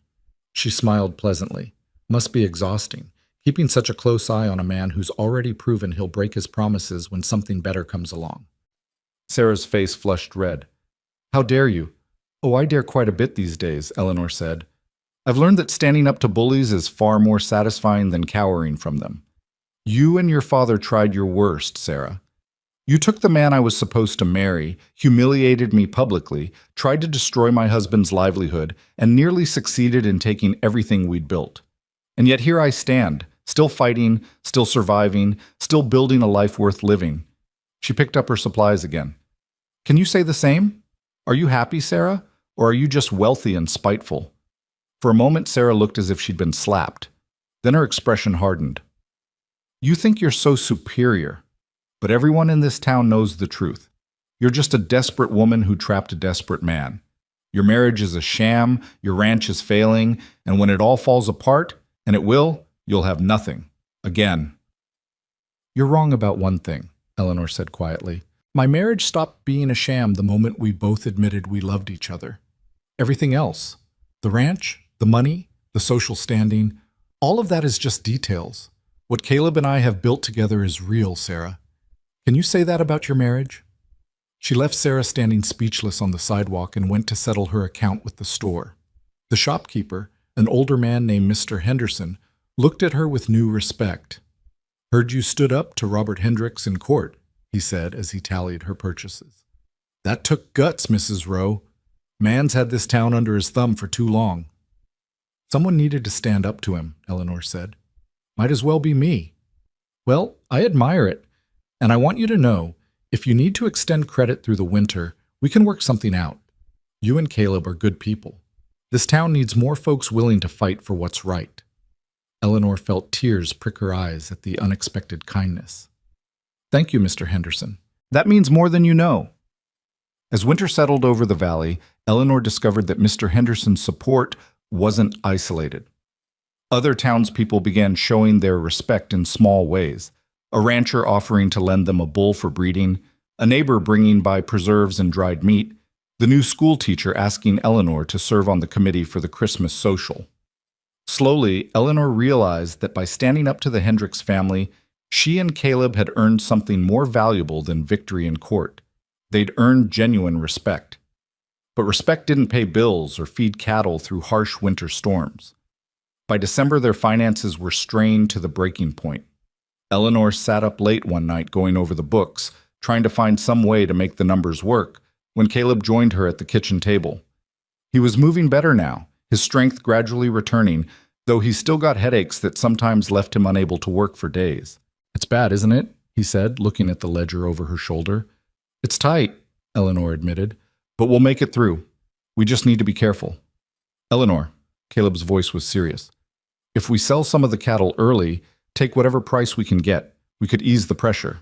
S1: She smiled pleasantly. "Must be exhausting, keeping such a close eye on a man who's already proven he'll break his promises when something better comes along." Sarah's face flushed red. "How dare you?" "Oh, I dare quite a bit these days," Eleanor said. "I've learned that standing up to bullies is far more satisfying than cowering from them. You and your father tried your worst, Sarah. You took the man I was supposed to marry, humiliated me publicly, tried to destroy my husband's livelihood, and nearly succeeded in taking everything we'd built. And yet here I stand, still fighting, still surviving, still building a life worth living." She picked up her supplies again. "Can you say the same? Are you happy, Sarah? Or are you just wealthy and spiteful?" For a moment, Sarah looked as if she'd been slapped. Then her expression hardened. "You think you're so superior, but everyone in this town knows the truth. You're just a desperate woman who trapped a desperate man. Your marriage is a sham, your ranch is failing, and when it all falls apart, and it will, you'll have nothing. Again." "You're wrong about one thing," Eleanor said quietly. "My marriage stopped being a sham the moment we both admitted we loved each other. Everything else, the ranch, the money, the social standing, all of that is just details. What Caleb and I have built together is real, Sarah. Can you say that about your marriage?" She left Sarah standing speechless on the sidewalk and went to settle her account with the store. The shopkeeper, an older man named Mr. Henderson, looked at her with new respect. Heard you stood up to Robert Hendricks in court, he said as he tallied her purchases. That took guts, Mrs. Rowe. Man's had this town under his thumb for too long. Someone needed to stand up to him, Eleanor said. Might as well be me. Well, I admire it, and I want you to know, if you need to extend credit through the winter, we can work something out. You and Caleb are good people. This town needs more folks willing to fight for what's right. Eleanor felt tears prick her eyes at the unexpected kindness. Thank you, Mr. Henderson. That means more than you know. As winter settled over the valley, Eleanor discovered that Mr. Henderson's support wasn't isolated. Other townspeople began showing their respect in small ways, a rancher offering to lend them a bull for breeding, a neighbor bringing by preserves and dried meat, the new school teacher asking Eleanor to serve on the committee for the Christmas social. Slowly, Eleanor realized that by standing up to the Hendricks family, she and Caleb had earned something more valuable than victory in court. They'd earned genuine respect. But respect didn't pay bills or feed cattle through harsh winter storms. By December, their finances were strained to the breaking point. Eleanor sat up late one night going over the books, trying to find some way to make the numbers work, when Caleb joined her at the kitchen table. He was moving better now, his strength gradually returning, though he still got headaches that sometimes left him unable to work for days. It's bad, isn't it? He said, looking at the ledger over her shoulder. It's tight, Eleanor admitted, but we'll make it through. We just need to be careful. Eleanor, Caleb's voice was serious. If we sell some of the cattle early, take whatever price we can get, we could ease the pressure.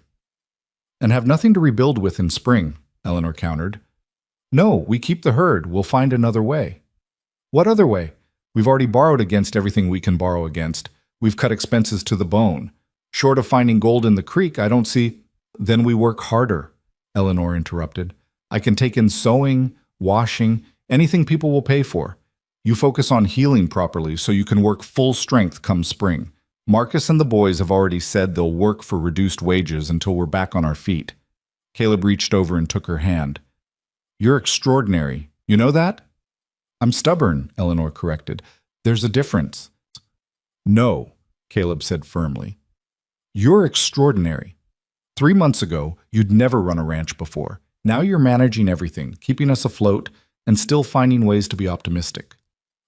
S1: And have nothing to rebuild with in spring, Eleanor countered. No, we keep the herd. We'll find another way. What other way? We've already borrowed against everything we can borrow against. We've cut expenses to the bone. Short of finding gold in the creek, I don't see... Then we work harder, Eleanor interrupted. I can take in sewing, washing, anything people will pay for. You focus on healing properly so you can work full strength come spring. Marcus and the boys have already said they'll work for reduced wages until we're back on our feet. Caleb reached over and took her hand. You're extraordinary. You know that? I'm stubborn, Eleanor corrected. There's a difference. No, Caleb said firmly. You're extraordinary. 3 months ago, you'd never run a ranch before. Now you're managing everything, keeping us afloat, and still finding ways to be optimistic.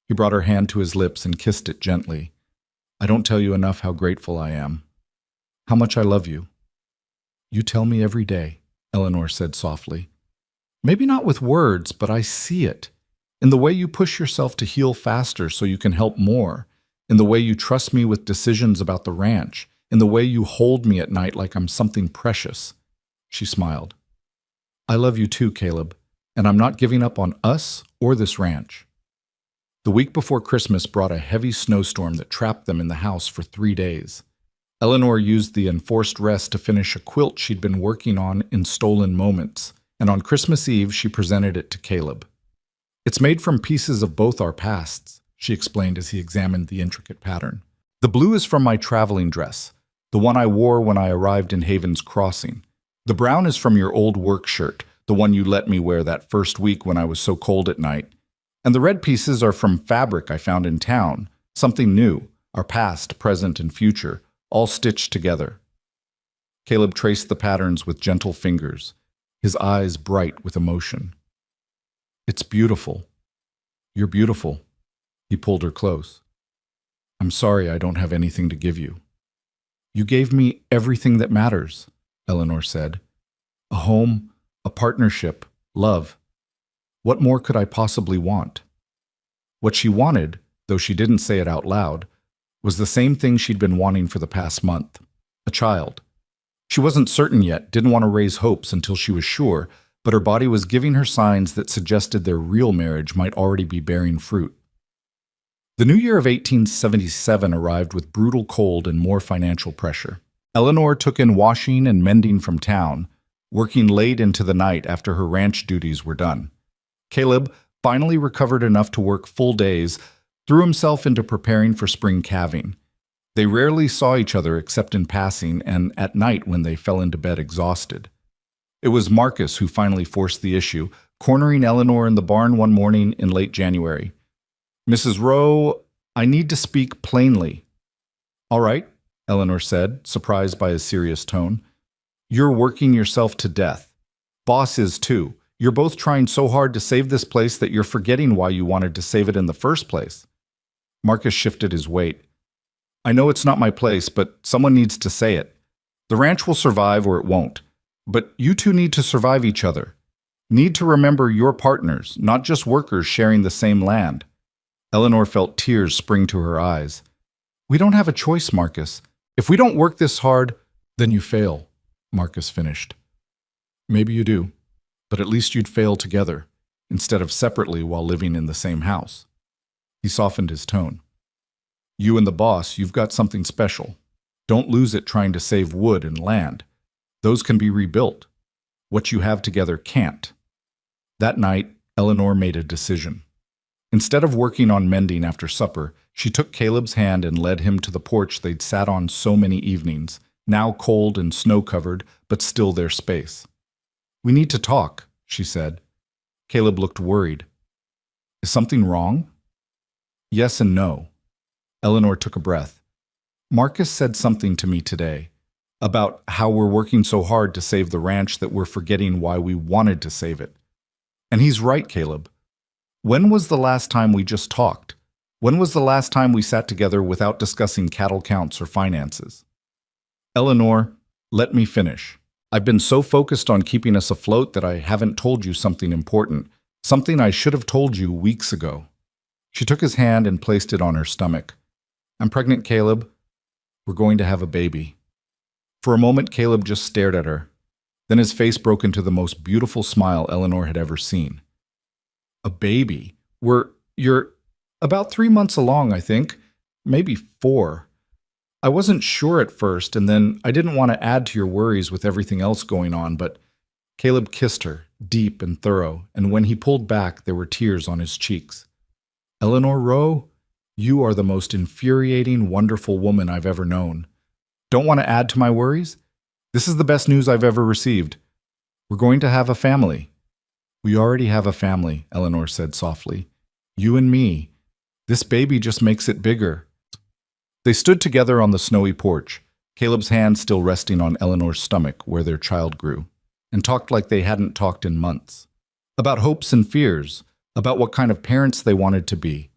S1: He brought her hand to his lips and kissed it gently. I don't tell you enough how grateful I am. How much I love you. You tell me every day, Eleanor said softly. Maybe not with words, but I see it. In the way you push yourself to heal faster so you can help more. In the way you trust me with decisions about the ranch. In the way you hold me at night like I'm something precious. She smiled. I love you too, Caleb, and I'm not giving up on us or this ranch. The week before Christmas brought a heavy snowstorm that trapped them in the house for 3 days. Eleanor used the enforced rest to finish a quilt she'd been working on in stolen moments, and on Christmas Eve she presented it to Caleb. It's made from pieces of both our pasts, she explained as he examined the intricate pattern. The blue is from my traveling dress, the one I wore when I arrived in Haven's Crossing. The brown is from your old work shirt, the one you let me wear that first week when I was so cold at night. And the red pieces are from fabric I found in town, something new, our past, present, and future, all stitched together. Caleb traced the patterns with gentle fingers, his eyes bright with emotion. It's beautiful. You're beautiful. He pulled her close. I'm sorry I don't have anything to give you. You gave me everything that matters, Eleanor said. A home, a partnership, love. What more could I possibly want? What she wanted, though she didn't say it out loud, was the same thing she'd been wanting for the past month, a child. She wasn't certain yet, didn't want to raise hopes until she was sure, but her body was giving her signs that suggested their real marriage might already be bearing fruit. The new year of 1877 arrived with brutal cold and more financial pressure. Eleanor took in washing and mending from town, working late into the night after her ranch duties were done. Caleb, finally recovered enough to work full days, threw himself into preparing for spring calving. They rarely saw each other except in passing and at night when they fell into bed exhausted. It was Marcus who finally forced the issue, cornering Eleanor in the barn one morning in late January. Mrs. Rowe, I need to speak plainly. All right, Eleanor said, surprised by his serious tone. You're working yourself to death. Boss is too. You're both trying so hard to save this place that you're forgetting why you wanted to save it in the first place. Marcus shifted his weight. I know it's not my place, but someone needs to say it. The ranch will survive or it won't. But you two need to survive each other. Need to remember you're partners, not just workers sharing the same land. Eleanor felt tears spring to her eyes. We don't have a choice, Marcus. If we don't work this hard, then you fail, Marcus finished. Maybe you do, but at least you'd fail together, instead of separately while living in the same house. He softened his tone. You and the boss, you've got something special. Don't lose it trying to save wood and land. Those can be rebuilt. What you have together can't. That night, Eleanor made a decision. Instead of working on mending after supper, she took Caleb's hand and led him to the porch they'd sat on so many evenings, now cold and snow-covered, but still their space. We need to talk, she said. Caleb looked worried. Is something wrong? Yes and no. Eleanor took a breath. Marcus said something to me today about how we're working so hard to save the ranch that we're forgetting why we wanted to save it. And he's right, Caleb. When was the last time we just talked? When was the last time we sat together without discussing cattle counts or finances? Eleanor, let me finish. I've been so focused on keeping us afloat that I haven't told you something important, something I should have told you weeks ago. She took his hand and placed it on her stomach. I'm pregnant, Caleb. We're going to have a baby. For a moment, Caleb just stared at her. Then his face broke into the most beautiful smile Eleanor had ever seen. A baby? You're about 3 months along, I think. Maybe 4. I wasn't sure at first, and then I didn't want to add to your worries with everything else going on, but Caleb kissed her, deep and thorough, and when he pulled back, there were tears on his cheeks. Eleanor Rowe, you are the most infuriating, wonderful woman I've ever known. Don't want to add to my worries? This is the best news I've ever received. We're going to have a family. We already have a family, Eleanor said softly. You and me. This baby just makes it bigger. They stood together on the snowy porch, Caleb's hand still resting on Eleanor's stomach where their child grew, and talked like they hadn't talked in months. About hopes and fears, about what kind of parents they wanted to be,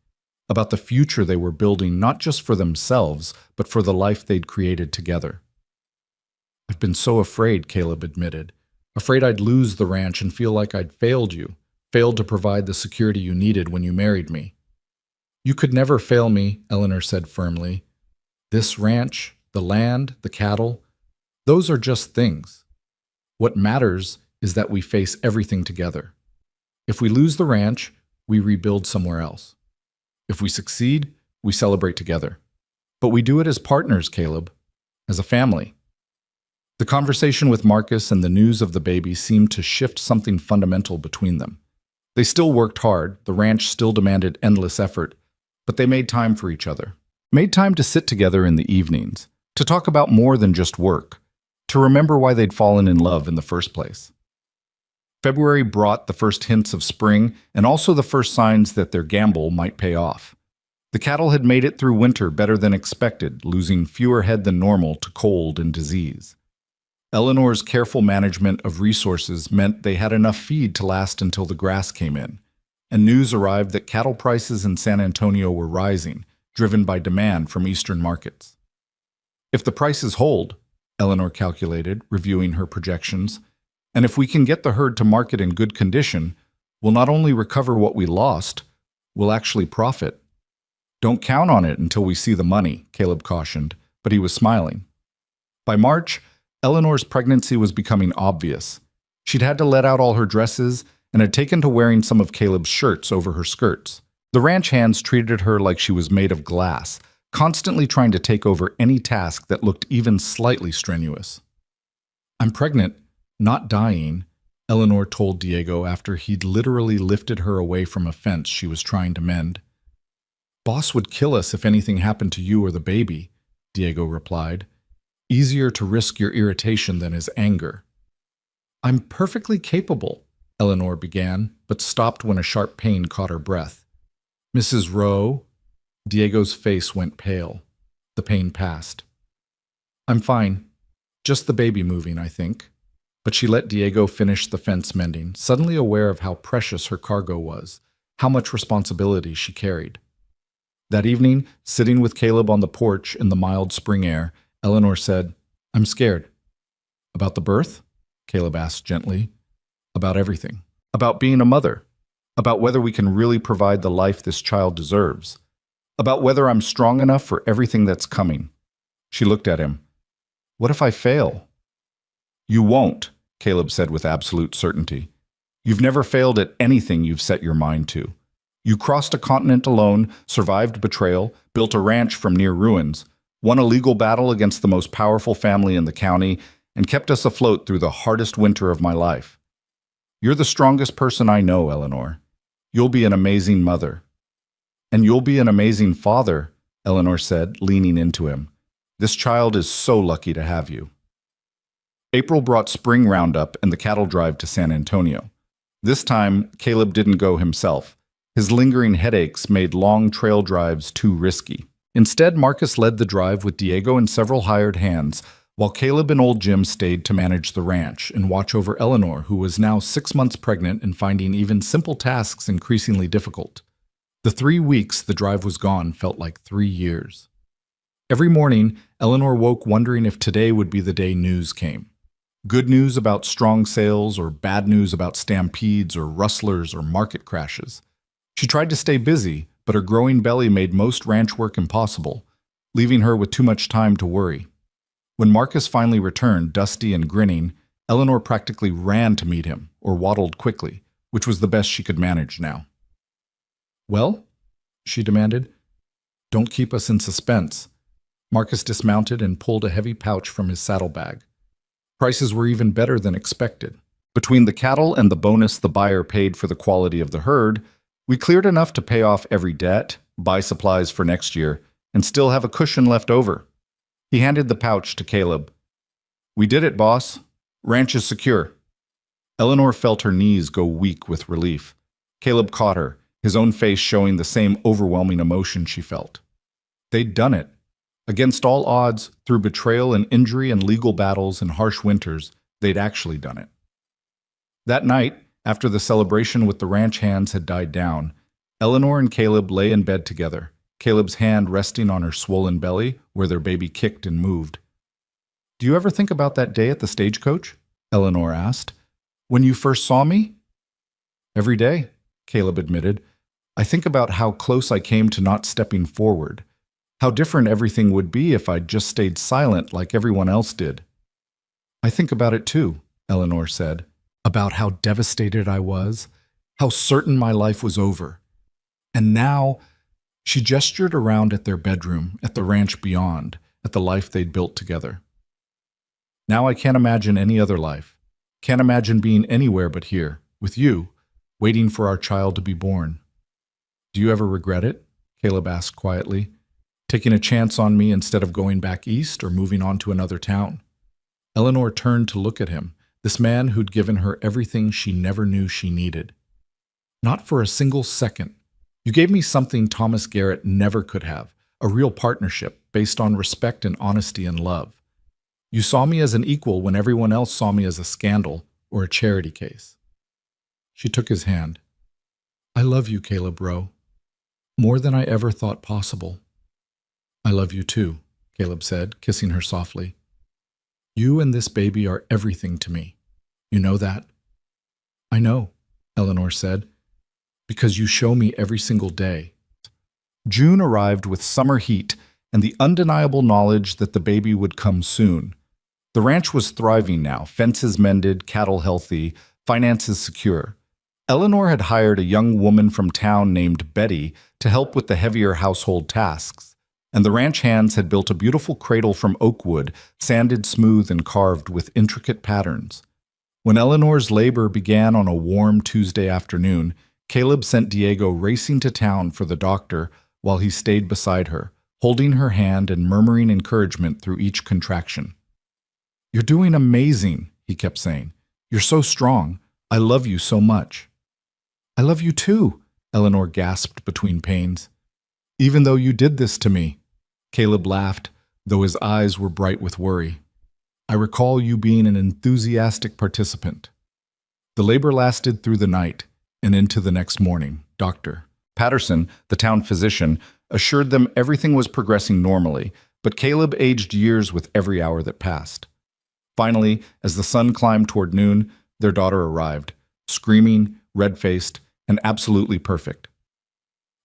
S1: about the future they were building not just for themselves, but for the life they'd created together. I've been so afraid, Caleb admitted. Afraid I'd lose the ranch and feel like I'd failed you, failed to provide the security you needed when you married me. You could never fail me, Eleanor said firmly. This ranch, the land, the cattle, those are just things. What matters is that we face everything together. If we lose the ranch, we rebuild somewhere else. If we succeed, we celebrate together. But we do it as partners, Caleb, as a family. The conversation with Marcus and the news of the baby seemed to shift something fundamental between them. They still worked hard, the ranch still demanded endless effort, but they made time for each other. Made time to sit together in the evenings, to talk about more than just work, to remember why they'd fallen in love in the first place. February brought the first hints of spring and also the first signs that their gamble might pay off. The cattle had made it through winter better than expected, losing fewer head than normal to cold and disease. Eleanor's careful management of resources meant they had enough feed to last until the grass came in, and news arrived that cattle prices in San Antonio were rising, driven by demand from eastern markets. If the prices hold, Eleanor calculated, reviewing her projections, and if we can get the herd to market in good condition, we'll not only recover what we lost, we'll actually profit. Don't count on it until we see the money, Caleb cautioned, but he was smiling. By March, Eleanor's pregnancy was becoming obvious. She'd had to let out all her dresses and had taken to wearing some of Caleb's shirts over her skirts. The ranch hands treated her like she was made of glass, constantly trying to take over any task that looked even slightly strenuous. I'm pregnant, not dying, Eleanor told Diego after he'd literally lifted her away from a fence she was trying to mend. Boss would kill us if anything happened to you or the baby, Diego replied. Easier to risk your irritation than his anger. I'm perfectly capable, Eleanor began, but stopped when a sharp pain caught her breath. Mrs. Rowe? Diego's face went pale. The pain passed. I'm fine. Just the baby moving, I think. But she let Diego finish the fence mending, suddenly aware of how precious her cargo was, how much responsibility she carried. That evening, sitting with Caleb on the porch in the mild spring air, Eleanor said, "I'm scared." "About the birth?" Caleb asked gently. "About everything. About being a mother. About whether we can really provide the life this child deserves. About whether I'm strong enough for everything that's coming." She looked at him. "What if I fail?" "You won't," Caleb said with absolute certainty. "You've never failed at anything you've set your mind to. You crossed a continent alone, survived betrayal, built a ranch from near ruins, won a legal battle against the most powerful family in the county, and kept us afloat through the hardest winter of my life. You're the strongest person I know, Eleanor. You'll be an amazing mother." "And you'll be an amazing father," Eleanor said, leaning into him. "This child is so lucky to have you." April brought spring roundup and the cattle drive to San Antonio. This time, Caleb didn't go himself. His lingering headaches made long trail drives too risky. Instead, Marcus led the drive with Diego and several hired hands, while Caleb and old Jim stayed to manage the ranch and watch over Eleanor, who was now 6 months pregnant and finding even simple tasks increasingly difficult. The 3 weeks the drive was gone felt like 3 years. Every morning, Eleanor woke wondering if today would be the day news came. Good news about strong sales, or bad news about stampedes or rustlers or market crashes. She tried to stay busy, but her growing belly made most ranch work impossible, leaving her with too much time to worry. When Marcus finally returned, dusty and grinning, Eleanor practically ran to meet him, or waddled quickly, which was the best she could manage now. "Well?" she demanded. "Don't keep us in suspense." Marcus dismounted and pulled a heavy pouch from his saddlebag. Prices were even better than expected. Between the cattle and the bonus the buyer paid for the quality of the herd, we cleared enough to pay off every debt, buy supplies for next year, and still have a cushion left over. He handed the pouch to Caleb. "We did it, boss. Ranch is secure." Eleanor felt her knees go weak with relief. Caleb caught her, his own face showing the same overwhelming emotion she felt. They'd done it. Against all odds, through betrayal and injury and legal battles and harsh winters, they'd actually done it. That night, after the celebration with the ranch hands had died down, Eleanor and Caleb lay in bed together, Caleb's hand resting on her swollen belly where their baby kicked and moved. "Do you ever think about that day at the stagecoach?" Eleanor asked. "When you first saw me?" "Every day," Caleb admitted. "I think about how close I came to not stepping forward, how different everything would be if I'd just stayed silent like everyone else did." "I think about it too," Eleanor said, "about how devastated I was, how certain my life was over. And now," she gestured around at their bedroom, at the ranch beyond, at the life they'd built together. "Now I can't imagine any other life. Can't imagine being anywhere but here, with you, waiting for our child to be born." "Do you ever regret it?" Caleb asked quietly. "Taking a chance on me instead of going back east or moving on to another town?" Eleanor turned to look at him, this man who'd given her everything she never knew she needed. "Not for a single second. You gave me something Thomas Garrett never could have, a real partnership based on respect and honesty and love. You saw me as an equal when everyone else saw me as a scandal or a charity case." She took his hand. "I love you, Caleb Rowe. More than I ever thought possible." "I love you too," Caleb said, kissing her softly. "You and this baby are everything to me. You know that?" "I know," Eleanor said, "because you show me every single day." June arrived with summer heat and the undeniable knowledge that the baby would come soon. The ranch was thriving now, fences mended, cattle healthy, finances secure. Eleanor had hired a young woman from town named Betty to help with the heavier household tasks, and the ranch hands had built a beautiful cradle from oak wood, sanded smooth and carved with intricate patterns. When Eleanor's labor began on a warm Tuesday afternoon, Caleb sent Diego racing to town for the doctor while he stayed beside her, holding her hand and murmuring encouragement through each contraction. "You're doing amazing," he kept saying. "You're so strong. I love you so much." "I love you too," Eleanor gasped between pains. "Even though you did this to me," Caleb laughed, though his eyes were bright with worry. I recall you being an enthusiastic participant. The labor lasted through the night and into the next morning. Dr. Patterson, the town physician, assured them everything was progressing normally, but Caleb aged years with every hour that passed. Finally, as the sun climbed toward noon, their daughter arrived, screaming, red-faced, and absolutely perfect.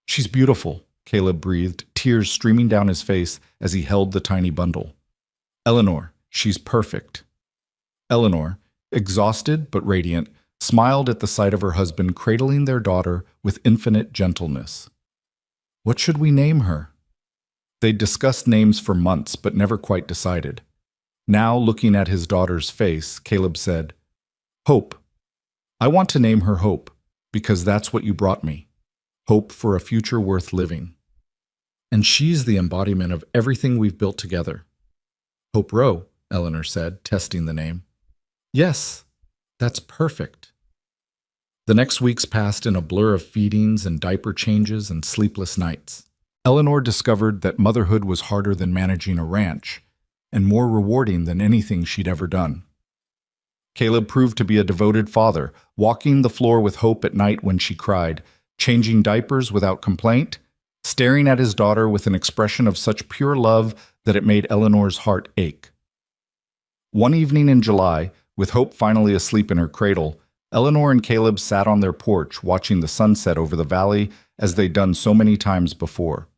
S1: "She's beautiful," Caleb breathed, tears streaming down his face as he held the tiny bundle. "Eleanor, she's perfect." Eleanor, exhausted but radiant, smiled at the sight of her husband cradling their daughter with infinite gentleness. "What should we name her?" They'd discussed names for months but never quite decided. Now, looking at his daughter's face, Caleb said, "Hope. I want to name her Hope, because that's what you brought me. Hope for a future worth living. And she's the embodiment of everything we've built together." "Hope Row," Eleanor said, testing the name. "Yes, that's perfect." The next weeks passed in a blur of feedings and diaper changes and sleepless nights. Eleanor discovered that motherhood was harder than managing a ranch, and more rewarding than anything she'd ever done. Caleb proved to be a devoted father, walking the floor with Hope at night when she cried, changing diapers without complaint, staring at his daughter with an expression of such pure love that it made Eleanor's heart ache. One evening in July, with Hope finally asleep in her cradle, Eleanor and Caleb sat on their porch watching the sunset over the valley as they'd done so many times before.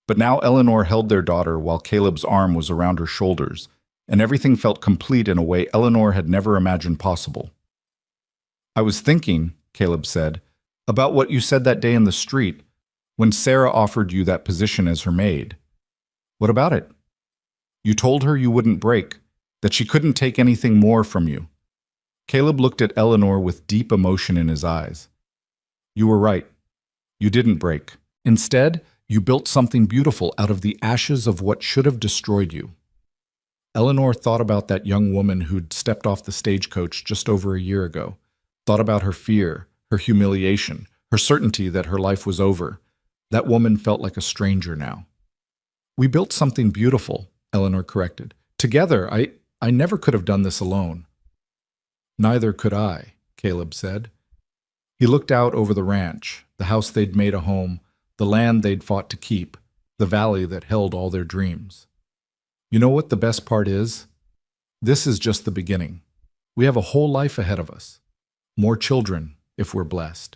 S1: But now Eleanor held their daughter while Caleb's arm was around her shoulders, and everything felt complete in a way Eleanor had never imagined possible. "I was thinking," Caleb said, "about what you said that day in the street, when Sarah offered you that position as her maid. What about it? You told her you wouldn't break, that she couldn't take anything more from you." Caleb looked at Eleanor with deep emotion in his eyes. "You were right. You didn't break. Instead, you built something beautiful out of the ashes of what should have destroyed you." Eleanor thought about that young woman who'd stepped off the stagecoach just over a year ago, thought about her fear, her humiliation, her certainty that her life was over. That woman felt like a stranger now. "We built something beautiful," Eleanor corrected. "Together, I never could have done this alone." "Neither could I," Caleb said. He looked out over the ranch, the house they'd made a home, the land they'd fought to keep, the valley that held all their dreams. "You know what the best part is? This is just the beginning. We have a whole life ahead of us. More children, if we're blessed.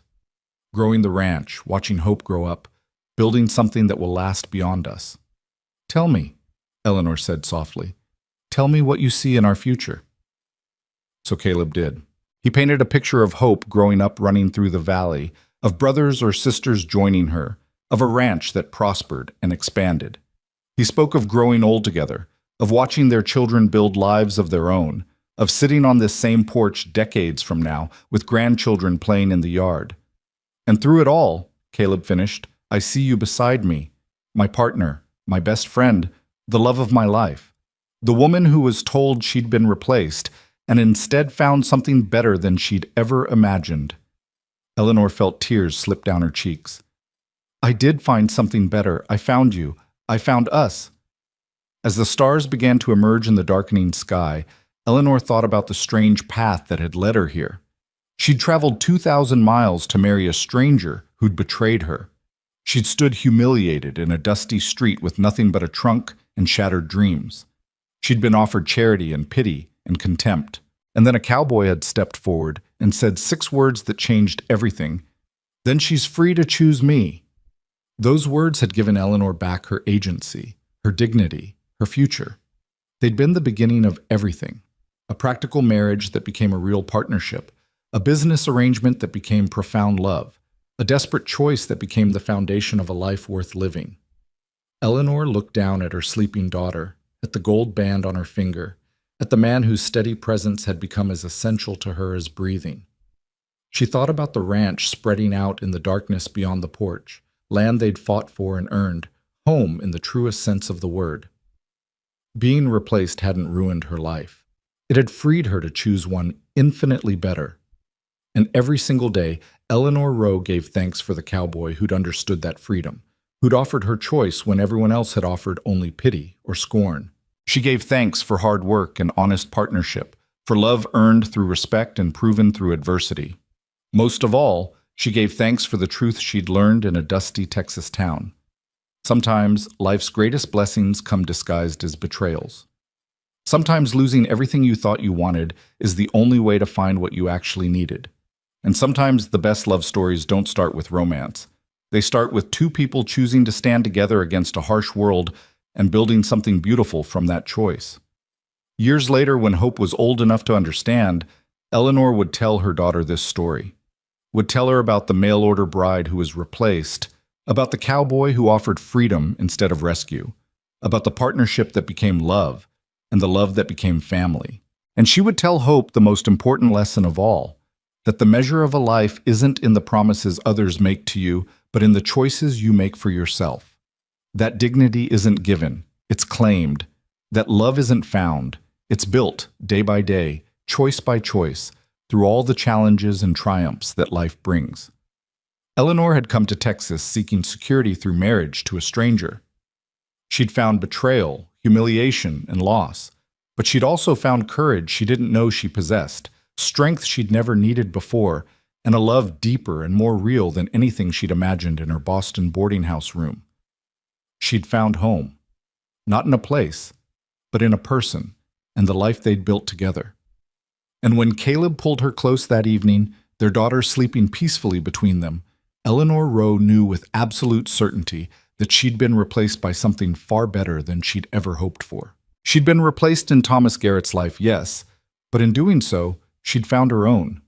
S1: Growing the ranch, watching Hope grow up, building something that will last beyond us. Tell me," Eleanor said softly. "Tell me what you see in our future." So Caleb did. He painted a picture of Hope growing up running through the valley, of brothers or sisters joining her, of a ranch that prospered and expanded. He spoke of growing old together, of watching their children build lives of their own, of sitting on this same porch decades from now with grandchildren playing in the yard. "And through it all," Caleb finished, "I see you beside me, my partner, my best friend, the love of my life. The woman who was told she'd been replaced, and instead found something better than she'd ever imagined." Eleanor felt tears slip down her cheeks. "I did find something better. I found you. I found us." As the stars began to emerge in the darkening sky, Eleanor thought about the strange path that had led her here. She'd traveled 2,000 miles to marry a stranger who'd betrayed her. She'd stood humiliated in a dusty street with nothing but a trunk and shattered dreams. She'd been offered charity and pity and contempt. And then a cowboy had stepped forward and said 6 words that changed everything. "Then she's free to choose me." Those words had given Eleanor back her agency, her dignity, her future. They'd been the beginning of everything. A practical marriage that became a real partnership, a business arrangement that became profound love, a desperate choice that became the foundation of a life worth living. Eleanor looked down at her sleeping daughter, at the gold band on her finger, at the man whose steady presence had become as essential to her as breathing. She thought about the ranch spreading out in the darkness beyond the porch, land they'd fought for and earned, home in the truest sense of the word. Being replaced hadn't ruined her life. It had freed her to choose one infinitely better. And every single day, Eleanor Rowe gave thanks for the cowboy who'd understood that freedom, who'd offered her choice when everyone else had offered only pity or scorn. She gave thanks for hard work and honest partnership, for love earned through respect and proven through adversity. Most of all, she gave thanks for the truth she'd learned in a dusty Texas town. Sometimes life's greatest blessings come disguised as betrayals. Sometimes losing everything you thought you wanted is the only way to find what you actually needed. And sometimes the best love stories don't start with romance. They start with two people choosing to stand together against a harsh world and building something beautiful from that choice. Years later, when Hope was old enough to understand, Eleanor would tell her daughter this story. Would tell her about the mail-order bride who was replaced, about the cowboy who offered freedom instead of rescue, about the partnership that became love, and the love that became family. And she would tell Hope the most important lesson of all, that the measure of a life isn't in the promises others make to you, but in the choices you make for yourself. That dignity isn't given, it's claimed. That love isn't found, it's built day by day, choice by choice, through all the challenges and triumphs that life brings. Eleanor had come to Texas seeking security through marriage to a stranger. She'd found betrayal, humiliation, and loss, but she'd also found courage she didn't know she possessed, strength she'd never needed before, and a love deeper and more real than anything she'd imagined in her Boston boarding house room. She'd found home, not in a place, but in a person, and the life they'd built together. And when Caleb pulled her close that evening, their daughter sleeping peacefully between them, Eleanor Rowe knew with absolute certainty that she'd been replaced by something far better than she'd ever hoped for. She'd been replaced in Thomas Garrett's life, yes, but in doing so, she'd found her own.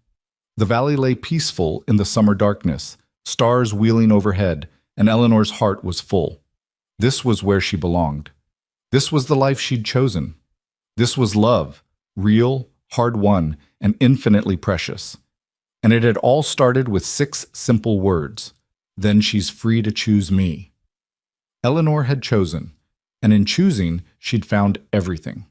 S1: The valley lay peaceful in the summer darkness, stars wheeling overhead, and Eleanor's heart was full. This was where she belonged. This was the life she'd chosen. This was love, real, hard-won, and infinitely precious. And it had all started with 6 simple words. Then she's free to choose me. Eleanor had chosen, and in choosing, she'd found everything.